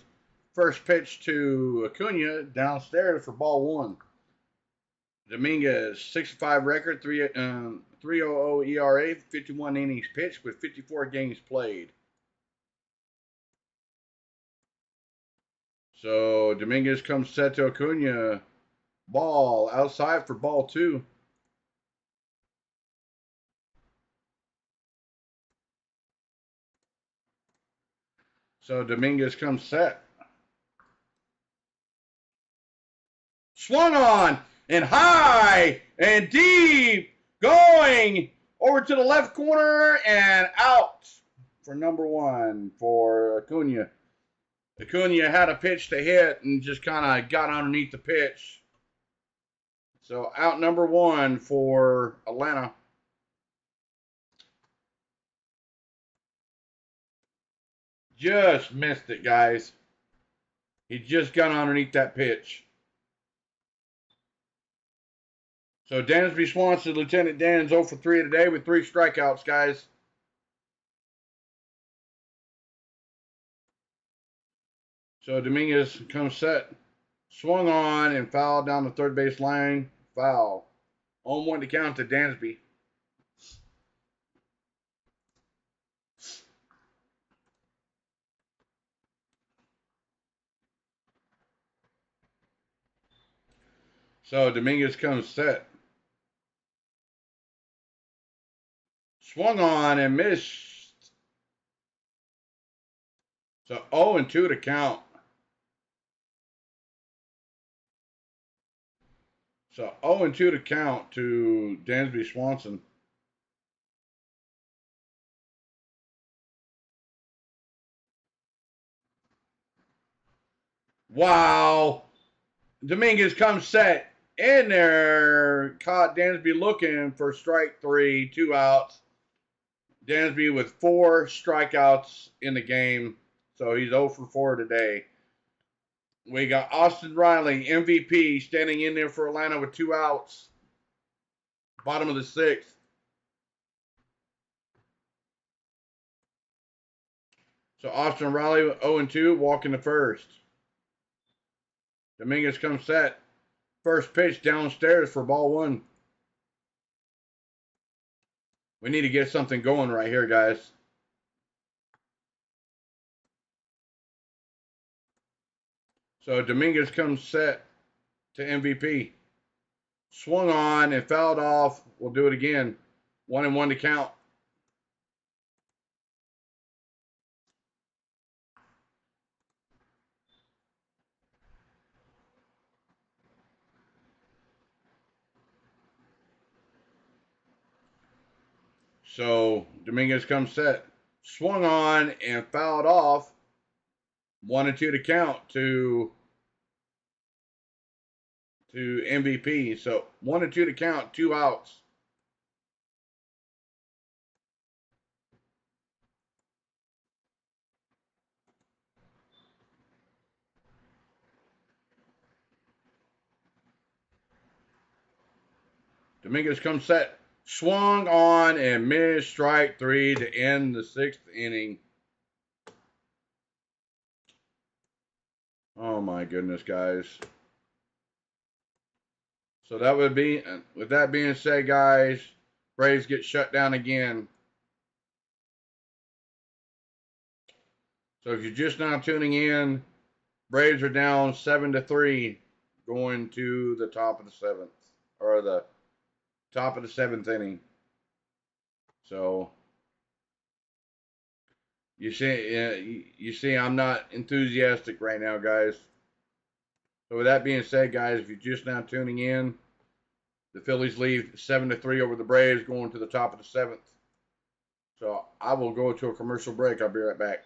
First pitch to Acuna downstairs for ball 1. Dominguez, 6-5 record, 3.00 ERA, 51 innings pitched with 54 games played. So Dominguez comes set to Acuna. Ball outside for ball 2. So Dominguez comes set. Swung on and high and deep, going over to the left corner and out for number 1 for Acuna. Acuna had a pitch to hit and just kind of got underneath the pitch. So out number 1 for Atlanta. Just missed it, guys. He just got underneath that pitch. So Dansby Swanson, Lieutenant Dan's 0 for 3 today with 3 strikeouts, guys. So Dominguez comes set. Swung on and fouled down the third base line foul. On 1 to count to Dansby. So Dominguez comes set. Swung on and missed. So 0-2 to count. So 0-2 to count to Dansby Swanson. Wow. Dominguez comes set. In there. Caught Dansby looking for strike 3. 2 outs. Dansby with 4 strikeouts in the game. So he's 0 for 4 today. We got Austin Riley, MVP, standing in there for Atlanta with 2 outs. Bottom of the 6th. So Austin Riley 0-2, walking the first. Dominguez comes set. First pitch downstairs for ball 1. We need to get something going right here, guys. So Dominguez comes set to MVP. Swung on and fouled off. We'll do it again. 1-1 to count. So Dominguez comes set. Swung on and fouled off. 1-2 to count to MVP. So 1-2 to count, 2 outs. Dominguez comes set. Swung on and missed strike 3 to end the 6th inning. Oh my goodness, guys. So that would be, with that being said, guys, Braves get shut down again. So if you're just now tuning in, Braves are down 7-3 going to the top of the 7th, or the top of the 7th inning. So you see, I'm not enthusiastic right now, guys. So with that being said, guys, if you're just now tuning in, the Phillies lead 7-3 over the Braves, going to the top of the 7th. So I will go to a commercial break. I'll be right back.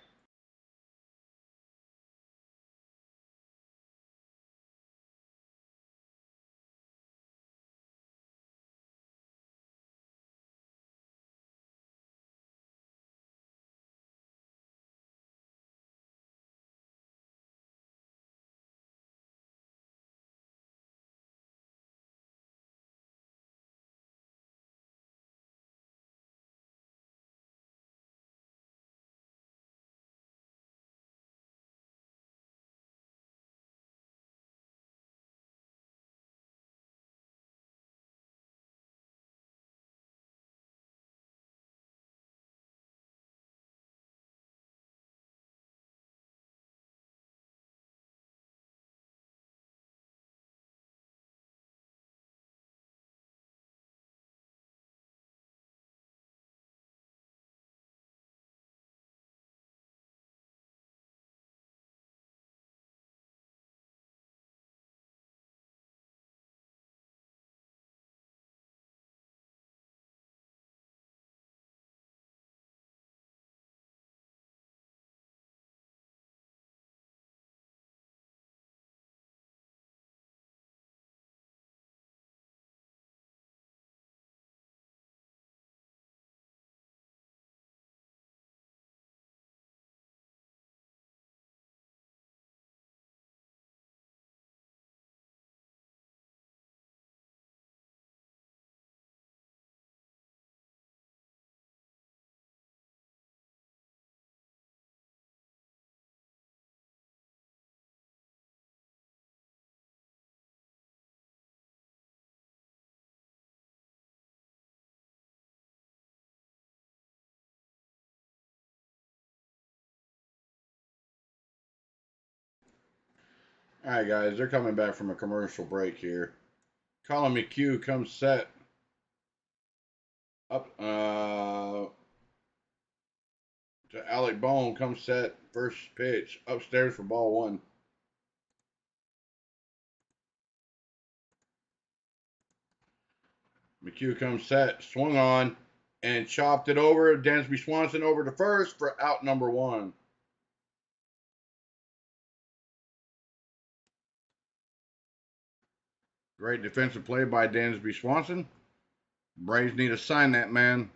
All right, guys, they're coming back from a commercial break here. Colin McHugh comes set up to Alec Bone comes set first pitch upstairs for ball one. McHugh comes set, swung on, and chopped it over. Dansby Swanson over to first for out number one. Great defensive play by Dansby Swanson. Braves need to sign that man.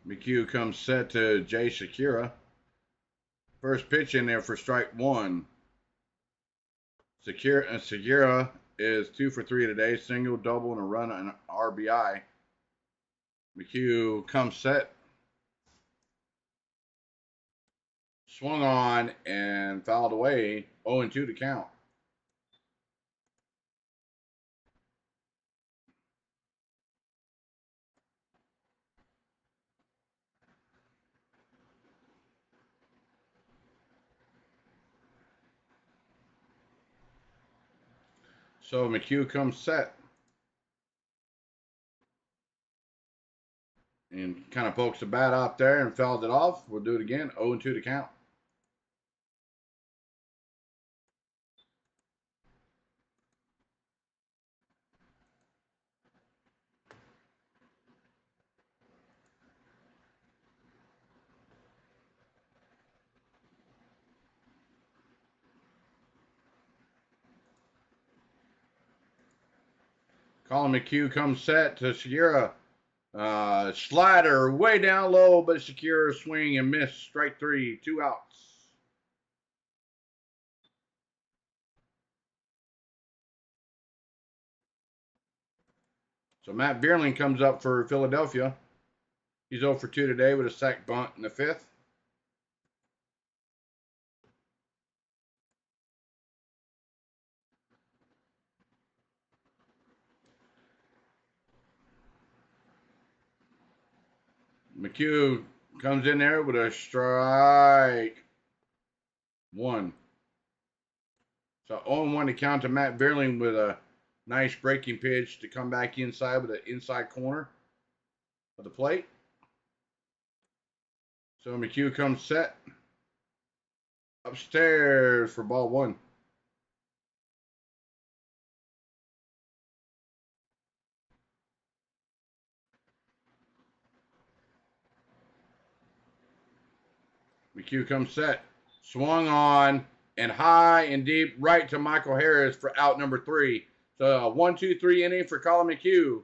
McHugh comes set to Jay Shakira. First pitch in there for strike one. Shakira is 2 for 3 today, single, double, and a run and an RBI. McHugh comes set, swung on, and fouled away. 0-2 to count. So McHugh comes set and kind of pokes the bat out there and fouled it off. We'll do it again. 0-2 to count. Colin McHugh comes set to Shakira. Slider way down low, but Shakira swing and miss. Strike three, 2 outs. So Matt Vierling comes up for Philadelphia. He's 0 for 2 today with a sac bunt in the fifth. McHugh comes in there with a strike one. So 0-1 to count to Matt Vierling with a nice breaking pitch to come back inside with the inside corner of the plate. So McHugh comes set upstairs for ball one. McHugh comes set, swung on, and high and deep right to Michael Harris for out number three. So a 1-2-3 inning for Colin McHugh.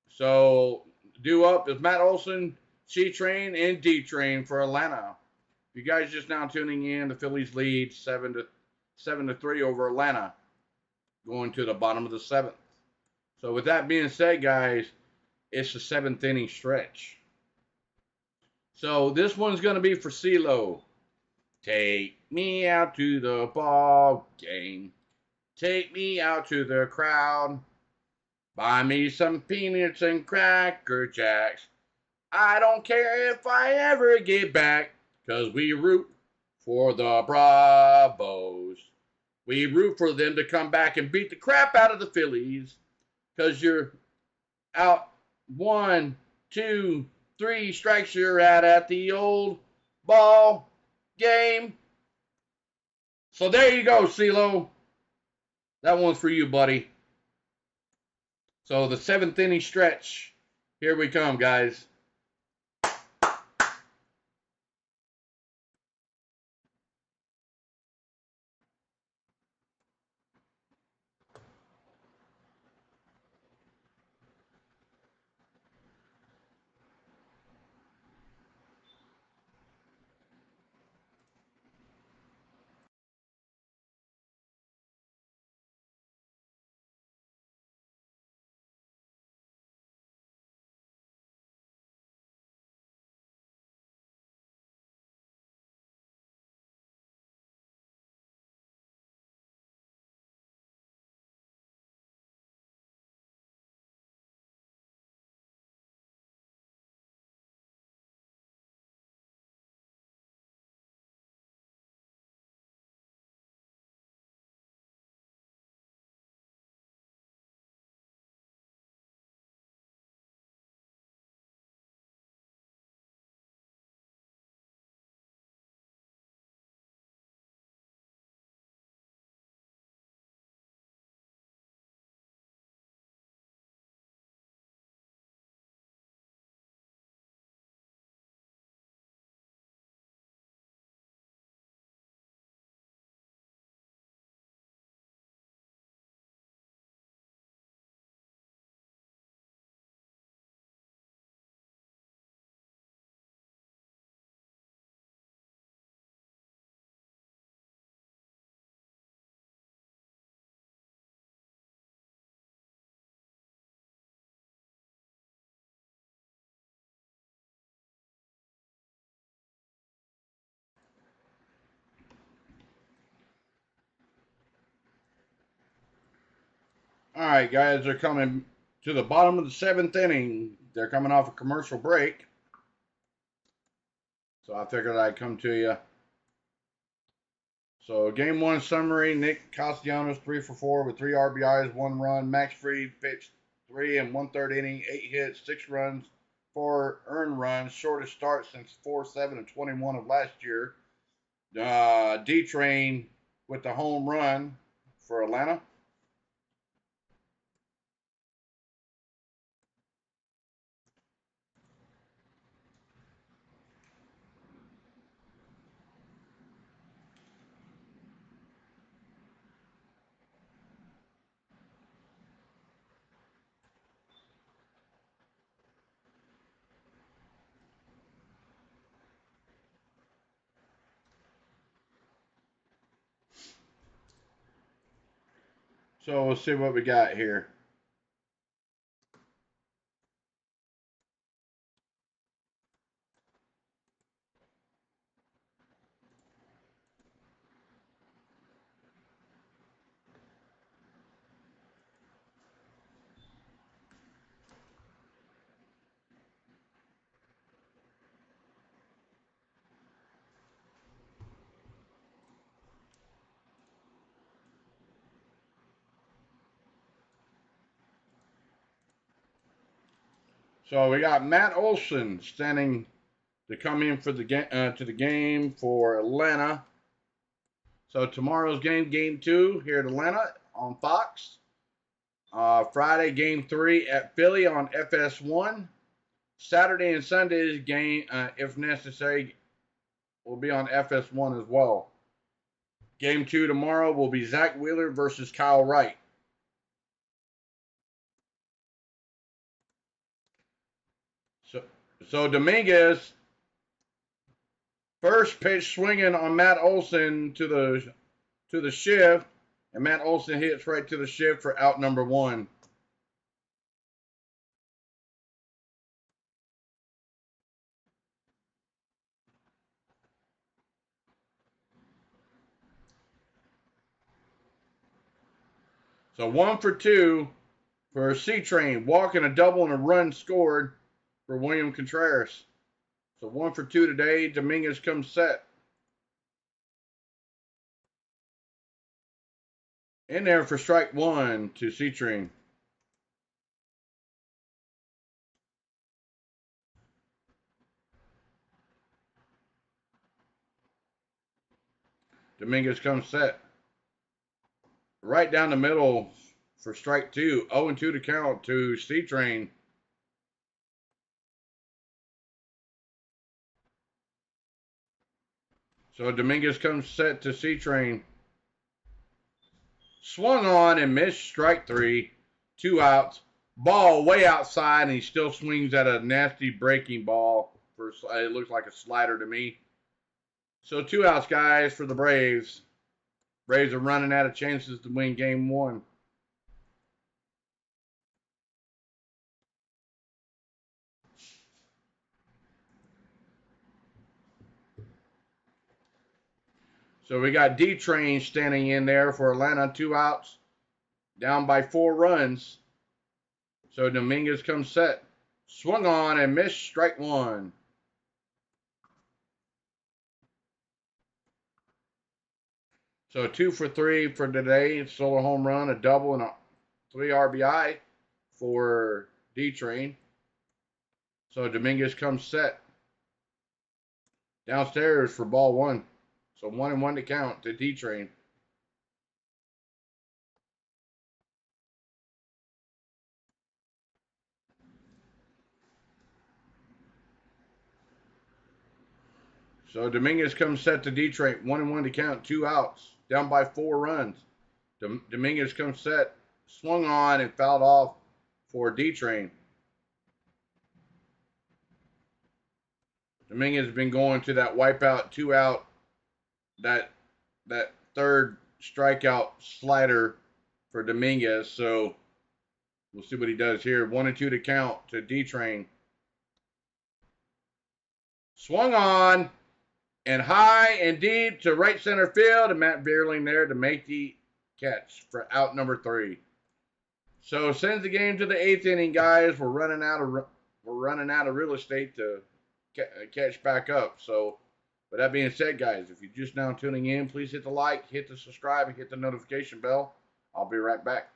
So due up is Matt Olson, C Train, and D Train for Atlanta. If you guys just now tuning in, the Phillies lead 7-3 over Atlanta, going to the bottom of the seventh. So with that being said, guys, it's the seventh inning stretch. So this one's going to be for CeeLo. Take me out to the ball game. Take me out to the crowd. Buy me some peanuts and Cracker Jacks. I don't care if I ever get back, 'cause we root for the Bravos. We root for them to come back and beat the crap out of the Phillies, 'cause you're out 1, 2, 3 strikes you're at the old ball game. So there you go, CeeLo. That one's for you, buddy. So the seventh inning stretch. Here we come, guys. All right, guys, they're coming to the bottom of the 7th inning. They're coming off a commercial break. So I figured I'd come to you. So game 1 summary: Nick Castellanos 3 for 4 with 3 RBIs, 1 run. Max Fried pitched 3 and 1/3 inning, 8 hits, 6 runs, 4 earned runs, shortest start since 4/7/21 of last year. D-Train with the home run for Atlanta. So we'll see what we got here. So we got Matt Olson standing to come in for the to the game for Atlanta. So tomorrow's game, game 2 here at Atlanta on Fox. Friday, game 3 at Philly on FS1. Saturday and Sunday's game, if necessary, will be on FS1 as well. Game 2 tomorrow will be Zach Wheeler versus Kyle Wright. So Dominguez, first pitch swinging on Matt Olson to the shift, and Matt Olson hits right to the shift for out number 1. So 1 for 2 for C-Train, walking a double and a run scored for William Contreras. So 1 for 2 today. Dominguez comes set. In there for strike 1 to C-Train. Dominguez comes set. Right down the middle for strike 2. 0-2 to count to C-Train. So Dominguez comes set to C-Train. Swung on and missed strike 3. 2 outs. Ball way outside, and he still swings at a nasty breaking ball. It looks like a slider to me. So 2 outs, guys, for the Braves. Braves are running out of chances to win game 1. So we got D-Train standing in there for Atlanta. 2 outs. Down by 4 runs. So Dominguez comes set. Swung on and missed strike 1. So 2 for 3 for today. Solo home run, a double, and a 3 RBI for D-Train. So Dominguez comes set. Downstairs for ball 1. So 1-1 to count to D-Train. So Dominguez comes set to D-Train. 1-1 to count. 2 outs. Down by 4 runs. Dominguez comes set. Swung on and fouled off for D-Train. Dominguez has been going to that wipeout 2 out, that third strikeout slider for Dominguez. So we'll see what he does here. 1-2 to count to D-Train. Swung on and high and deep to right center field, and Matt Beerling there to make the catch for out number 3. So sends the game to the 8th inning, guys. We're running out of real estate to catch back up. So, with that being said, guys, if you're just now tuning in, please hit the like, hit the subscribe, and hit the notification bell. I'll be right back.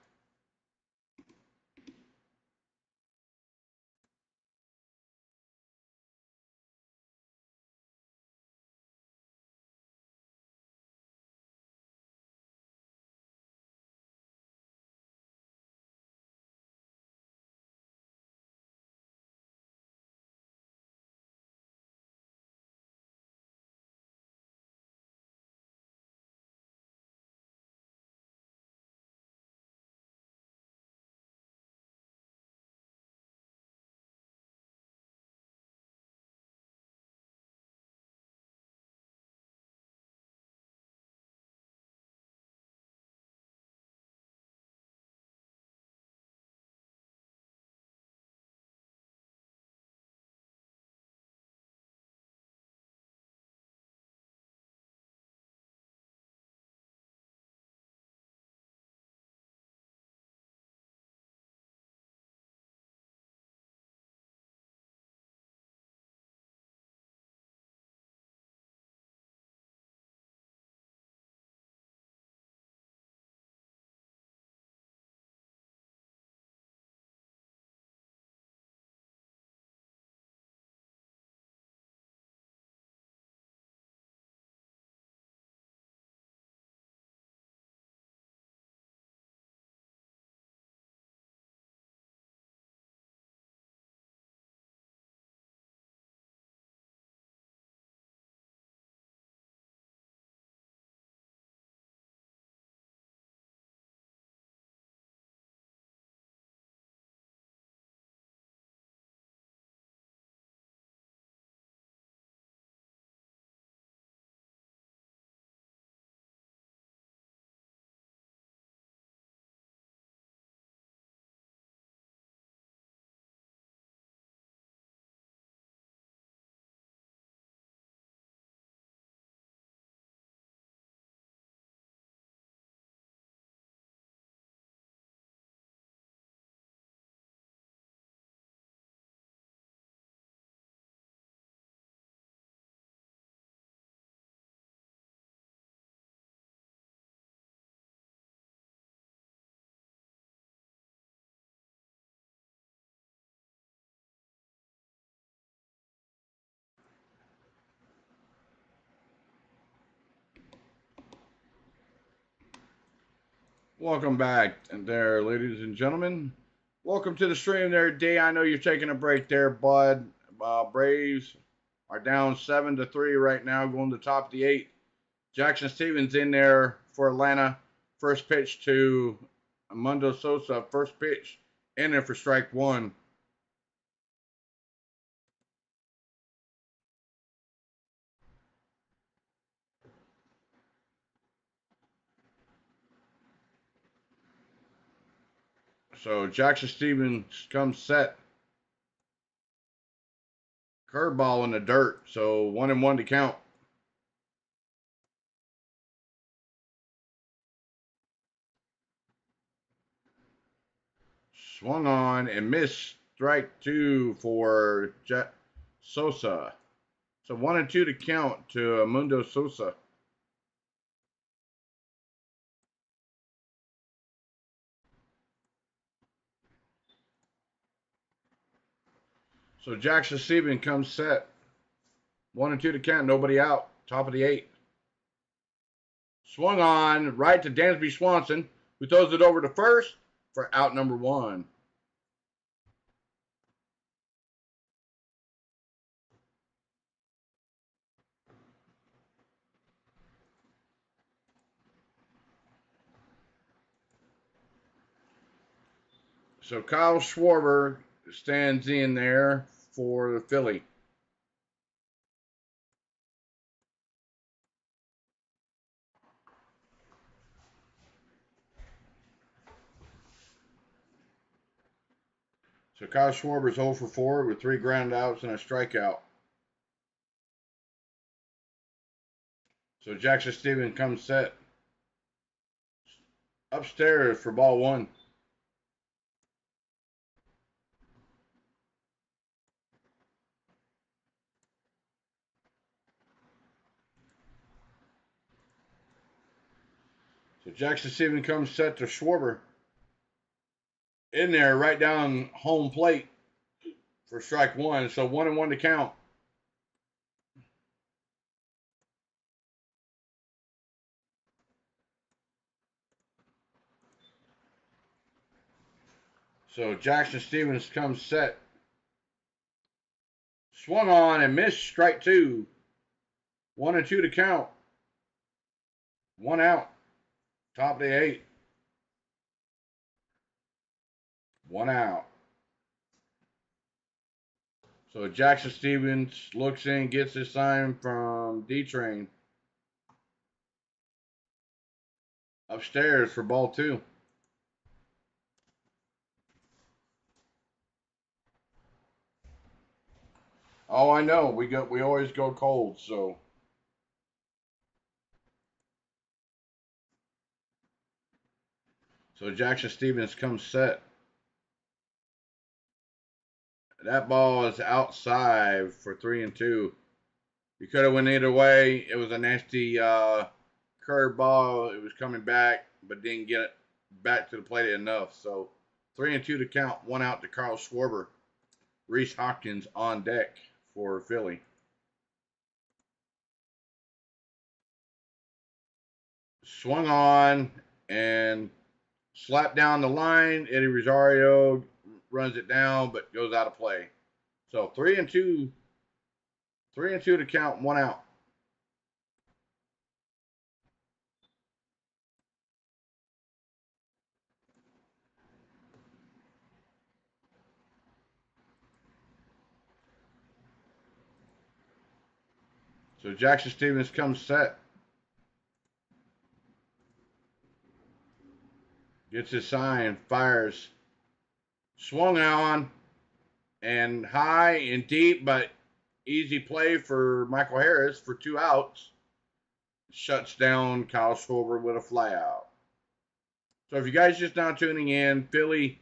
Welcome back there, ladies and gentlemen. Welcome to the stream there, D. I know you're taking a break there, bud. Braves are down 7-3 right now, going to the top of the 8th. Jackson Stevens in there for Atlanta. First pitch to Mundo Sosa. First pitch in there for strike one. So Jackson Stevens comes set. Curveball in the dirt. So 1-1 to count. Swung on and missed. Strike two for Sosa. So 1-2 to count to Mundo Sosa. So Jackson Stevens comes set. 1-2 to count. Nobody out. Top of the 8th. Swung on right to Dansby Swanson, who throws it over to first for out number one. So Kyle Schwarber stands in there for the Philly. So Kyle Schwarber's 0 for 4 with 3 ground outs and a strikeout. So Jackson Stevens comes set upstairs for ball one. Jackson Stevens comes set to Schwarber. In there, right down home plate for strike one. So 1-1 to count. So Jackson Stevens comes set. Swung on and missed. Strike two. 1-2 to count. One out. Top of the eighth. One out. So Jackson Stevens looks in, gets his sign from D-Train. Upstairs for ball two. Oh, I know. We always go cold, so. So Jackson Stevens comes set. That ball is outside for 3-2. You could have went either way. It was a nasty curve ball. It was coming back, but didn't get it back to the plate enough. So 3-2 to count. One out to Carl Schwarber. Reese Hopkins on deck for Philly. Swung on and slapped down the line. Eddie Rosario runs it down, but goes out of play. So 3-2 to count. One out. So Jackson Stevens comes set. Gets his sign, fires. Swung on and high and deep, but easy play for Michael Harris for 2 outs. Shuts down Kyle Schwarber with a flyout. So if you guys just now tuning in, Philly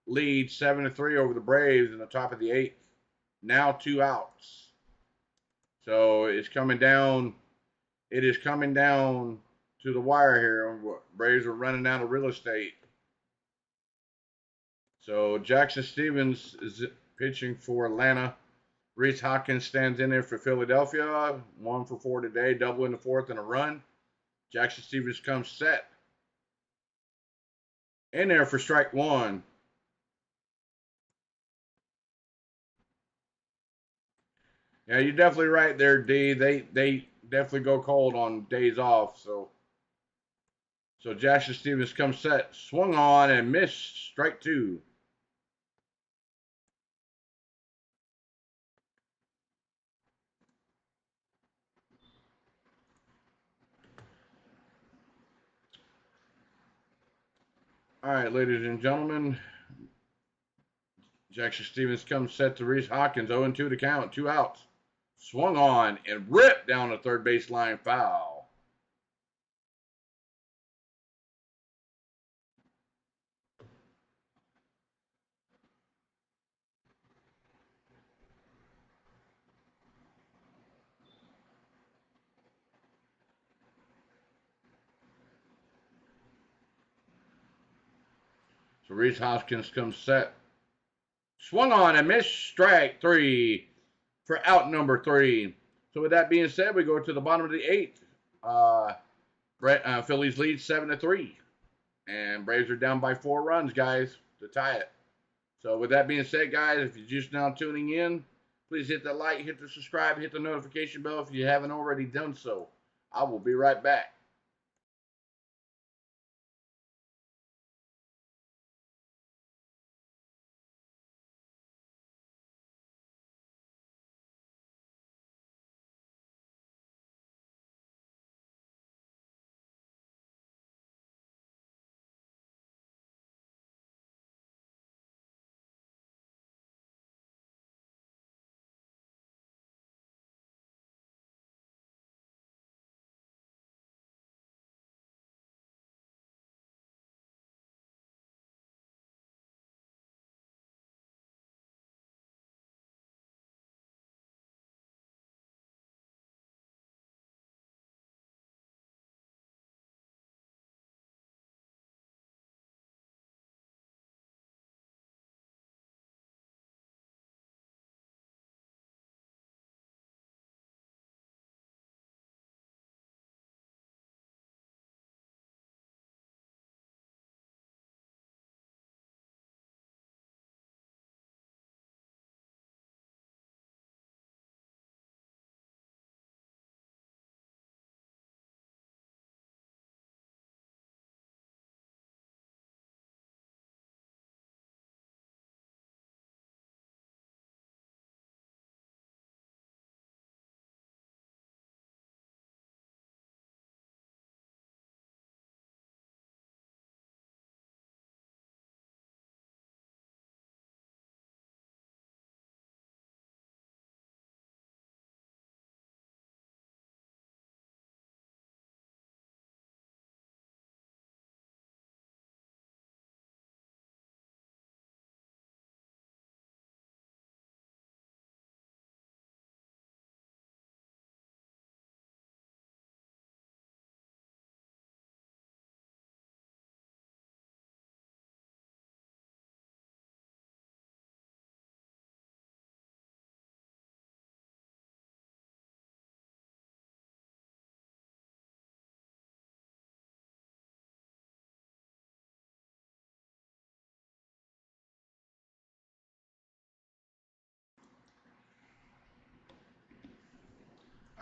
leads 7-3 over the Braves in the top of the eighth. Now 2 outs. So it's coming down. It is coming down to the wire here. Braves are running out of real estate. So Jackson Stevens is pitching for Atlanta. Reese Hopkins stands in there for Philadelphia. 1 for 4 today, double in the fourth and a run. Jackson Stevens comes set. In there for strike one. Yeah, you're definitely right there, D. They definitely go cold on days off. So Jackson Stevens comes set. Swung on and missed. Strike two. All right, ladies and gentlemen. Jackson Stevens comes set to Reese Hopkins. 0-2 to count. 2 outs. Swung on and ripped down the third baseline foul. So Reese Hopkins comes set. Swung on and missed. Strike three for out number 3. So with that being said, we go to the bottom of the eighth. Phillies lead 7-3. And Braves are down by 4 runs, guys, to tie it. So with that being said, guys, if you're just now tuning in, please hit the like, hit the subscribe, hit the notification bell if you haven't already done so. I will be right back.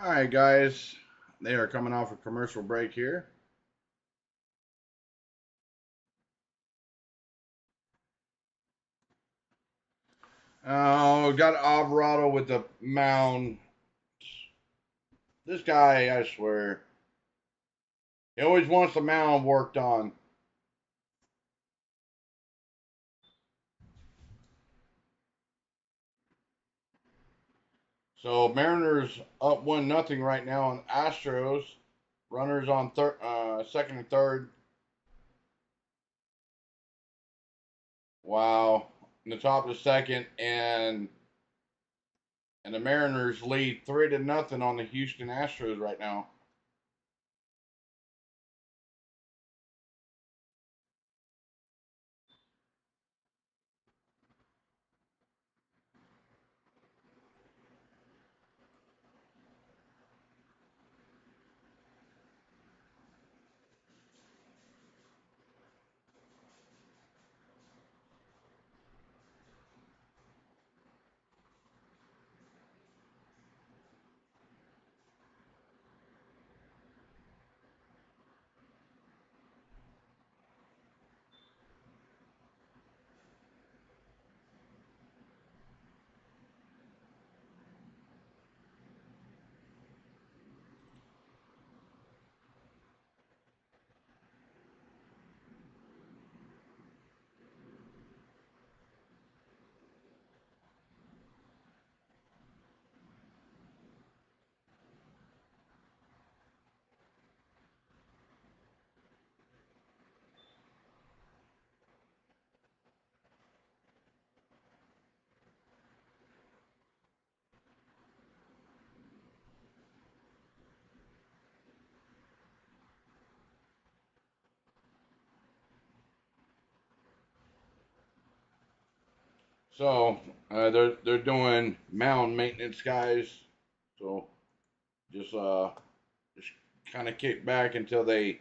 All right, guys. They are coming off a commercial break here. Oh, got Alvarado with the mound. This guy, I swear, he always wants the mound worked on. So Mariners up 1-0 right now on Astros. Runners on second and third. Wow, in the top of the second, and the Mariners lead 3-0 on the Houston Astros right now. So they're doing mound maintenance, guys. So just just kind of kick back until they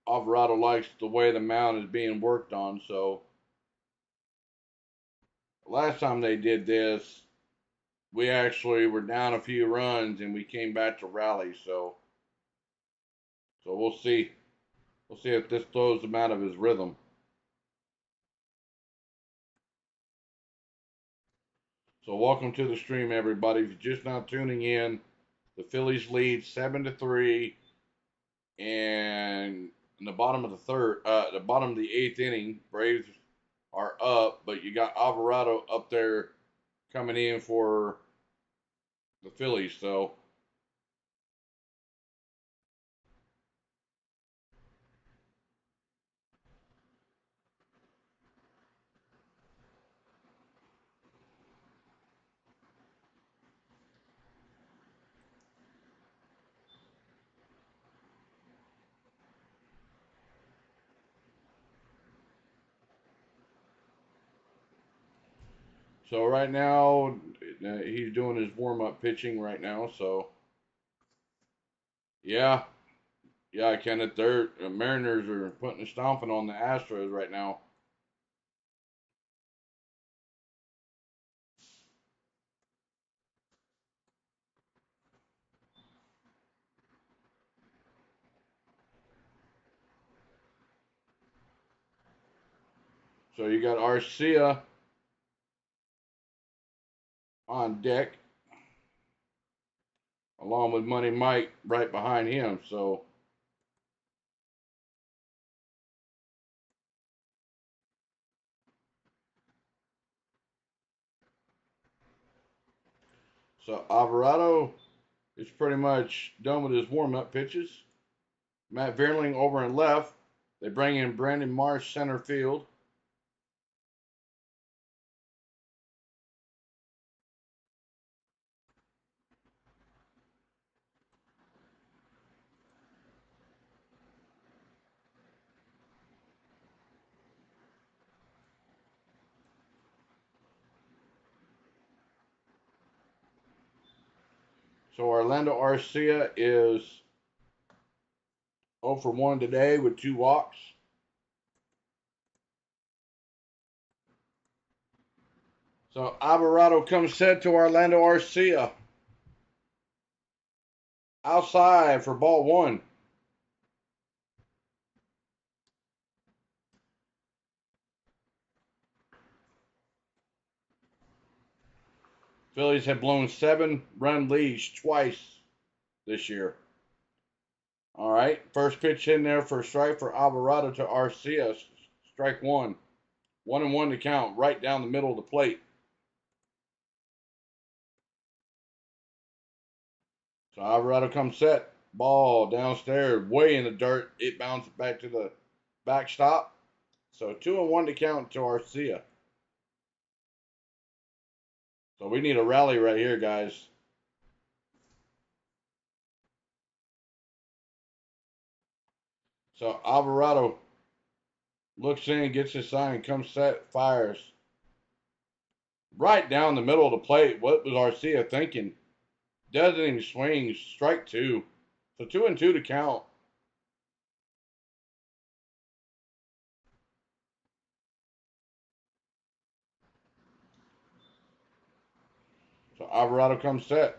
Alvarado likes the way the mound is being worked on. So last time they did this, we actually were down a few runs and we came back to rally. So we'll see. We'll see if this throws him out of his rhythm. So welcome to the stream, everybody. If you're just now tuning in, the Phillies lead 7-3, and in the bottom of the bottom of the eighth inning, Braves are up, but you got Alvarado up there coming in for the Phillies. So right now, he's doing his warm up pitching right now. So yeah, yeah, Kenneth, their Mariners are putting a stomping on the Astros right now. So you got Arcia on deck, along with Money Mike right behind him. So Alvarado is pretty much done with his warm up pitches. Matt Vierling over in left. They bring in Brandon Marsh center field. So Orlando Arcia is 0 for 1 today with 2 walks. So Alvarado comes set to Orlando Arcia. outside for ball one. Phillies have blown 7-run leads twice this year. All right, first pitch in there for a strike for Alvarado to Arcia. Strike one. 1-1 to count, right down the middle of the plate. So Alvarado comes set. Ball downstairs, way in the dirt. It bounces back to the backstop. So 2-1 to count to Arcia. So we need a rally right here, guys. So Alvarado looks in, gets his sign, comes set, fires. Right down the middle of the plate. What was Arcia thinking? Doesn't even swing. Strike two. So 2-2 to count. So Alvarado comes set.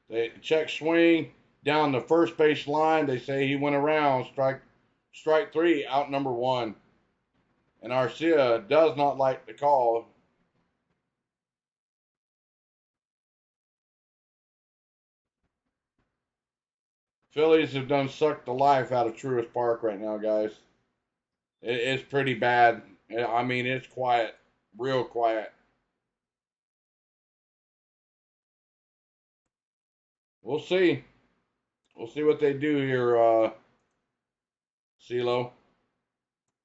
They check swing down the first base line. They say he went around. Strike three, out number one. And Arcia does not like the call. Phillies have done sucked the life out of Truist Park right now, guys. It's pretty bad. I mean, it's quiet, real quiet. We'll see. We'll see what they do here, CeeLo.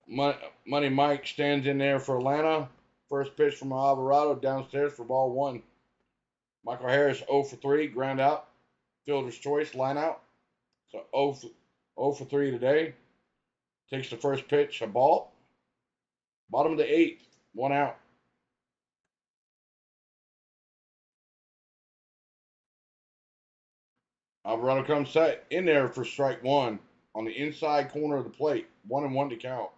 Money Mike stands in there for Atlanta. First pitch from Alvarado downstairs for ball one. Michael Harris 0 for 3, ground out. Fielder's choice, line out. So 0 for 3 today. Takes the first pitch, a ball. Bottom of the eighth, 1 out. Alvarado comes set in there for strike one on the inside corner of the plate. 1-1 to count.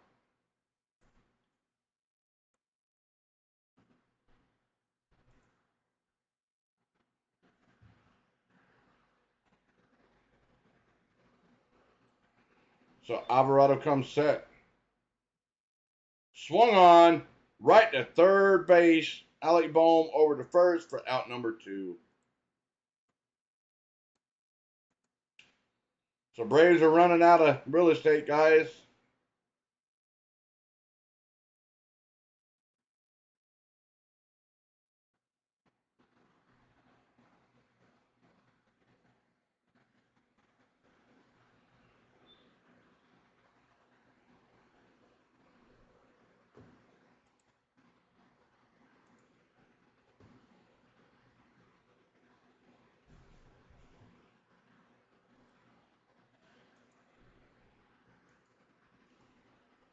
So Alvarado comes set. Swung on, right to third base. Alec Bohm over to first for out number 2. So Braves are running out of real estate, guys.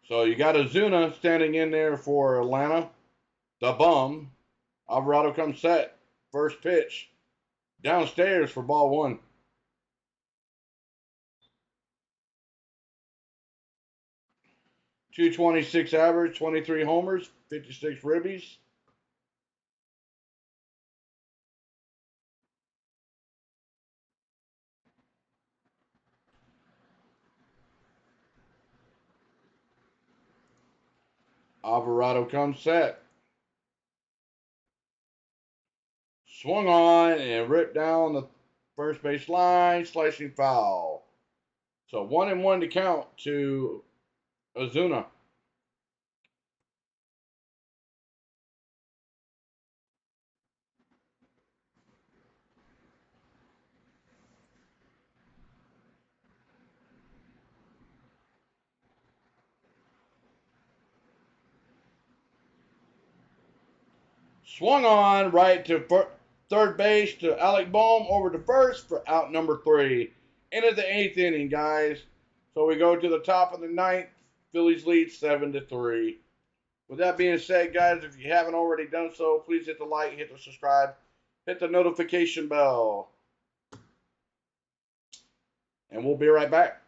So you got Ozuna standing in there for Atlanta. The bum. Alvarado comes set. First pitch. Downstairs for ball one. 226 average, 23 homers, 56 ribbies. Alvarado comes set. Swung on and ripped down the first base line, slicing foul. So 1-1 to count to Ozuna. Swung on right to third base to Alec Bohm over to first for out number 3. Into the 8th inning, guys. So we go to the top of the 9th. Phillies lead 7-3. With that being said, guys, if you haven't already done so, please hit the like, hit the subscribe, hit the notification bell. And we'll be right back.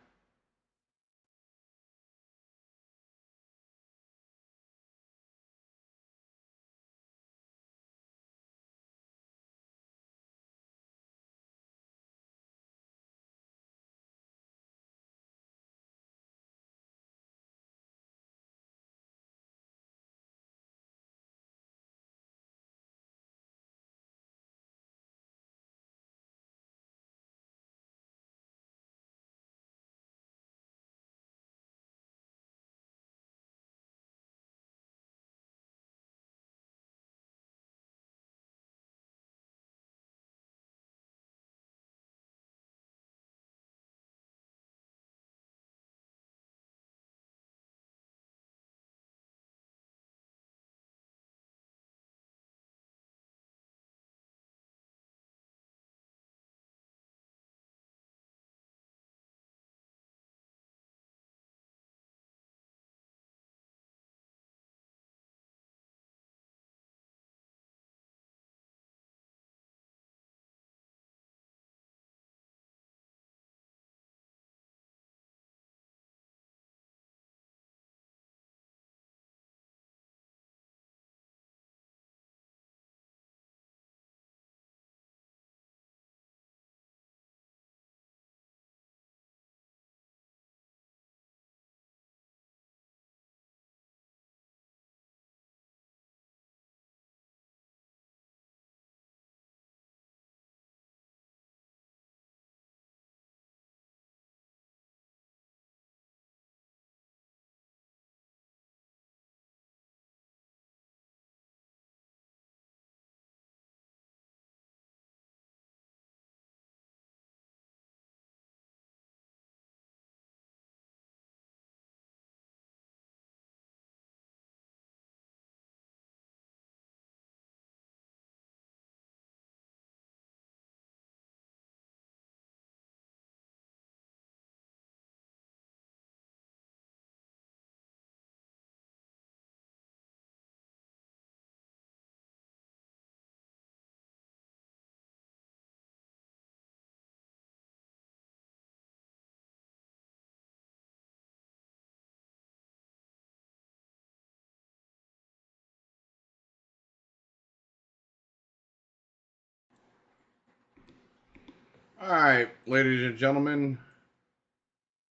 All right, ladies and gentlemen,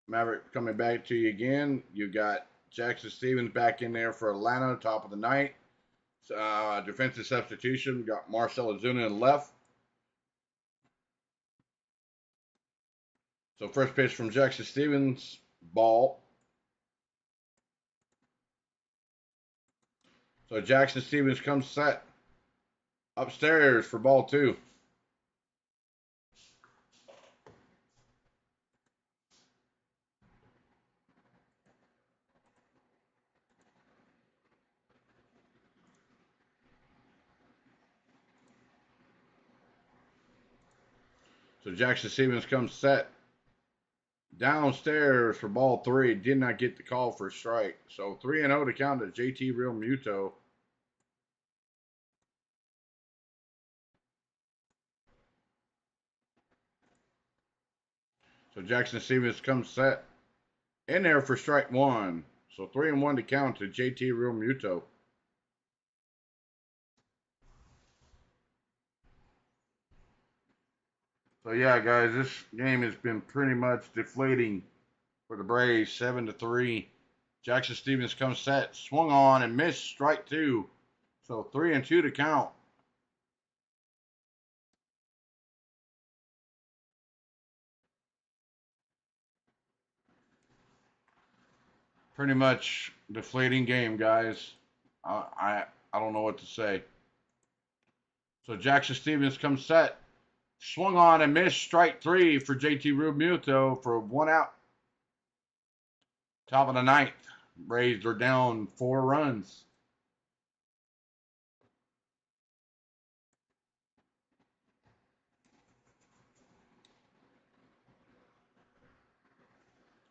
Maverick coming back to you again. You got Jackson Stevens back in there for Atlanta, top of the ninth. Defensive substitution. We got Marcell Ozuna in left. So first pitch from Jackson Stevens, ball. So Jackson Stevens comes set upstairs for ball two. So Jackson Stevens comes set downstairs for ball three. Did not get the call for a strike. So 3-0 to count to JT Real Muto. So Jackson Stevens comes set in there for strike one. So 3-1 to count to JT Real Muto. So yeah, guys, this game has been pretty much deflating for the Braves, 7-3. Jackson Stevens comes set, swung on and missed strike two. So 3-2 to count. Pretty much deflating game, guys. I don't know what to say. So Jackson Stevens comes set, swung on and missed strike three for JT Realmuto for 1 out. Top of the ninth. Braves are down 4 runs.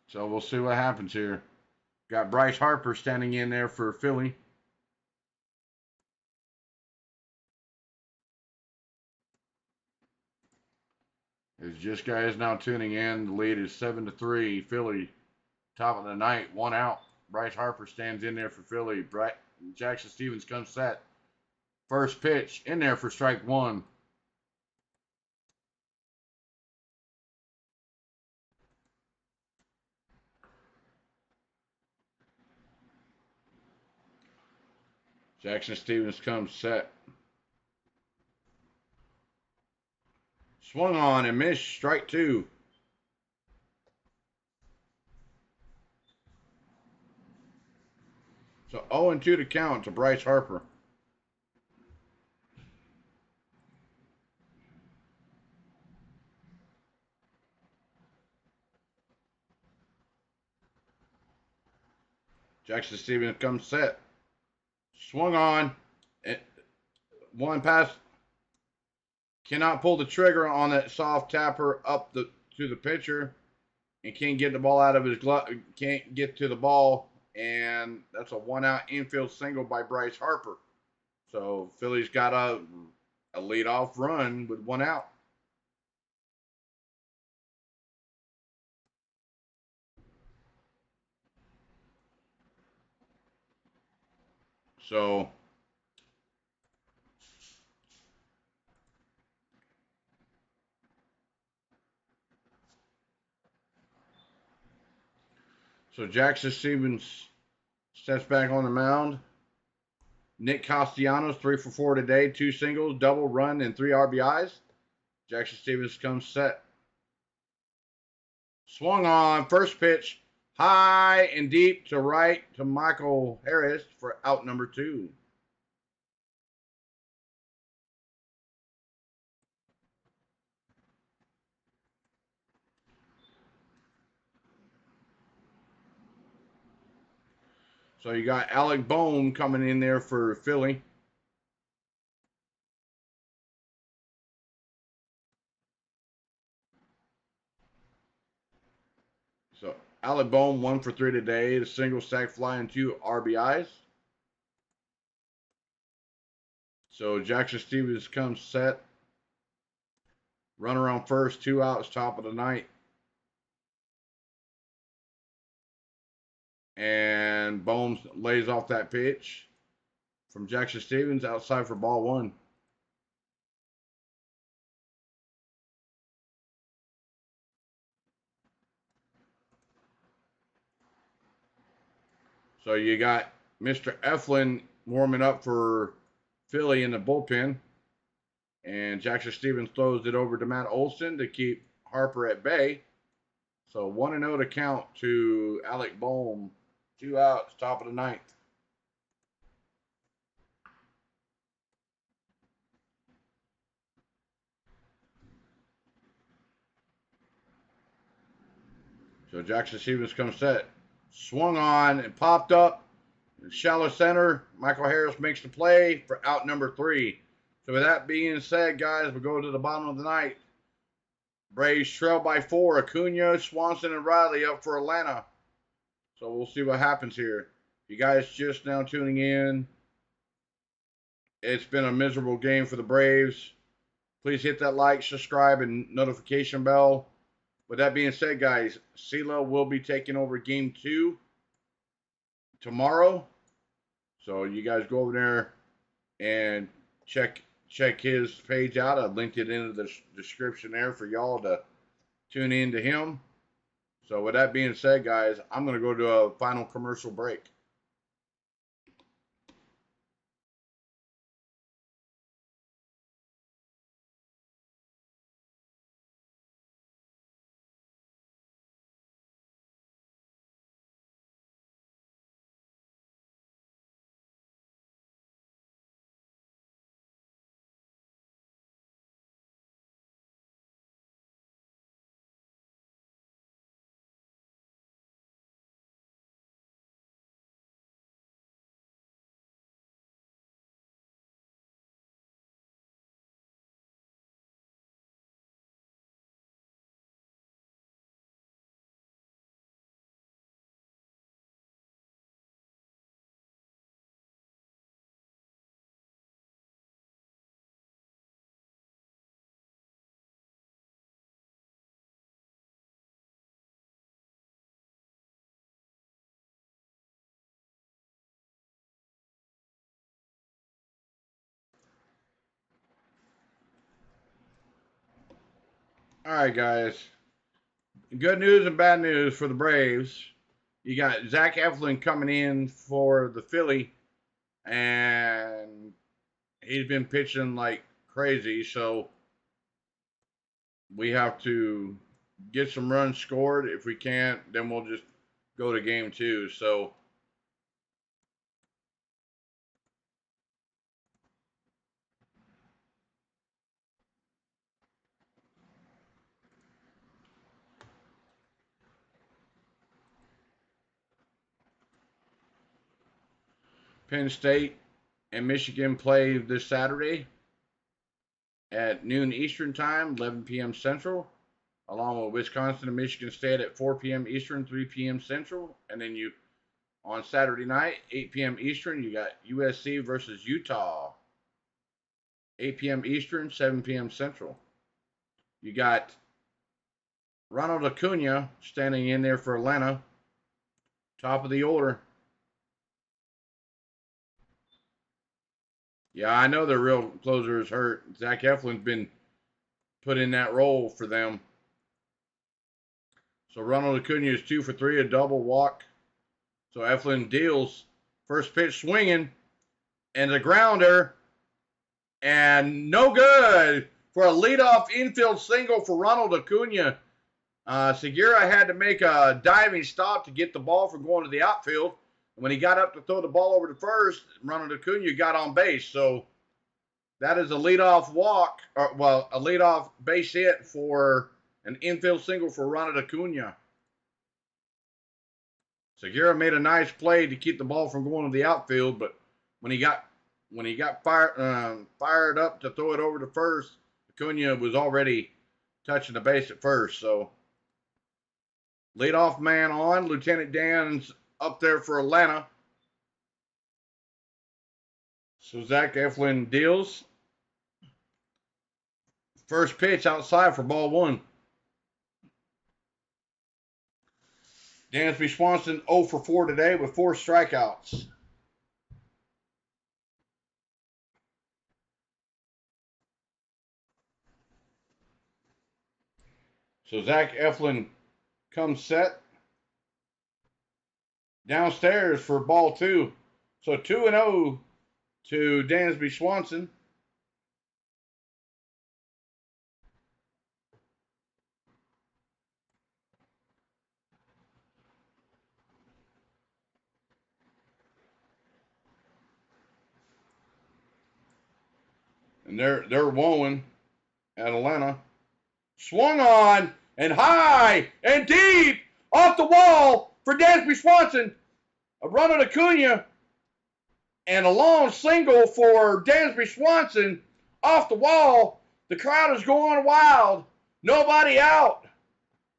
So we'll see what happens here. Got Bryce Harper standing in there for Philly. As just guys now tuning in, the lead is 7-3. Philly, top of the ninth, 1 out. Bryce Harper stands in there for Philly. Jackson Stevens comes set. First pitch in there for strike one. Jackson Stevens comes set. Swung on and missed strike two. So 0-2 to count to Bryce Harper. Jackson Stevens comes set. Swung on. One pass. Cannot pull the trigger on that soft tapper up to the pitcher. And can't get the ball out of his glove. Can't get to the ball. And that's a 1-out infield single by Bryce Harper. So Philly's got a leadoff run with 1 out. So Jackson Stevens steps back on the mound. Nick Castellanos, 3 for 4 today, 2 singles, double run, and 3 RBIs. Jackson Stevens comes set. Swung on, first pitch, high and deep to right to Michael Harris for out number 2. So you got Alec Bohm coming in there for Philly. So Alec Bohm 1 for 3 today, the single sack fly and 2 RBIs. So Jackson Stevens comes set. Runner on first, 2 outs, top of the ninth. And Bohm lays off that pitch from Jackson Stevens outside for ball 1. So you got Mr. Eflin warming up for Philly in the bullpen. And Jackson Stevens throws it over to Matt Olson to keep Harper at bay. So 1-0 to count to Alec Bohm. 2 outs, top of the ninth. So Jackson Stevens comes set. Swung on and popped up. Shallow center. Michael Harris makes the play for out number 3. So with that being said, guys, we go to the bottom of the ninth. Braves trail by 4. Acuna, Swanson, and Riley up for Atlanta. So we'll see what happens here. You guys just now tuning in. It's been a miserable game for the Braves. Please hit that like, subscribe, and notification bell. With that being said, guys, CeeLo will be taking over Game 2 tomorrow. So you guys go over there and check his page out. I linked it into the description there for y'all to tune in to him. So with that being said, guys, I'm going to go to a final commercial break. All right, guys. Good news and bad news for the Braves. You got Zach Eflin coming in for the Philly, and he's been pitching like crazy. So we have to get some runs scored. If we can't, then we'll just go to Game 2. So Penn State and Michigan play this Saturday at noon Eastern Time, 11 p.m. Central, along with Wisconsin and Michigan State at 4 p.m. Eastern, 3 p.m. Central. And then on Saturday night, 8 p.m. Eastern, you got USC versus Utah, 8 p.m. Eastern, 7 p.m. Central. You got Ronald Acuna standing in there for Atlanta, top of the order. Yeah, I know their real closer is hurt. Zach Eflin's been put in that role for them. So Ronald Acuna is 2 for 3, a double walk. So Eflin deals. First pitch swinging, and the grounder, and no good for a leadoff infield single for Ronald Acuna. Segura had to make a diving stop to get the ball from going to the outfield. When he got up to throw the ball over to first, Ronald Acuna got on base. So that is a leadoff walk, a leadoff base hit for an infield single for Ronald Acuna. Segura made a nice play to keep the ball from going to the outfield, but when he got fired up to throw it over to first, Acuna was already touching the base at first. So leadoff man on, Lieutenant Dan's up there for Atlanta. So Zach Eflin deals. First pitch outside for ball 1. Dansby Swanson 0 for 4 today with 4 strikeouts. So Zach Eflin comes set. downstairs for ball 2. So 2-0 to Dansby Swanson. And they're won at Atlanta. Swung on and high and deep off the wall for Dansby Swanson. A run on Acuna and a long single for Dansby Swanson off the wall. The crowd is going wild. Nobody out.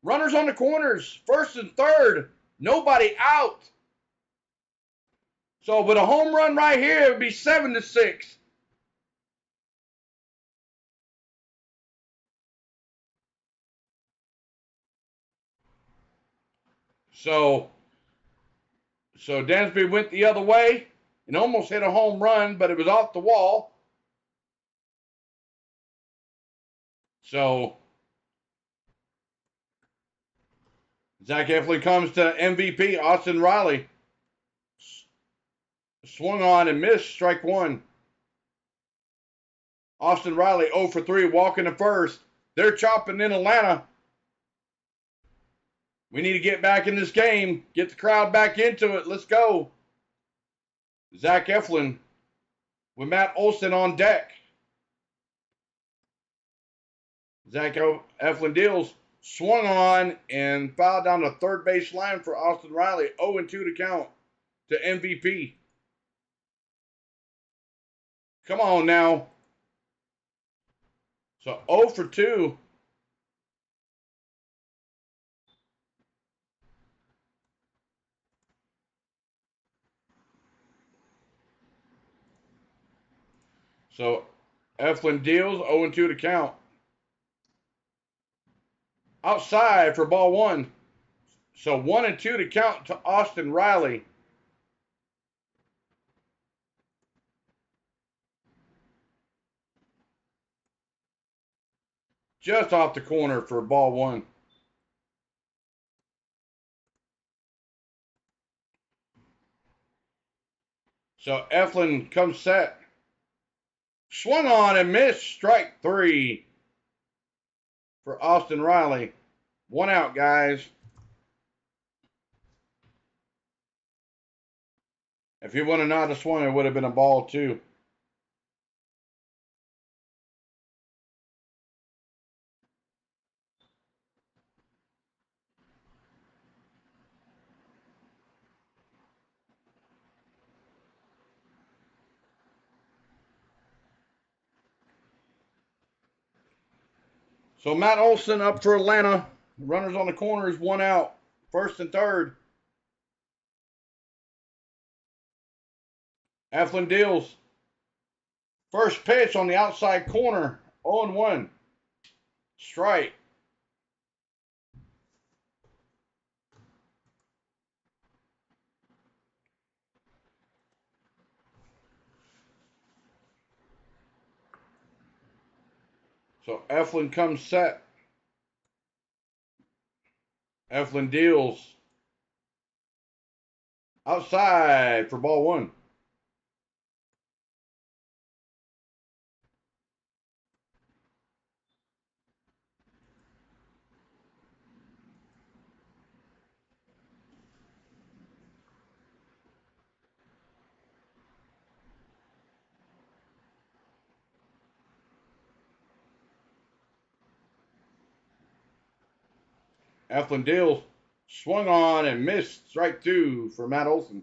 Runners on the corners, first and third. Nobody out. So with a home run right here, it would be 7-6. So Dansby went the other way and almost hit a home run, but it was off the wall. So Zach Eflin comes to MVP, Austin Riley. Swung on and missed, strike 1. Austin Riley 0 for 3, walking to first. They're chopping in Atlanta. We need to get back in this game, get the crowd back into it. Let's go. Zach Eflin with Matt Olson on deck. Zach Eflin deals, swung on and fouled down the third base line for Austin Riley. 0-2 to count to MVP. Come on now. So 0 for 2. So Eflin deals, 0-2 to count. Outside for ball 1. So 1-2 to count to Austin Riley. Just off the corner for ball 1. So Eflin comes set. Swung on and missed, strike 3 for Austin Riley. 1 out, guys. If he wouldn't have not swung, it would have been a ball 2. So Matt Olson up for Atlanta. Runners on the corners, 1 out. First and third. Eflin deals. First pitch on the outside corner. 0-1. Strike. So Eflin comes set. Eflin deals. Outside for ball 1. Eflin deals. Swung on and missed. Strike 2 for Matt Olson.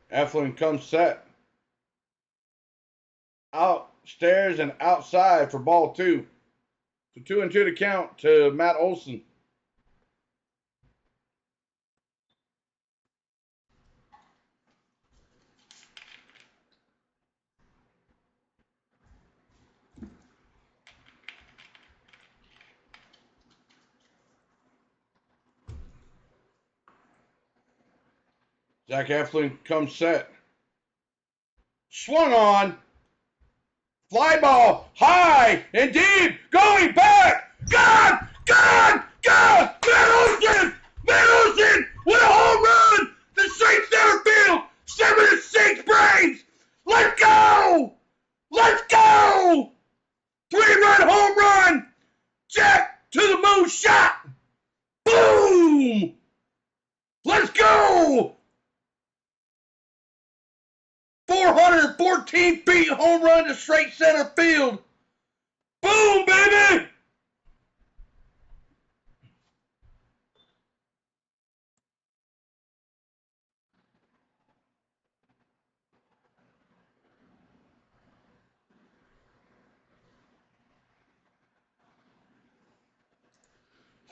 Eflin comes set. Outstairs and outside for ball 2. So 2-2 to count to Matt Olson. Zach Eflin comes set. Swung on. Fly ball. High. Indeed. Going back. God. God. God. Matt Olson with a home run. The straight center field. 7-6 Braves. Let's go. Let's go. 3-run home run. Jack to the moon shot. Boom. Let's go. 414 feet home run to straight center field. Boom, baby.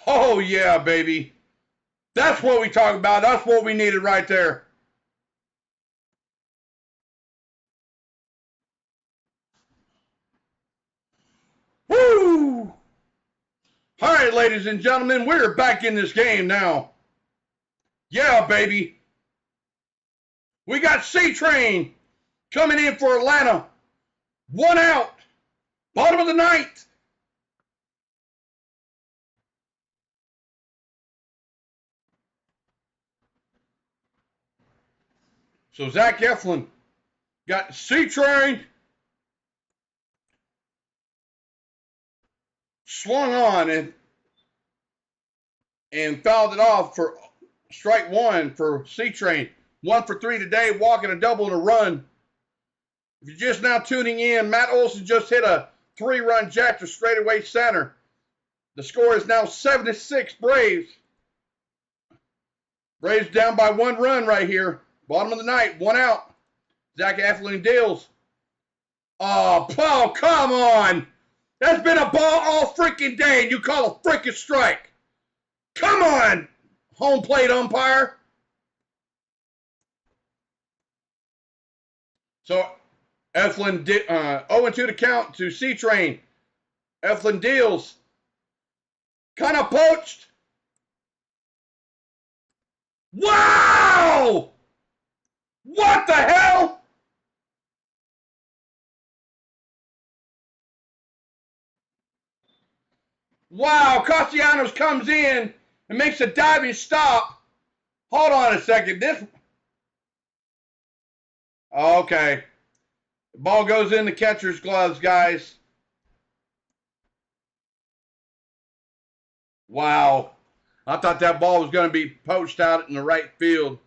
Oh, yeah, baby. That's what we talk about. That's what we needed right there. Woo! All right, ladies and gentlemen, we're back in this game now. Yeah, baby. We got C-Train coming in for Atlanta. 1 out. Bottom of the ninth. So Zach Eflin got C-Train. Swung on and fouled it off for strike one for C-Train. 1 for 3 today, walking a double and a run. If you're just now tuning in, Matt Olson just hit a 3-run jack to straightaway center. The score is now 7-6 Braves. Braves down by 1 run right here. Bottom of the ninth, 1 out. Zach Eflin deals. Oh, come on. That's been a ball all freaking day, and you call a freaking strike. Come on, home plate umpire. So Eflin 0-2 to count to C-Train. Eflin deals. Kind of poached. Wow! What the hell? Wow, Castellanos comes in and makes a diving stop. Hold on a second. Okay. The ball goes in the catcher's gloves, guys. Wow. I thought that ball was going to be poached out in the right field.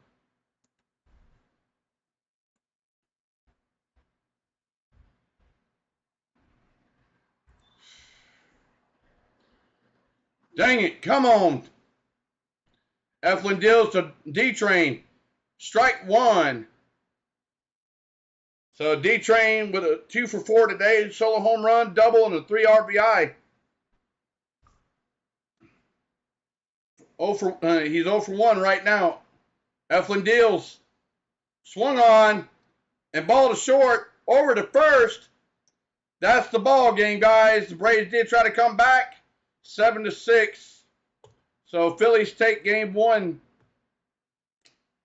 Dang it. Come on. Eflin deals to D-Train. Strike one. So D-Train with a 2 for 4 today. Solo home run, double, and a 3 RBI. He's 0 for 1 right now. Eflin deals. Swung on. And ball to short. Over to first. That's the ball game, guys. The Braves did try to come back. 7-6. So Phillies take game 1.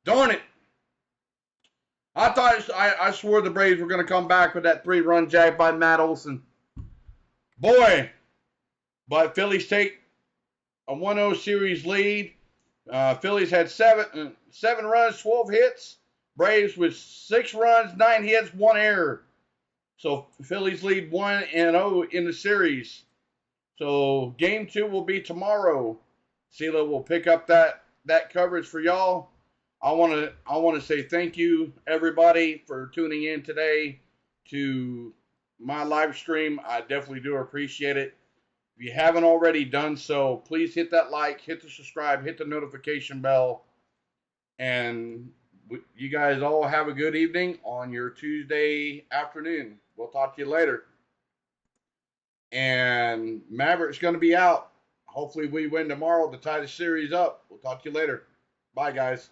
Darn it. I swore the Braves were going to come back with that 3-run jack by Matt Olson. Boy. But Phillies take a 1-0 series lead. Phillies had 7 runs, 12 hits. Braves with 6 runs, 9 hits, 1 error. So Phillies lead 1-0 in the series. So game 2 will be tomorrow. CeeLo will pick up that coverage for y'all. I want to say thank you everybody for tuning in today to my live stream. I definitely do appreciate it. If you haven't already done so, please hit that like, hit the subscribe, hit the notification bell, and you guys all have a good evening on your Tuesday afternoon. We'll talk to you later. And Maverick's going to be out. Hopefully we win tomorrow to tie the series up. We'll talk to you later. Bye, guys.